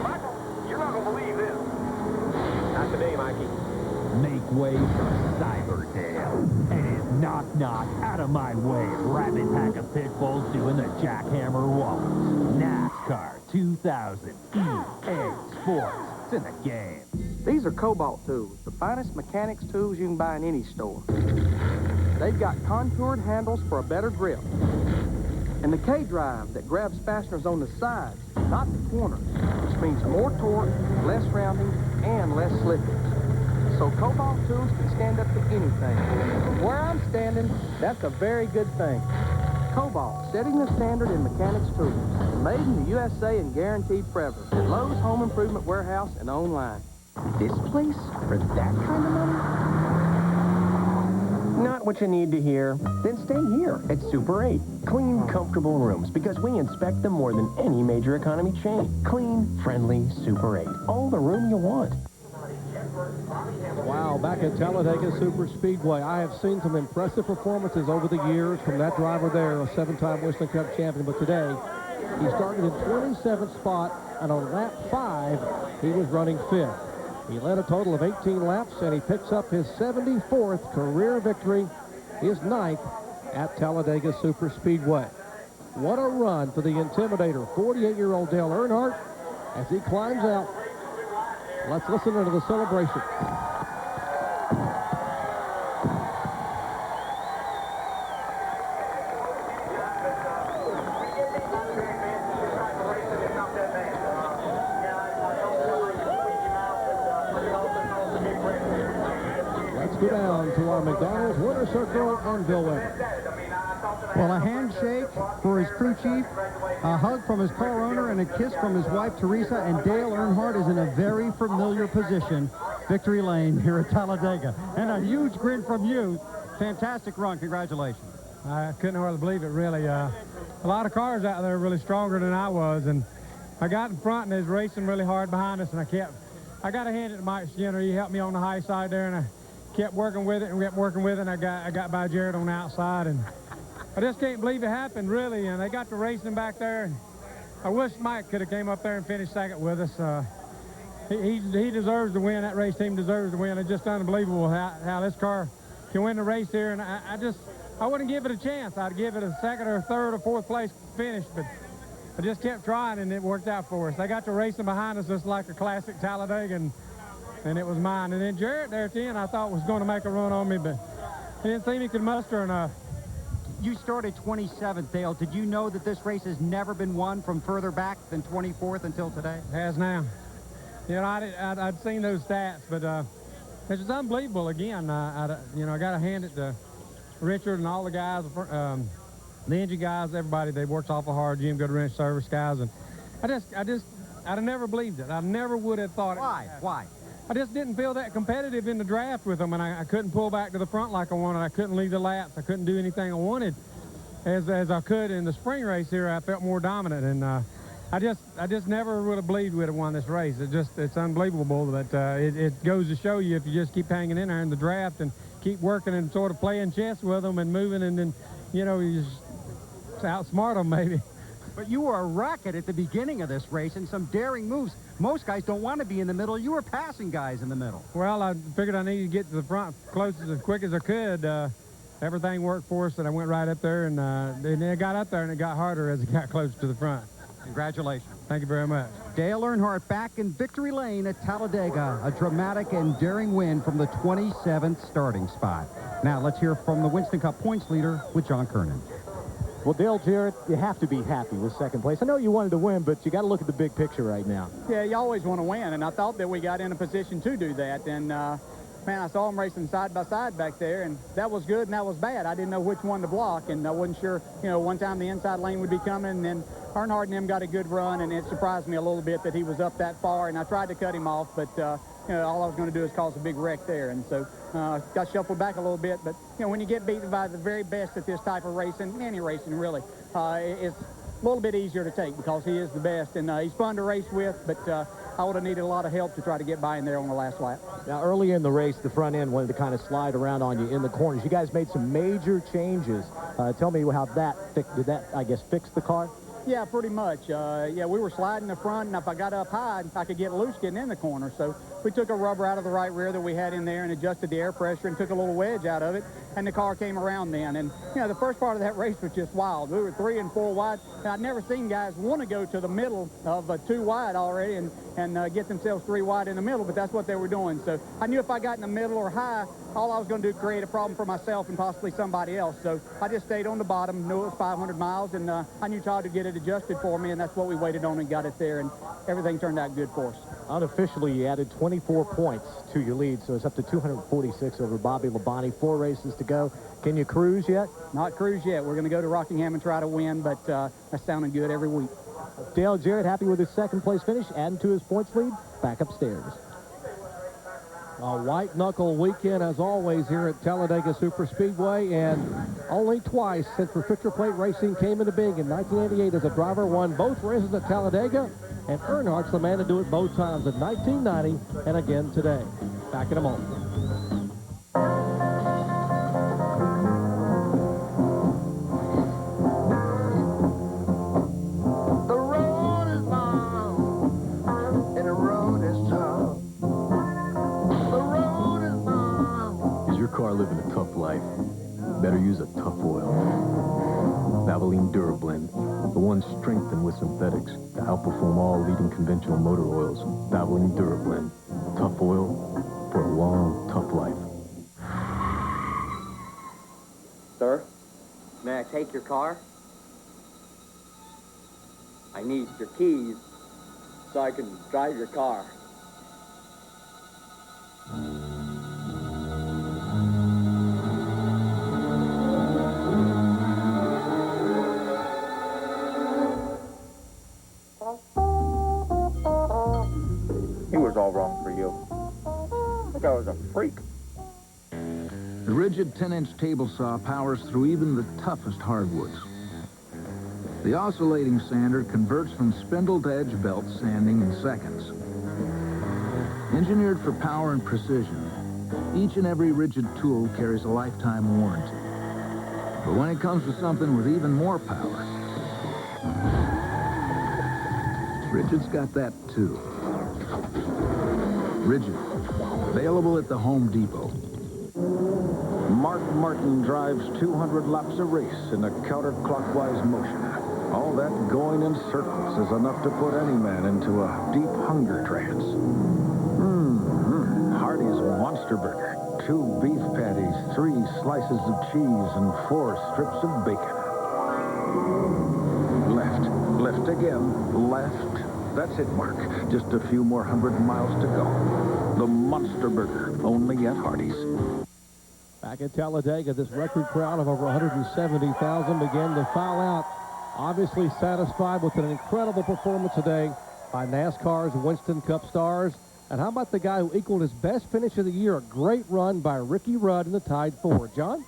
Michael, you're not going to believe this. Not today, Mikey. Make way for Cyberdale. And it's knock knock out of my way. Rabbit pack of pit bulls doing the jackhammer waltz. NASCAR 2000 EA Sports. It's in the game. These are Cobalt tools, the finest mechanics tools you can buy in any store. They've got contoured handles for a better grip. And the K-drive that grabs fasteners on the sides, not the corners, which means more torque, less rounding, and less slippage. So Cobalt tools can stand up to anything. From where I'm standing, that's a very good thing. Cobalt, setting the standard in mechanics tools. Made in the USA and guaranteed forever. At Lowe's Home Improvement Warehouse and online. This place? For that kind of money? Not what you need to hear. Then stay here at Super 8. Clean, comfortable rooms because we inspect them more than any major economy chain. Clean, friendly Super 8. All the room you want. Wow, back at Talladega Super Speedway, I have seen some impressive performances over the years from that driver there, a 7-time Winston Cup champion. But today, he started in 27th spot, and on lap 5, he was running 5th. He led a total of 18 laps, and he picks up his 74th career victory, his 9th at Talladega Super Speedway. What a run for the Intimidator, 48-year-old Dale Earnhardt, as he climbs out. Let's listen to the celebration. go down to our McDonald's winner circle and Bill Weber. Well, a handshake for his crew chief, a hug from his car owner, and a kiss from his wife, Teresa, and Dale Earnhardt is in a very familiar position, victory lane here at Talladega. And a huge grin from you. Fantastic run. Congratulations. I couldn't hardly believe it, really. A lot of cars out there really stronger than I was, and I got in front and they was racing really hard behind us, and I got to hand it to Mike Skinner. He helped me on the high side there, and I kept working with it, and I got by Jared on the outside, and I just can't believe it happened, really. And they got to racing back there, and I wish Mike could have came up there and finished second with us. He deserves to win. That race team deserves to win. It's just unbelievable how this car can win the race here, and I wouldn't give it a chance. I'd give it a second or third or fourth place finish, but I just kept trying, and it worked out for us. They got to racing behind us just like a classic Talladega, and it was mine. And then Jarrett there at the end, I thought was going to make a run on me, but he didn't think he could muster enough. You started 27th, Dale. Did you know that this race has never been won from further back than 24th until today? It has now. You know, I'd seen those stats, but it's just unbelievable. Again, you know, I got to hand it to Richard and all the guys, the engine guys, everybody. They worked awful hard. Jim Goodwrench service guys, and I'd have never believed it. I never would have thought it. Why? I just didn't feel that competitive in the draft with them, and I couldn't pull back to the front like I wanted. I couldn't lead the laps. I couldn't do anything I wanted as I could in the spring race here. I felt more dominant, and I just never would have believed we'd have won this race. It's unbelievable that it goes to show you if you just keep hanging in there in the draft and keep working and sort of playing chess with them and moving, and then, you know, you just outsmart them maybe. But you were a rocket at the beginning of this race and some daring moves. Most guys don't want to be in the middle. You were passing guys in the middle. Well, I figured I needed to get to the front closest as quick as I could. Everything worked for us, and I went right up there, and then it got up there, and it got harder as it got closer to the front. Congratulations. Thank you very much. Dale Earnhardt back in victory lane at Talladega. A dramatic and daring win from the 27th starting spot. Now let's hear from the Winston Cup points leader with John Kernan. Well, Dale Jarrett, you have to be happy with second place. I know you wanted to win, but you got to look at the big picture right now. Yeah, you always want to win, and I thought that we got in a position to do that. And, man, I saw them racing side by side back there, and that was good and that was bad. I didn't know which one to block, and I wasn't sure, you know, one time the inside lane would be coming, and then Earnhardt and them got a good run, and it surprised me a little bit that he was up that far, and I tried to cut him off, but, you know, all I was going to do is cause a big wreck there, and so got shuffled back a little bit. But, you know, when you get beaten by the very best at this type of racing, any racing really, it's a little bit easier to take because he is the best, and he's fun to race with, but I would have needed a lot of help to try to get by him there on the last lap. Now, early in the race, the front end wanted to kind of slide around on you in the corners. You guys made some major changes. Tell me how did that, I guess, fix the car? Yeah, pretty much. Yeah, we were sliding the front, and if I got up high, I could get loose getting in the corner. So we took a rubber out of the right rear that we had in there and adjusted the air pressure and took a little wedge out of it, and the car came around then. And, you know, the first part of that race was just wild. We were 3 and 4 wide, and I'd never seen guys want to go to the middle of 2 wide already and get themselves 3 wide in the middle, but that's what they were doing. So I knew if I got in the middle or high, all I was going to do was create a problem for myself and possibly somebody else. So I just stayed on the bottom, knew it was 500 miles, and I knew Todd would get it adjusted for me, and that's what we waited on and got it there, and everything turned out good for us. Unofficially, you added 24 points to your lead, so it's up to 246 over Bobby Labonte. 4 races to go. Can you cruise yet? Not cruise yet. We're going to go to Rockingham and try to win, but that's sounding good every week. Dale Jarrett happy with his second place finish, adding to his points lead. Back upstairs. A white knuckle weekend as always here at Talladega Superspeedway, and only twice since refrigerator plate racing came into being. In 1988 as a driver, won both races at Talladega, and Earnhardt's the man to do it both times in 1990 and again today. Back in a moment. Living a tough life. Better use a tough oil. Valvoline Durablend, the one strengthened with synthetics to outperform all leading conventional motor oils. Valvoline Durablend, tough oil for a long, tough life. Sir, may I take your car? I need your keys so I can drive your car. The rigid 10-inch table saw powers through even the toughest hardwoods. The oscillating sander converts from spindle to edge belt sanding in seconds. Engineered for power and precision, each and every rigid tool carries a lifetime warranty. But when it comes to something with even more power, Rigid's got that too. Rigid, available at the Home Depot. Mark Martin drives 200 laps a race in a counterclockwise motion. All that going in circles is enough to put any man into a deep hunger trance. Hardy's Monster Burger. 2 beef patties, 3 slices of cheese, and 4 strips of bacon. Left again, left. That's it, Mark. Just a few more 100 miles to go. The Monster Burger, only at Hardy's. Back at Talladega, this record crowd of over 170,000 began to file out. Obviously satisfied with an incredible performance today by NASCAR's Winston Cup stars. And how about the guy who equaled his best finish of the year? A great run by Ricky Rudd in the Tide 4. John?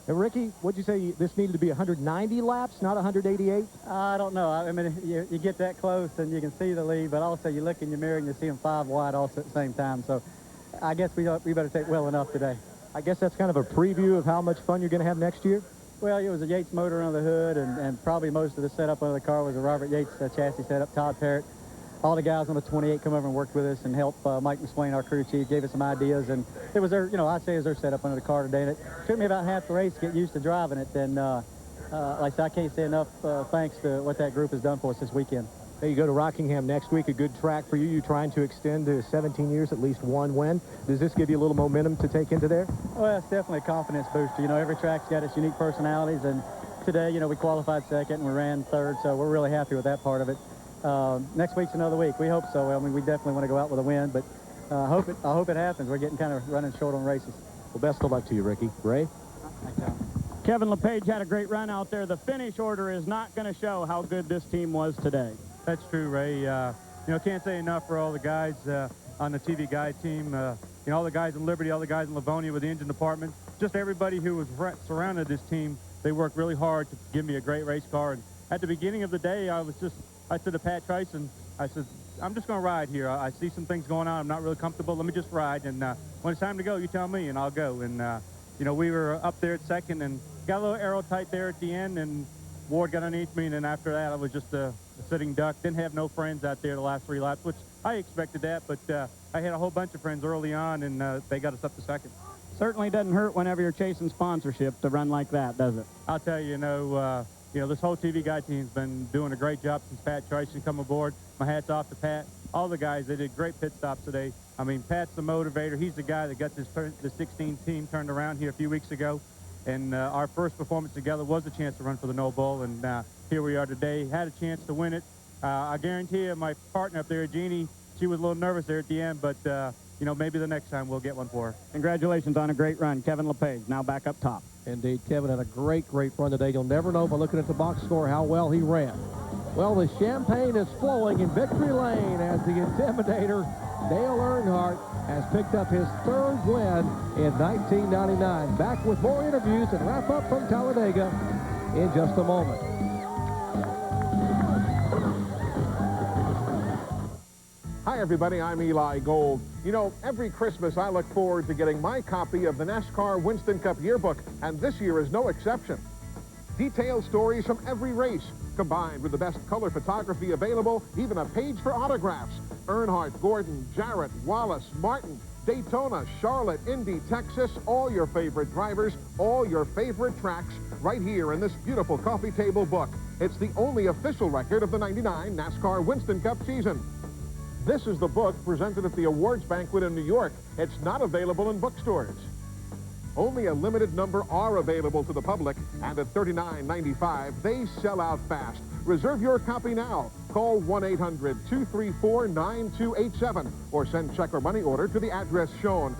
And Ricky, what'd you say this needed to be 190 laps, not 188? I don't know. I mean, you get that close and you can see the lead, but also you look in your mirror and you see them 5 wide also at the same time. So I guess we better take well enough today. I guess that's kind of a preview of how much fun you're going to have next year? Well, it was a Yates motor under the hood, and probably most of the setup under the car was a Robert Yates chassis setup. Todd Parrott, all the guys on the 28 come over and worked with us and helped Mike McSwain, our crew chief, gave us some ideas. And it was their, I'd say it was their setup under the car today. And it took me about half the race to get used to driving it. And like I said, I can't say enough thanks to what that group has done for us this weekend. Hey, you go to Rockingham next week, a good track for you. You're trying to extend to 17 years, at least 1 win. Does this give you a little momentum to take into there? Well, it's definitely a confidence booster. Every track's got its unique personalities, and today, we qualified second and we ran third, so we're really happy with that part of it. Next week's another week. We hope so. I mean, we definitely want to go out with a win, but I hope it happens. We're getting kind of running short on races. Well, best of luck to you, Ricky. Ray? Thanks, John. Kevin LePage had a great run out there. The finish order is not going to show how good this team was today. That's true, Ray. Can't say enough for all the guys on the TV Guide team. All the guys in Liberty, all the guys in Livonia with the engine department, just everybody who was surrounded this team. They worked really hard to give me a great race car. And at the beginning of the day, I said to Pat Tyson, I said, I'm just going to ride here. I see some things going on. I'm not really comfortable. Let me just ride. And when it's time to go, you tell me, and I'll go. And, we were up there at second and got a little aero tight there at the end, and Ward got underneath me. And then after that, I was just a sitting duck. Didn't have no friends out there the last 3 laps, which I expected that. But I had a whole bunch of friends early on, and they got us up to second. Certainly doesn't hurt whenever you're chasing sponsorship to run like that, does it? I'll tell you, this whole TV Guide team's been doing a great job since Pat Tracy come aboard. My hat's off to Pat. All the guys, they did great pit stops today. I mean, Pat's the motivator. He's the guy that got the 16 team turned around here a few weeks ago. And our first performance together was a chance to run for the No Bull. And here we are today. Had a chance to win it. I guarantee you, my partner up there, Jeannie, she was a little nervous there at the end, but maybe the next time we'll get one for her. Congratulations on a great run. Kevin LePage, now back up top. Indeed, Kevin had a great run today. You'll never know by looking at the box score how well he ran. Well, the champagne is flowing in victory lane as the Intimidator, Dale Earnhardt, has picked up his 3rd win in 1999. Back with more interviews and wrap up from Talladega in just a moment. Hi, everybody. I'm Eli Gold. Every Christmas I look forward to getting my copy of the NASCAR Winston Cup Yearbook, and this year is no exception. Detailed stories from every race, combined with the best color photography available, even a page for autographs. Earnhardt, Gordon, Jarrett, Wallace, Martin, Daytona, Charlotte, Indy, Texas, all your favorite drivers, all your favorite tracks, right here in this beautiful coffee table book. It's the only official record of the '99 NASCAR Winston Cup season. This is the book presented at the awards banquet in New York. It's not available in bookstores. Only a limited number are available to the public, and at $39.95, they sell out fast. Reserve your copy now. Call 1-800-234-9287 or send check or money order to the address shown.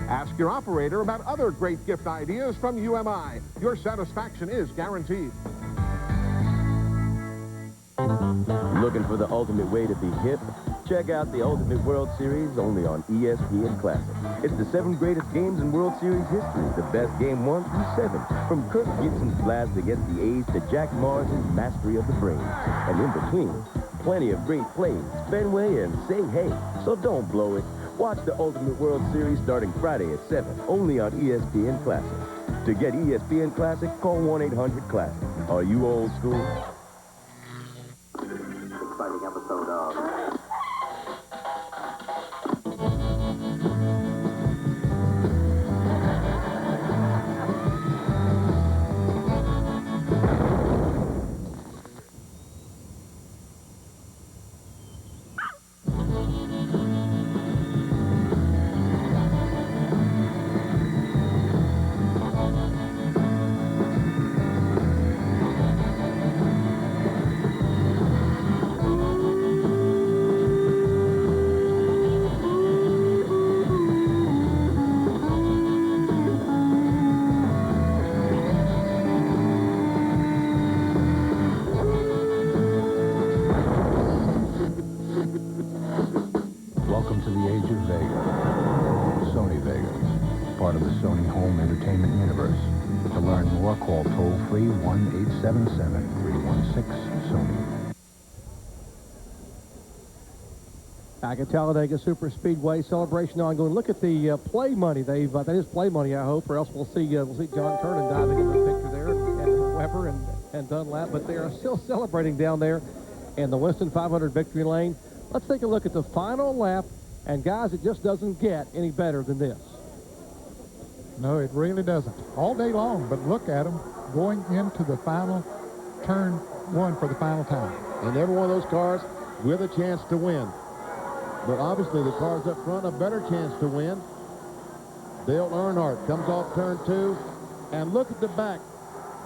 Ask your operator about other great gift ideas from UMI. Your satisfaction is guaranteed. Looking for the ultimate way to be hip? check out the Ultimate World Series only on ESPN Classic. It's the 7 greatest games in World Series history. The best game 1 through 7. From Kirk Gibson's blast against the A's to Jack Morris's mastery of the brains. And in between, plenty of great plays, Fenway, and say hey. So don't blow it. Watch the Ultimate World Series starting Friday at 7, only on ESPN Classic. To get ESPN Classic, call 1-800-CLASSIC. Are you old school? Exciting episode of... Welcome to the age of Vega. Sony Vega, part of the Sony Home Entertainment universe. To learn more, call toll-free 1-877-316-SONY. Back at Talladega Super Speedway, celebration ongoing. Look at the play money. They've that is play money, I hope, or else we'll see John Kernan diving into the picture there, and Weber and Dunlap. But they are still celebrating down there in the Winston 500 victory lane. Let's take a look at the final lap, and guys, it just doesn't get any better than this. No, it really doesn't. All day long, but look at them going into the final turn 1 for the final time. And every one of those cars with a chance to win. But obviously the cars up front a better chance to win. Dale Earnhardt comes off turn 2, and look at the back.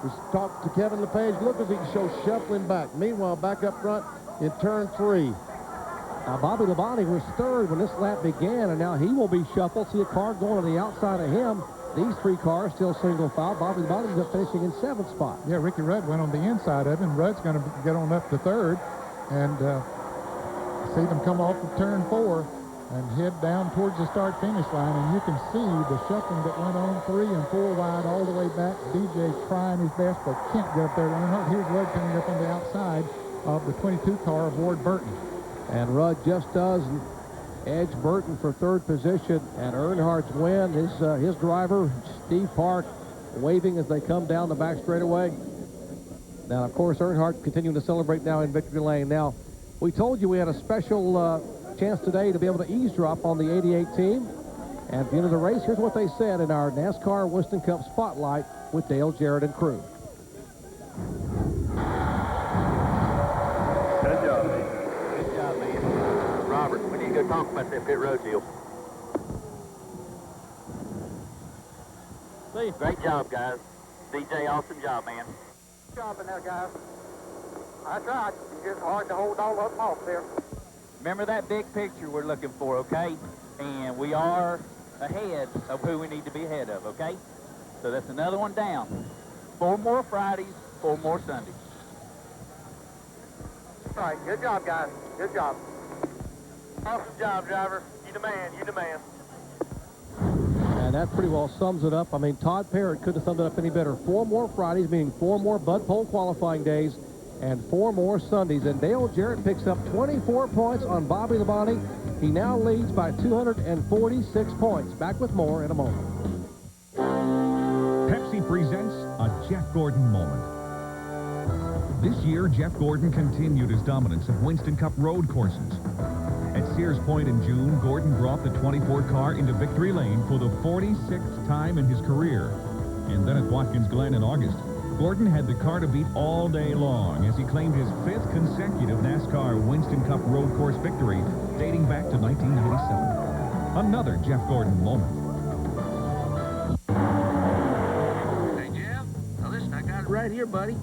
We talked to Kevin LePage. Look if he can show shuffling back. Meanwhile, back up front in turn 3. Now, Bobby Labonte was third when this lap began, and now he will be shuffled. See a car going to the outside of him. These 3 cars still single file. Bobby Labonte ends up finishing in 7th spot. Yeah, Ricky Rudd went on the inside of him. Rudd's going to get on up to 3rd. And see them come off of turn 4 and head down towards the start-finish line. And you can see the shuffling that went on 3 and 4 wide all the way back. DJ trying his best, but can't get up there to Earnhardt. Here's Rudd coming up on the outside of the 22 car of Ward Burton. And Rudd just does edge Burton for 3rd position, and Earnhardt's win. His driver, Steve Park, waving as they come down the back straightaway. Now, of course, Earnhardt continuing to celebrate now in victory lane. Now, we told you we had a special chance today to be able to eavesdrop on the 88 team. And at the end of the race, here's what they said in our NASCAR Winston Cup Spotlight with Dale Jarrett and crew. Good job, man. Robert, we need to go talk about that pit road deal. Great job, guys. DJ, awesome job, man. Good job in there, guys. That's right. It's just hard to hold all of them off there. Remember that big picture we're looking for, okay? And we are ahead of who we need to be ahead of, okay? So that's another one down. 4 more Fridays, 4 more Sundays. All right, good job, guys. Good job. Awesome job, driver. You the man, you the man. And that pretty well sums it up. I mean, Todd Parrott couldn't have summed it up any better. 4 more Fridays, meaning 4 more Bud Pole qualifying days, and 4 more Sundays. And Dale Jarrett picks up 24 points on Bobby Labonte. He now leads by 246 points. Back with more in a moment. Pepsi presents a Jeff Gordon moment. This year, Jeff Gordon continued his dominance at Winston Cup road courses. At Sears Point in June, Gordon brought the 24 car into victory lane for the 46th time in his career. And then at Watkins Glen in August, Gordon had the car to beat all day long as he claimed his 5th consecutive NASCAR Winston Cup road course victory dating back to 1997. Another Jeff Gordon moment. Hey, Jeff. Now listen, I got it right here, buddy.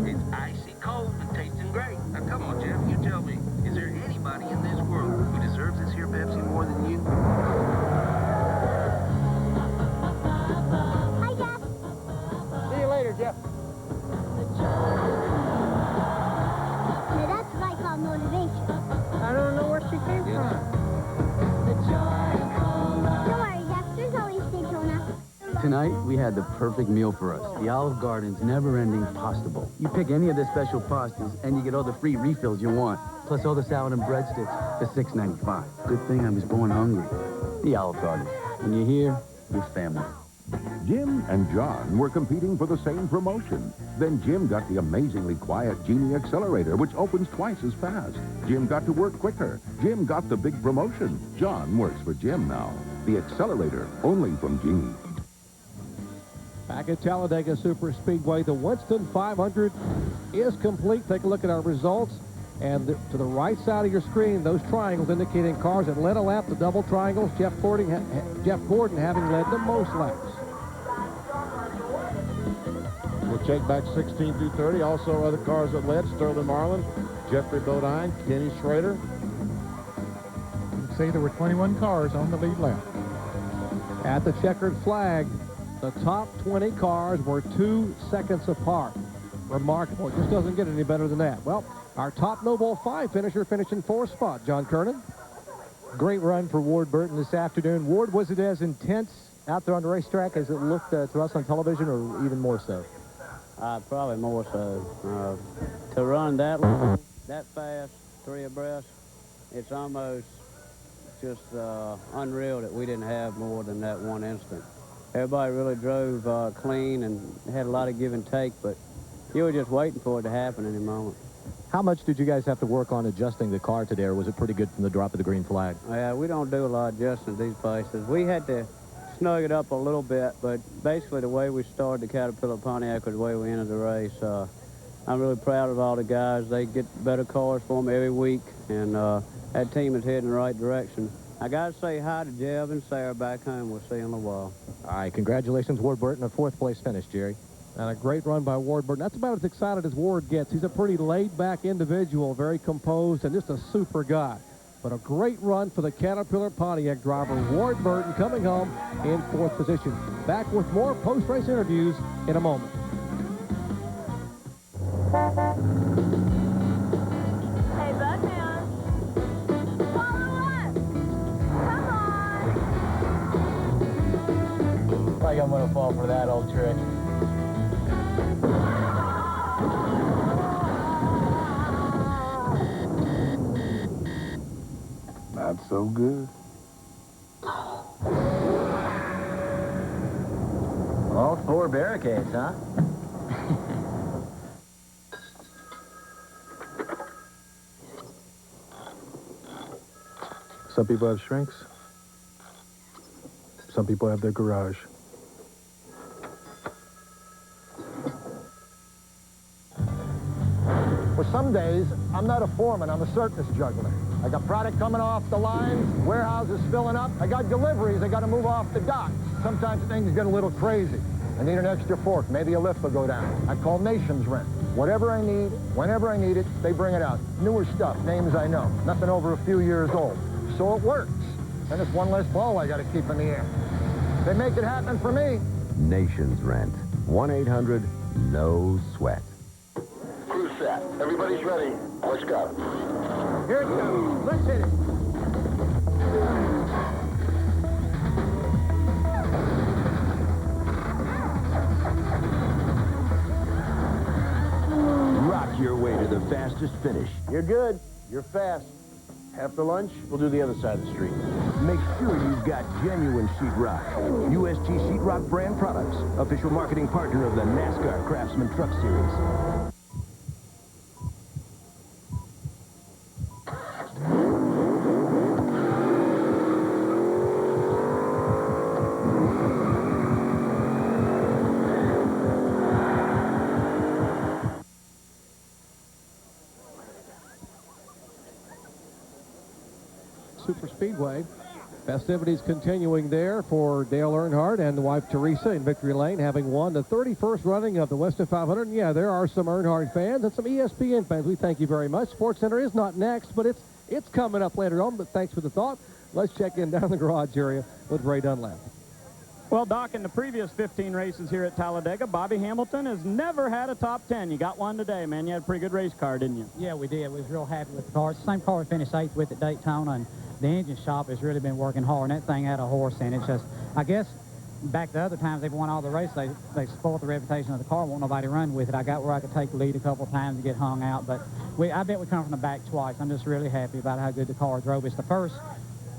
It's icy cold and tasting great. Now come on, Jeff, you tell me, is there anybody in this world who deserves this here Pepsi more than you? Hi, Jeff. See you later, Jeff. Now that's what I call motivation. I don't know where she Tonight, we had the perfect meal for us. The Olive Garden's never-ending pasta bowl. You pick any of their special pastas, and you get all the free refills you want, plus all the salad and breadsticks for $6.95. Good thing I was born hungry. The Olive Garden. When you're here, you're family. Jim and John were competing for the same promotion. Then Jim got the amazingly quiet Genie Accelerator, which opens twice as fast. Jim got to work quicker. Jim got the big promotion. John works for Jim now. The Accelerator, only from Genie. Back at Talladega Super Speedway, the Winston 500 is complete. Take a look at our results. And to the right side of your screen, those triangles indicating cars that led a lap, the double triangles, Jeff Gordon having led the most laps. We'll check back 16 through 30. Also other cars that led, Sterling Marlin, Jeffrey Bodine, Kenny Schrader. You can see there were 21 cars on the lead lap. At the checkered flag, the top 20 cars were 2 seconds apart. Remarkable. It just doesn't get any better than that. Well, our top No. 5 finisher finished in 4th spot, John Kernan. Great run for Ward Burton this afternoon. Ward, was it as intense out there on the racetrack as it looked to us on television, or even more so? Probably more so. To run that long, that fast, 3 abreast, it's almost just unreal that we didn't have more than that one instant. Everybody really drove clean and had a lot of give and take, but you were just waiting for it to happen any moment. How much did you guys have to work on adjusting the car today, or was it pretty good from the drop of the green flag? Yeah, we don't do a lot of adjusting at these places. We had to snug it up a little bit, but basically the way we started the Caterpillar Pontiac was the way we ended the race. I'm really proud of all the guys. They get better cars for them every week, and that team is heading in the right direction. I got to say hi to Jeb and Sarah back home. We'll see you in a while. All right, congratulations, Ward Burton, a 4th place finish, Jerry. And a great run by Ward Burton. That's about as excited as Ward gets. He's a pretty laid-back individual, very composed, and just a super guy. But a great run for the Caterpillar Pontiac driver, Ward Burton, coming home in 4th position. Back with more post-race interviews in a moment. Hey, Budman. Follow us. Come on. I think I'm going to fall for that old trick. Not so good. All 4 barricades, huh? Some people have shrinks. Some people have their garage. Well, some days, I'm not a foreman, I'm a circus juggler. I got product coming off the lines, warehouses filling up. I got deliveries, I got to move off the docks. Sometimes things get a little crazy. I need an extra fork, maybe a lift will go down. I call Nations Rent. Whatever I need, whenever I need it, they bring it out. Newer stuff, names I know, nothing over a few years old. So it works. And it's one less ball I got to keep in the air. They make it happen for me. Nations Rent. 1-800-NO-SWEAT. Crew set. Everybody's ready. Let's go. Here it goes. Let's hit it. Rock your way to the fastest finish. You're good. You're fast. After lunch, we'll do the other side of the street. Make sure you've got genuine sheetrock. USG Sheetrock brand products. Official marketing partner of the NASCAR Craftsman Truck Series. Super Speedway. Festivities continuing there for Dale Earnhardt and the wife Teresa in Victory Lane, having won the 31st running of the Winston 500. And yeah, there are some Earnhardt fans and some ESPN fans. We thank you very much. Sports Center is not next, but it's coming up later on. But thanks for the thought. Let's check in down the garage area with Ray Dunlap. Well, Doc, in the previous 15 races here at Talladega, Bobby Hamilton has never had a top 10. You got one today, man. You had a pretty good race car, didn't you? Yeah, we did. We was real happy with the car. It's the same car we finished 8th with at Daytona, and the engine shop has really been working hard, and that thing had a horse in it. It's just, I guess, back the other times they've won all the races, they spoiled the reputation of the car, won't nobody run with it. I got where I could take the lead a couple of times and get hung out, but I bet we come from the back twice. I'm just really happy about how good the car drove. It's the first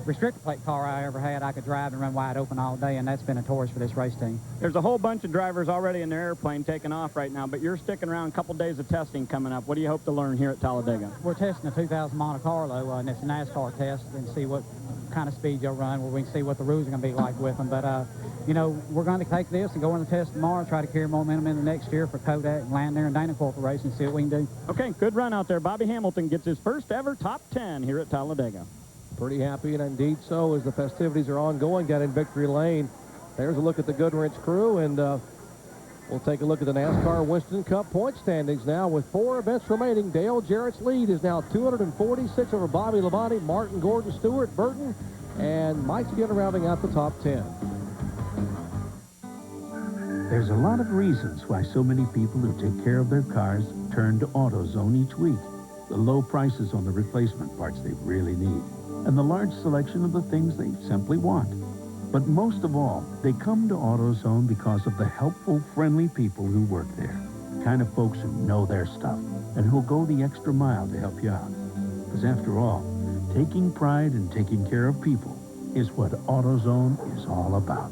restrictor plate car I ever had I could drive and run wide open all day, and that's been a torch for this race team. There's a whole bunch of drivers already in their airplane taking off right now, but you're sticking around a couple days of testing coming up. What do you hope to learn here at Talladega? We're testing the 2000 Monte Carlo, and it's a NASCAR test, and see what kind of speed you'll run, where we can see what the rules are going to be like with them. But, you know, we're going to take this and go in the test tomorrow and try to carry momentum into next year for Kodak and Landner and Dana Corporation and see what we can do. Okay, good run out there. Bobby Hamilton gets his first ever top 10 here at Talladega. Pretty happy, and indeed so, as the festivities are ongoing. Got in victory lane. There's a look at the Goodwrench crew, and we'll take a look at the NASCAR Winston Cup point standings now with 4 events remaining. Dale Jarrett's lead is now 246 over Bobby Labonte, Martin, Gordon, Stewart, Burton, and Mike Skinner rounding out the top 10. There's a lot of reasons why so many people who take care of their cars turn to AutoZone each week. The low prices on the replacement parts they really need, and the large selection of the things they simply want. But most of all, they come to AutoZone because of the helpful, friendly people who work there. The kind of folks who know their stuff and who'll go the extra mile to help you out. Because after all, taking pride in taking care of people is what AutoZone is all about.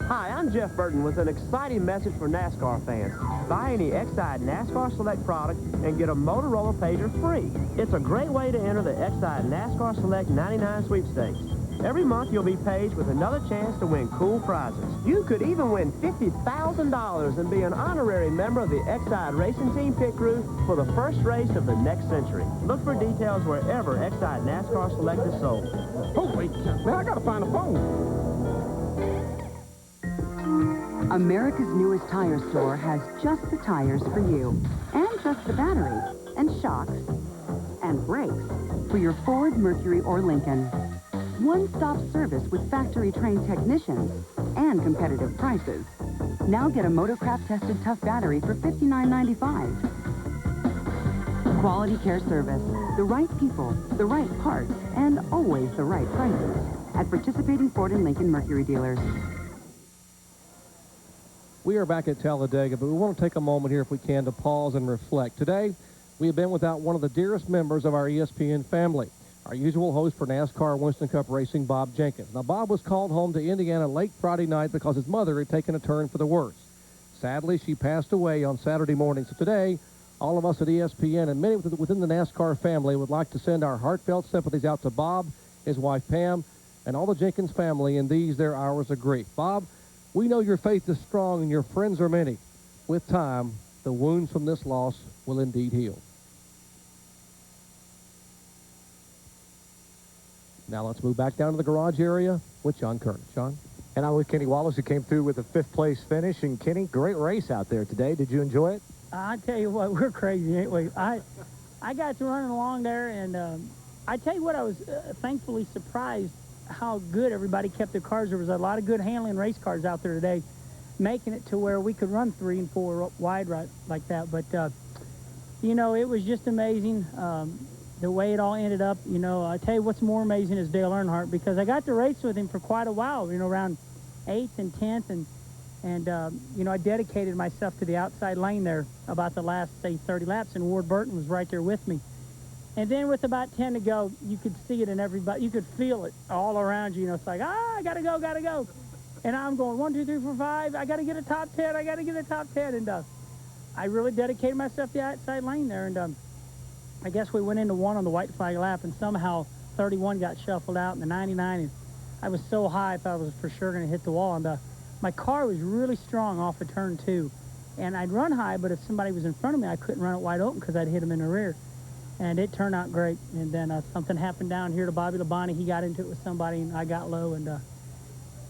Hi, I'm Jeff Burton with an exciting message for NASCAR fans. Buy any Exide NASCAR Select product and get a Motorola pager free. It's a great way to enter the Exide NASCAR Select 99 sweepstakes. Every month you'll be paged with another chance to win cool prizes. You could even win $50,000 and be an honorary member of the Exide Racing Team pit crew for the first race of the next century. Look for details wherever Exide NASCAR Select is sold. Holy cow, man, I gotta find a phone. America's newest tire store has just the tires for you, and just the battery, and shocks, and brakes for your Ford, Mercury, or Lincoln. One-stop service with factory-trained technicians and competitive prices. Now get a Motorcraft-tested tough battery for $59.95. Quality care service, the right people, the right parts, and always the right prices at participating Ford and Lincoln Mercury dealers. We are back at Talladega, but we want to take a moment here, if we can, to pause and reflect. Today, we have been without one of the dearest members of our ESPN family, our usual host for NASCAR Winston Cup Racing, Bob Jenkins. Now, Bob was called home to Indiana late Friday night because his mother had taken a turn for the worse. Sadly, she passed away on Saturday morning. So today, all of us at ESPN and many within the NASCAR family would like to send our heartfelt sympathies out to Bob, his wife Pam, and all the Jenkins family in these, their hours of grief. Bob, we know your faith is strong and your friends are many. With time, the wounds from this loss will indeed heal. Now let's move back down to the garage area with John Kernan. John? And I'm with Kenny Wallace, who came through with a 5th place finish. And Kenny, great race out there today. Did you enjoy it? I tell you what, we're crazy, ain't we? I got to running along there, and I tell you what, I was thankfully surprised how good everybody kept their cars. There was a lot of good handling race cars out there today, making it to where we could run 3 and 4 wide right like that. But, you know, it was just amazing the way it all ended up. You know, I tell you what's more amazing is Dale Earnhardt, because I got to race with him for quite a while, you know, around 8th and 10th. And you know, I dedicated myself to the outside lane there about the last, say, 30 laps, and Ward Burton was right there with me. And then with about 10 to go, you could see it in everybody. You could feel it all around you. You know, it's like, I got to go, got to go. And I'm going 1, 2, 3, 4, 5. I got to get a top 10. I got to get a top 10. And I really dedicated myself to the outside lane there. And I guess we went into 1 on the white flag lap, and somehow 31 got shuffled out in the 99. And I was so high, I thought I was for sure going to hit the wall. And my car was really strong off of turn 2. And I'd run high, but if somebody was in front of me, I couldn't run it wide open because I'd hit him in the rear. And it turned out great. And then something happened down here to Bobby Labonte. He got into it with somebody, and I got low. And,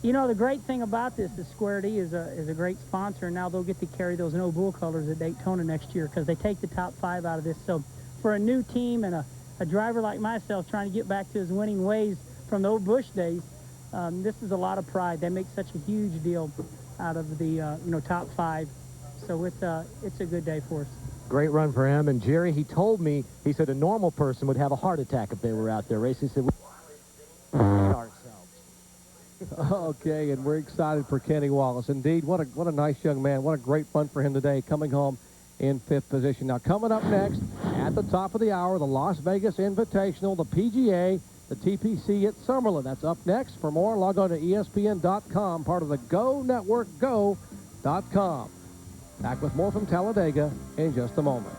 you know, the great thing about this is Square D is a great sponsor, and now they'll get to carry those no bull colors at Daytona next year because they take the top 5 out of this. So for a new team and a driver like myself trying to get back to his winning ways from the old Busch days, this is a lot of pride. They make such a huge deal out of the, you know, top 5. So it's a good day for us. Great run for him. And Jerry, he told me, he said a normal person would have a heart attack if they were out there racing. He said, we ourselves. Okay, and we're excited for Kenny Wallace. Indeed, what a nice young man. What a great fun for him today, coming home in 5th position. Now, coming up next, at the top of the hour, the Las Vegas Invitational, the PGA, the TPC at Summerlin. That's up next. For more, log on to ESPN.com, part of the Go Network, go.com. Back with more from Talladega in just a moment.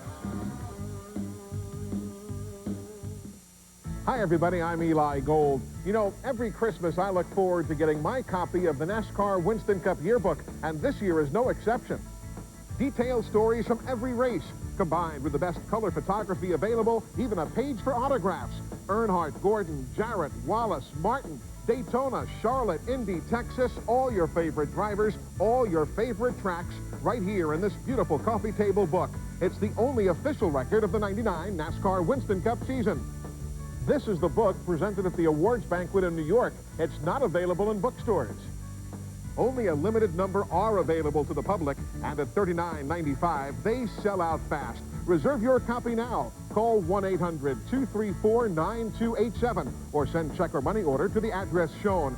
Hi, everybody. I'm Eli Gold. You know, every Christmas I look forward to getting my copy of the NASCAR Winston Cup yearbook, and this year is no exception. Detailed stories from every race, combined with the best color photography available, even a page for autographs. Earnhardt, Gordon, Jarrett, Wallace, Martin, Daytona, Charlotte, Indy, Texas, all your favorite drivers, all your favorite tracks, right here in this beautiful coffee table book. It's the only official record of the '99 NASCAR Winston Cup season. This is the book presented at the awards banquet in New York. It's not available in bookstores. Only a limited number are available to the public, and at $39.95, they sell out fast. Reserve your copy now. Call 1-800-234-9287 or send check or money order to the address shown.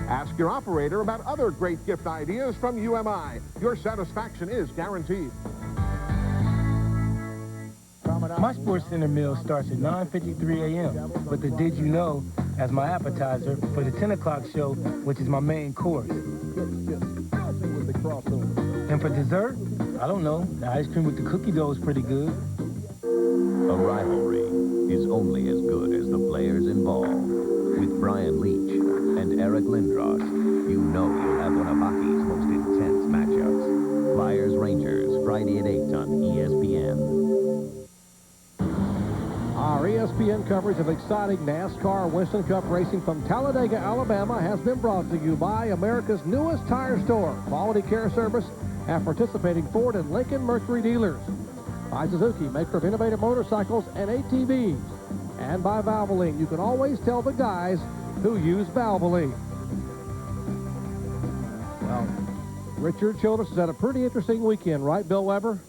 Ask your operator about other great gift ideas from UMI. Your satisfaction is guaranteed. My Sports Center meal starts at 9:53 a.m. with the Did You Know as my appetizer for the 10 o'clock show, which is my main course. And for dessert, I don't know, the ice cream with the cookie dough is pretty good. A rivalry is only as good as the players involved. With Brian Leach and Eric Lindros, you know you'll have one of hockey's most intense matchups. Flyers-Rangers, Friday at 8 on ESPN. Our ESPN coverage of exciting NASCAR Winston Cup racing from Talladega, Alabama has been brought to you by America's newest tire store, quality care service at participating Ford and Lincoln Mercury dealers. By Suzuki, maker of innovative motorcycles and ATVs. And by Valvoline, you can always tell the guys who use Valvoline. Well, Richard Childress has had a pretty interesting weekend, right, Bill Weber?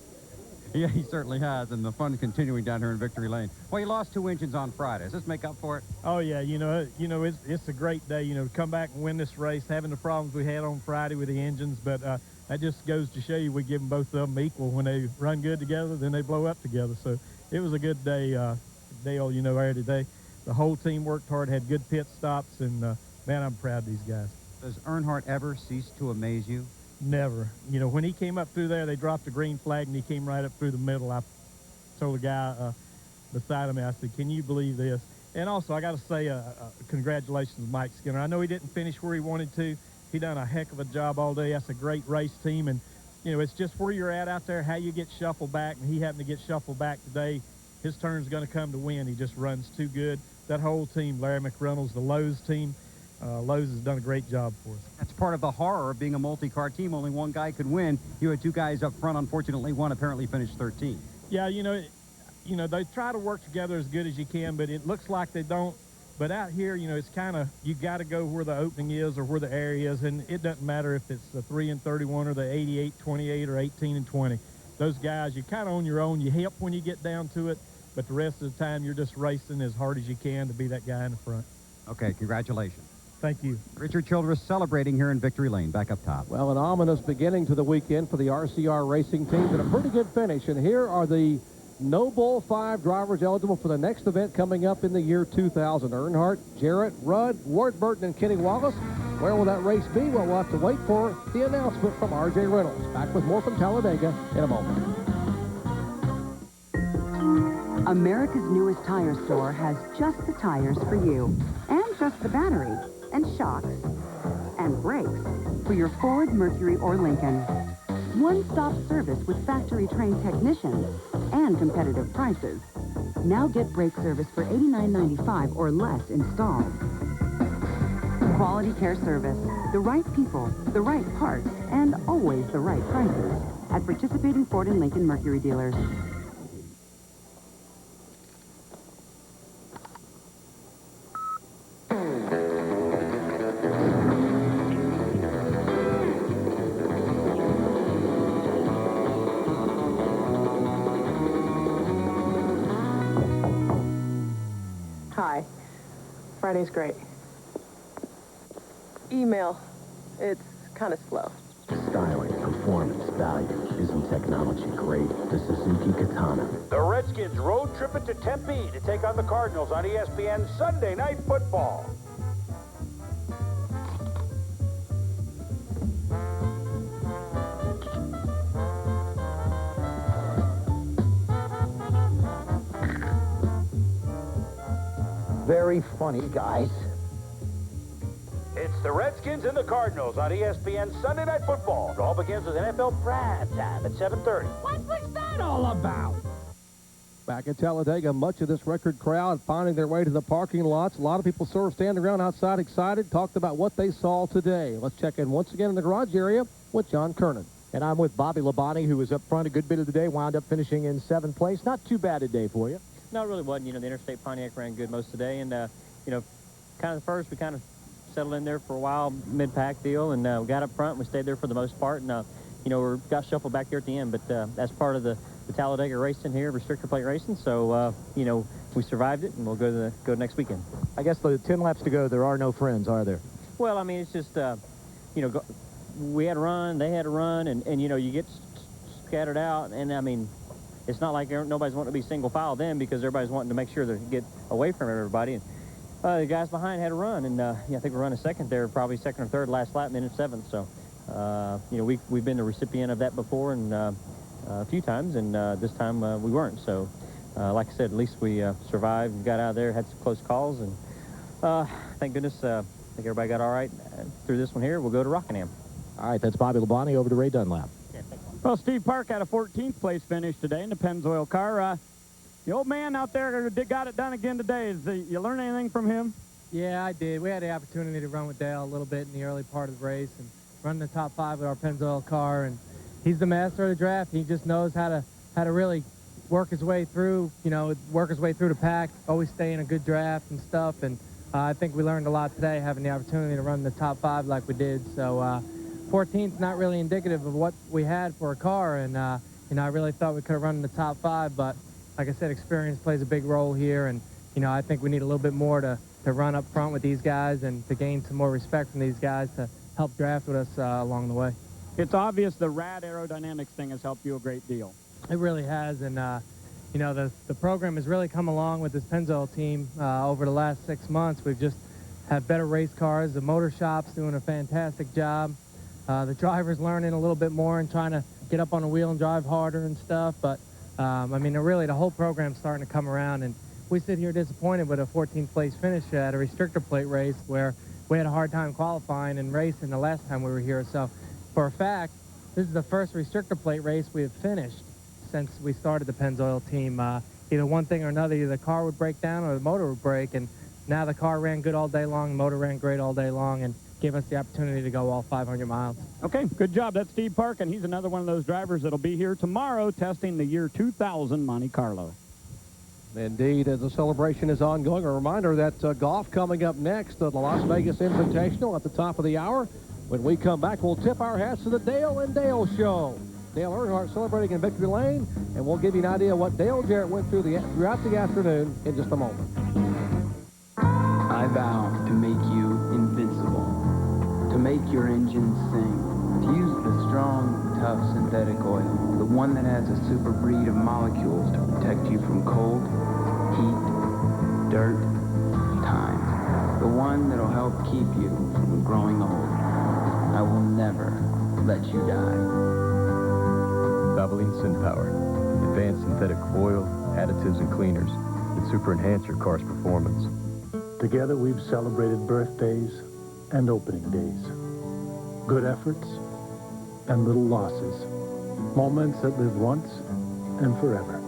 Yeah, he certainly has, and the fun's continuing down here in Victory Lane. Well, he lost 2 engines on Friday. Does this make up for it? Oh, yeah, it's a great day, to come back and win this race, having the problems we had on Friday with the engines, but that just goes to show you we give them both of them equal. When they run good together, then they blow up together. So it was a good day, Dale, there today. The whole team worked hard, had good pit stops, and, man, I'm proud of these guys. Does Earnhardt ever cease to amaze you? Never. When he came up through there, they dropped the green flag, and he came right up through the middle. I told the guy beside him, I said, can you believe this? And also, I got to say congratulations to Mike Skinner. I know he didn't finish where he wanted to. He done a heck of a job all day. That's a great race team. And, it's just where you're at out there, how you get shuffled back. And he happened to get shuffled back today. His turn's going to come to win. He just runs too good. That whole team, Larry McReynolds, the Lowe's team, Lowe's has done a great job for us. That's part of the horror of being a multi-car team. Only one guy could win. You had 2 guys up front. Unfortunately, one apparently finished 13th. Yeah, they try to work together as good as you can, but it looks like they don't. But out here, it's kind of, you got to go where the opening is or where the area is, and it doesn't matter if it's the 3 and 31 or the 88-28 or 18 and 20. Those guys, you're kind of on your own. You help when you get down to it, but the rest of the time, you're just racing as hard as you can to be that guy in the front. Okay, congratulations. Thank you. Richard Childress celebrating here in Victory Lane, back up top. Well, an ominous beginning to the weekend for the RCR racing team, but a pretty good finish. And here are the No Bull 5 drivers eligible for the next event coming up in the year 2000. Earnhardt, Jarrett, Rudd, Ward Burton, and Kenny Wallace. Where will that race be? Well, we'll have to wait for the announcement from R.J. Reynolds. Back with more from Talladega in a moment. America's newest tire store has just the tires for you, and just the battery, and shocks, and brakes for your Ford, Mercury, or Lincoln. One-stop service with factory-trained technicians and competitive prices. Now get brake service for $89.95 or less installed. Quality care service, the right people, the right parts, and always the right prices at participating Ford and Lincoln Mercury dealers. Friday's great. Email. It's kind of slow. Styling, performance, value. Isn't technology great? The Suzuki Katana. The Redskins road trip it to Tempe to take on the Cardinals on ESPN Sunday Night Football. Very funny, guys. It's the Redskins and the Cardinals on ESPN Sunday Night Football. It all begins with NFL Prime Time at 7:30. What's that all about? Back at Talladega, much of this record crowd finding their way to the parking lots. A lot of people sort of standing around outside excited, talked about what they saw today. Let's check in once again in the garage area with John Kernan. And I'm with Bobby Labonte, who was up front a good bit of the day, wound up finishing in 7th place. Not too bad a day for you. No, it really wasn't. You know, the Interstate Pontiac ran good most of the day, and, you know, kind of the first, we kind of settled in there for a while, mid-pack deal, and we got up front, and we stayed there for the most part, and, you know, we got shuffled back there at the end, but that's part of the Talladega racing here, restrictor plate racing, so, you know, we survived it, and we'll go next weekend. I guess the 10 laps to go, there are no friends, are there? Well, I mean, it's just, you know, we had a run, they had a run, and you know, you get scattered out, and, I mean, it's not like nobody's wanting to be single file then because everybody's wanting to make sure they get away from everybody. And the guys behind had a run, and yeah, I think we're running second there, probably second or third last lap, and then in 7th. So, you know, we've been the recipient of that before and a few times, and this time we weren't. So, like I said, at least we survived and got out of there, had some close calls, and thank goodness, I think everybody got all right through this one here. We'll go to Rockingham. All right, that's Bobby Labonte. Over to Ray Dunlap. Well, Steve Park had a 14th place finish today in the Pennzoil car. The old man out there got it done again today. You learn anything from him? Yeah, I did. We had the opportunity to run with Dale a little bit in the early part of the race and run the top 5 with our Pennzoil car. And he's the master of the draft. He just knows how to really work his way through, you know, work his way through the pack, always stay in a good draft and stuff. And I think we learned a lot today having the opportunity to run the top 5 like we did. So 14th not really indicative of what we had for a car, and you know, I really thought we could have run in the top 5, but like I said, experience plays a big role here, and you know, I think we need a little bit more to run up front with these guys and to gain some more respect from these guys to help draft with us along the way. It's obvious the rad aerodynamics thing has helped you a great deal. It really has, and you know, the program has really come along with this Pennzoil team over the last 6 months. We've just had better race cars. The motor shop's doing a fantastic job. The driver's learning a little bit more and trying to get up on the wheel and drive harder and stuff. But, I mean, really, the whole program's starting to come around. And we sit here disappointed with a 14th place finish at a restrictor plate race where we had a hard time qualifying and racing the last time we were here. So, for a fact, this is the first restrictor plate race we have finished since we started the Pennzoil team. Either one thing or another, either the car would break down or the motor would break. And now the car ran good all day long, the motor ran great all day long, and gave us the opportunity to go all 500 miles. Okay, good job. That's Steve Park, and he's another one of those drivers that'll be here tomorrow testing the year 2000 Monte Carlo. Indeed, as the celebration is ongoing, a reminder that golf coming up next, the Las Vegas Invitational at the top of the hour. When we come back, we'll tip our hats to the Dale and Dale Show. Dale Earnhardt celebrating in Victory Lane, and we'll give you an idea of what Dale Jarrett went through throughout the afternoon in just a moment. I vow to make you invincible, to make your engines sing, to use the strong, tough synthetic oil, the one that has a super breed of molecules to protect you from cold, heat, dirt, time, the one that'll help keep you from growing old. I will never let you die. Valvoline SynPower, advanced synthetic oil, additives, and cleaners that super enhance your car's performance. Together we've celebrated birthdays and opening days, good efforts and little losses, moments that live once and forever.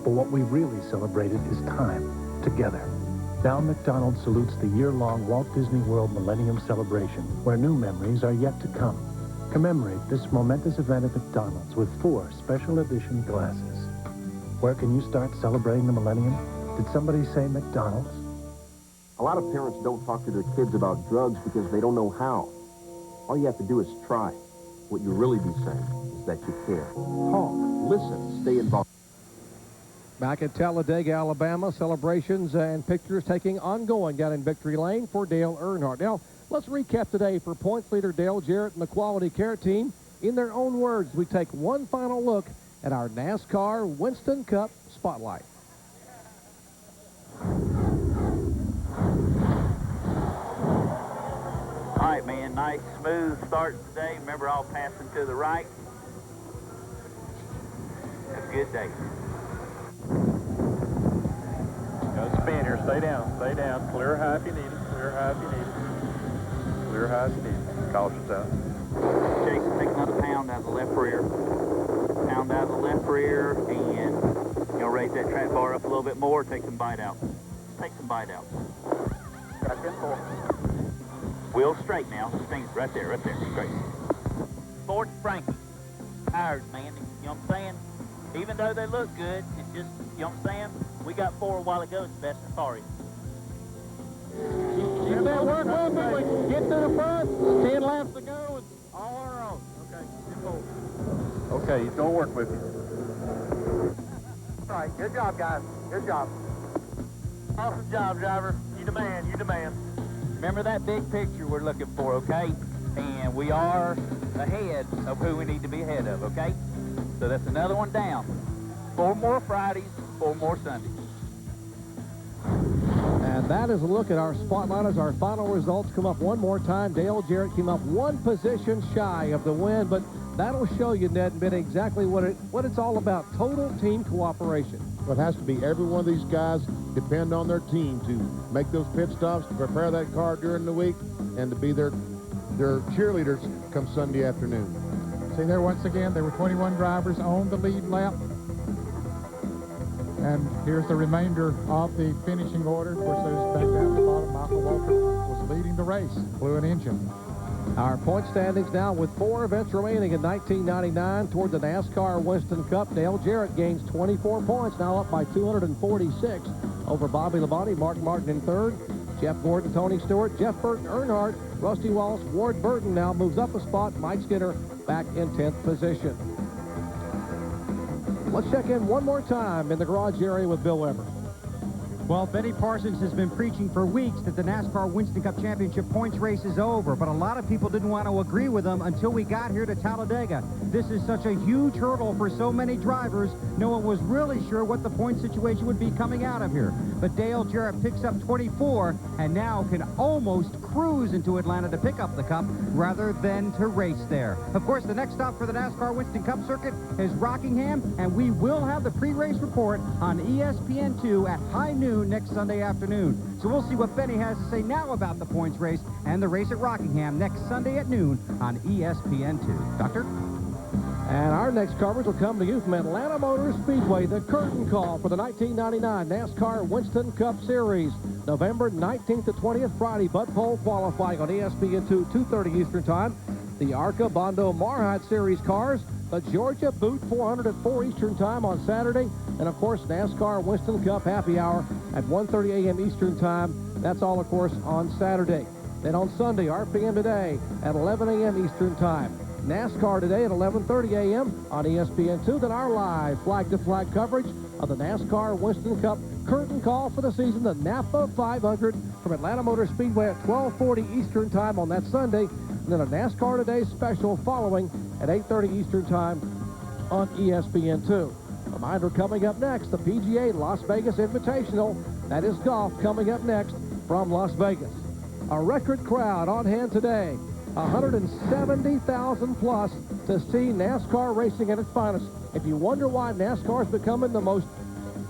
But what we really celebrated is time together. Now McDonald's salutes the year-long Walt Disney World Millennium Celebration, where new memories are yet to come. Commemorate this momentous event at McDonald's with 4 special edition glasses. Where can you start celebrating the millennium? Did somebody say McDonald's? A lot of parents don't talk to their kids about drugs because they don't know how. All you have to do is try. What you really be saying is that you care. Talk, listen, stay involved. Back at Talladega, Alabama, celebrations and pictures taking ongoing down in Victory Lane for Dale Earnhardt. Now, let's recap today for points leader Dale Jarrett and the Quality Care team. In their own words, we take one final look at our NASCAR Winston Cup Spotlight. All right, man, nice, smooth start today. Remember, all passing to the right. Have a good day. Got a spin here. Stay down. Stay down. Clear high if you need it. Clear high if you need it. Clear high if you need it. Caution's out. Jason, take another pound out of the left rear. Pound out of the left rear, and raise that track bar up a little bit more. Take some bite out. Take some bite out. Got 10-4. Wheel straight now. Straight, right there, straight. Ford Frankie. Tires, man. You know what I'm saying? Even though they look good, it's just, you know what I'm saying? We got 4 a while ago. It's the best in far east. If that work well, we can get to the front. 10 laps to go, and all on our own. Okay, 10-4. Okay, he's going to work with you. All right, good job, guys. Good job. Awesome job, driver. You the man, you the man. Remember that big picture we're looking for, okay? And we are ahead of who we need to be ahead of, okay? So that's another one down. 4 more Fridays, 4 more Sundays. And that is a look at our spotlight as our final results come up one more time. Dale Jarrett came up 1 position shy of the win, but that'll show you, Ned and Ben, exactly what it's all about. Total team cooperation. Well, it has to be every one of these guys depend on their team to make those pit stops, to prepare that car during the week, and to be their cheerleaders come Sunday afternoon. See there once again, there were 21 drivers on the lead lap. And here's the remainder of the finishing order. Of course, there's back down at the bottom. Michael Walker was leading the race, Fluid Engine. Our point standings now with 4 events remaining in 1999 toward the NASCAR Winston Cup. Dale Jarrett gains 24 points, now up by 246 over Bobby Labonte, Mark Martin in 3rd, Jeff Gordon, Tony Stewart, Jeff Burton, Earnhardt, Rusty Wallace, Ward Burton now moves up a spot, Mike Skinner back in 10th position. Let's check in one more time in the garage area with Bill Weber. Well, Benny Parsons has been preaching for weeks that the NASCAR Winston Cup Championship points race is over, but a lot of people didn't want to agree with him until we got here to Talladega. This is such a huge hurdle for so many drivers. No one was really sure what the point situation would be coming out of here. But Dale Jarrett picks up 24 and now can almost cruise into Atlanta to pick up the Cup rather than to race there. Of course, the next stop for the NASCAR Winston Cup circuit is Rockingham, and we will have the pre-race report on ESPN2 at high noon next Sunday afternoon. So we'll see what Benny has to say now about the points race and the race at Rockingham next Sunday at noon on ESPN2. Doctor? And our next coverage will come to you from Atlanta Motor Speedway, the curtain call for the 1999 NASCAR Winston Cup Series. November 19th to 20th, Friday, Bud Pole qualifying on ESPN2, 2:30 Eastern Time. The ARCA Bondo Marhide Series cars, the Georgia Boot 400 at 4 Eastern Time on Saturday, and of course NASCAR Winston Cup Happy Hour at 1:30 a.m. Eastern Time. That's all, of course, on Saturday. Then on Sunday, RPM Today at 11 a.m. Eastern Time. NASCAR Today at 11:30 a.m. on ESPN2. Then our live flag-to-flag coverage of the NASCAR Winston Cup curtain call for the season, the Napa 500 from Atlanta Motor Speedway at 12:40 Eastern Time on that Sunday. And then a NASCAR Today special following at 8:30 Eastern Time on ESPN2. Reminder coming up next, the PGA Las Vegas Invitational. That is golf coming up next from Las Vegas. A record crowd on hand today. 170,000 plus to see NASCAR racing at its finest. If you wonder why NASCAR is becoming the most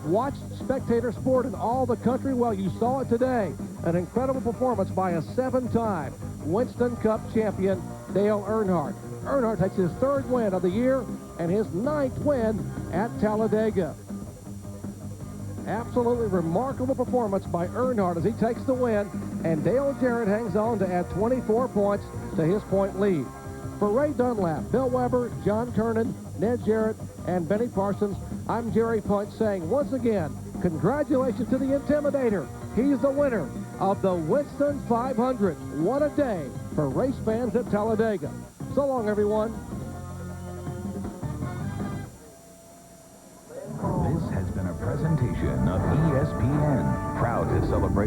watched spectator sport in all the country, well, you saw it today. An incredible performance by a 7-time Winston Cup champion, Dale Earnhardt. Earnhardt takes his 3rd win of the year and his 9th win at Talladega. Absolutely remarkable performance by Earnhardt as he takes the win, and Dale Jarrett hangs on to add 24 points to his point lead. For Ray Dunlap, Bill Weber, John Kernan, Ned Jarrett, and Benny Parsons, I'm Jerry Punch saying once again, congratulations to the Intimidator. He's the winner of the Winston 500. What a day for race fans at Talladega. So long, everyone. This has been a presentation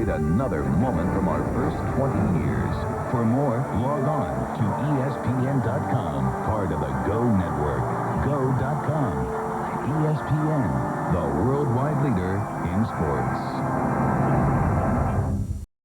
celebrate another moment from our first 20 years. For more, log on to ESPN.com, part of the Go Network. Go.com. ESPN, the worldwide leader in sports.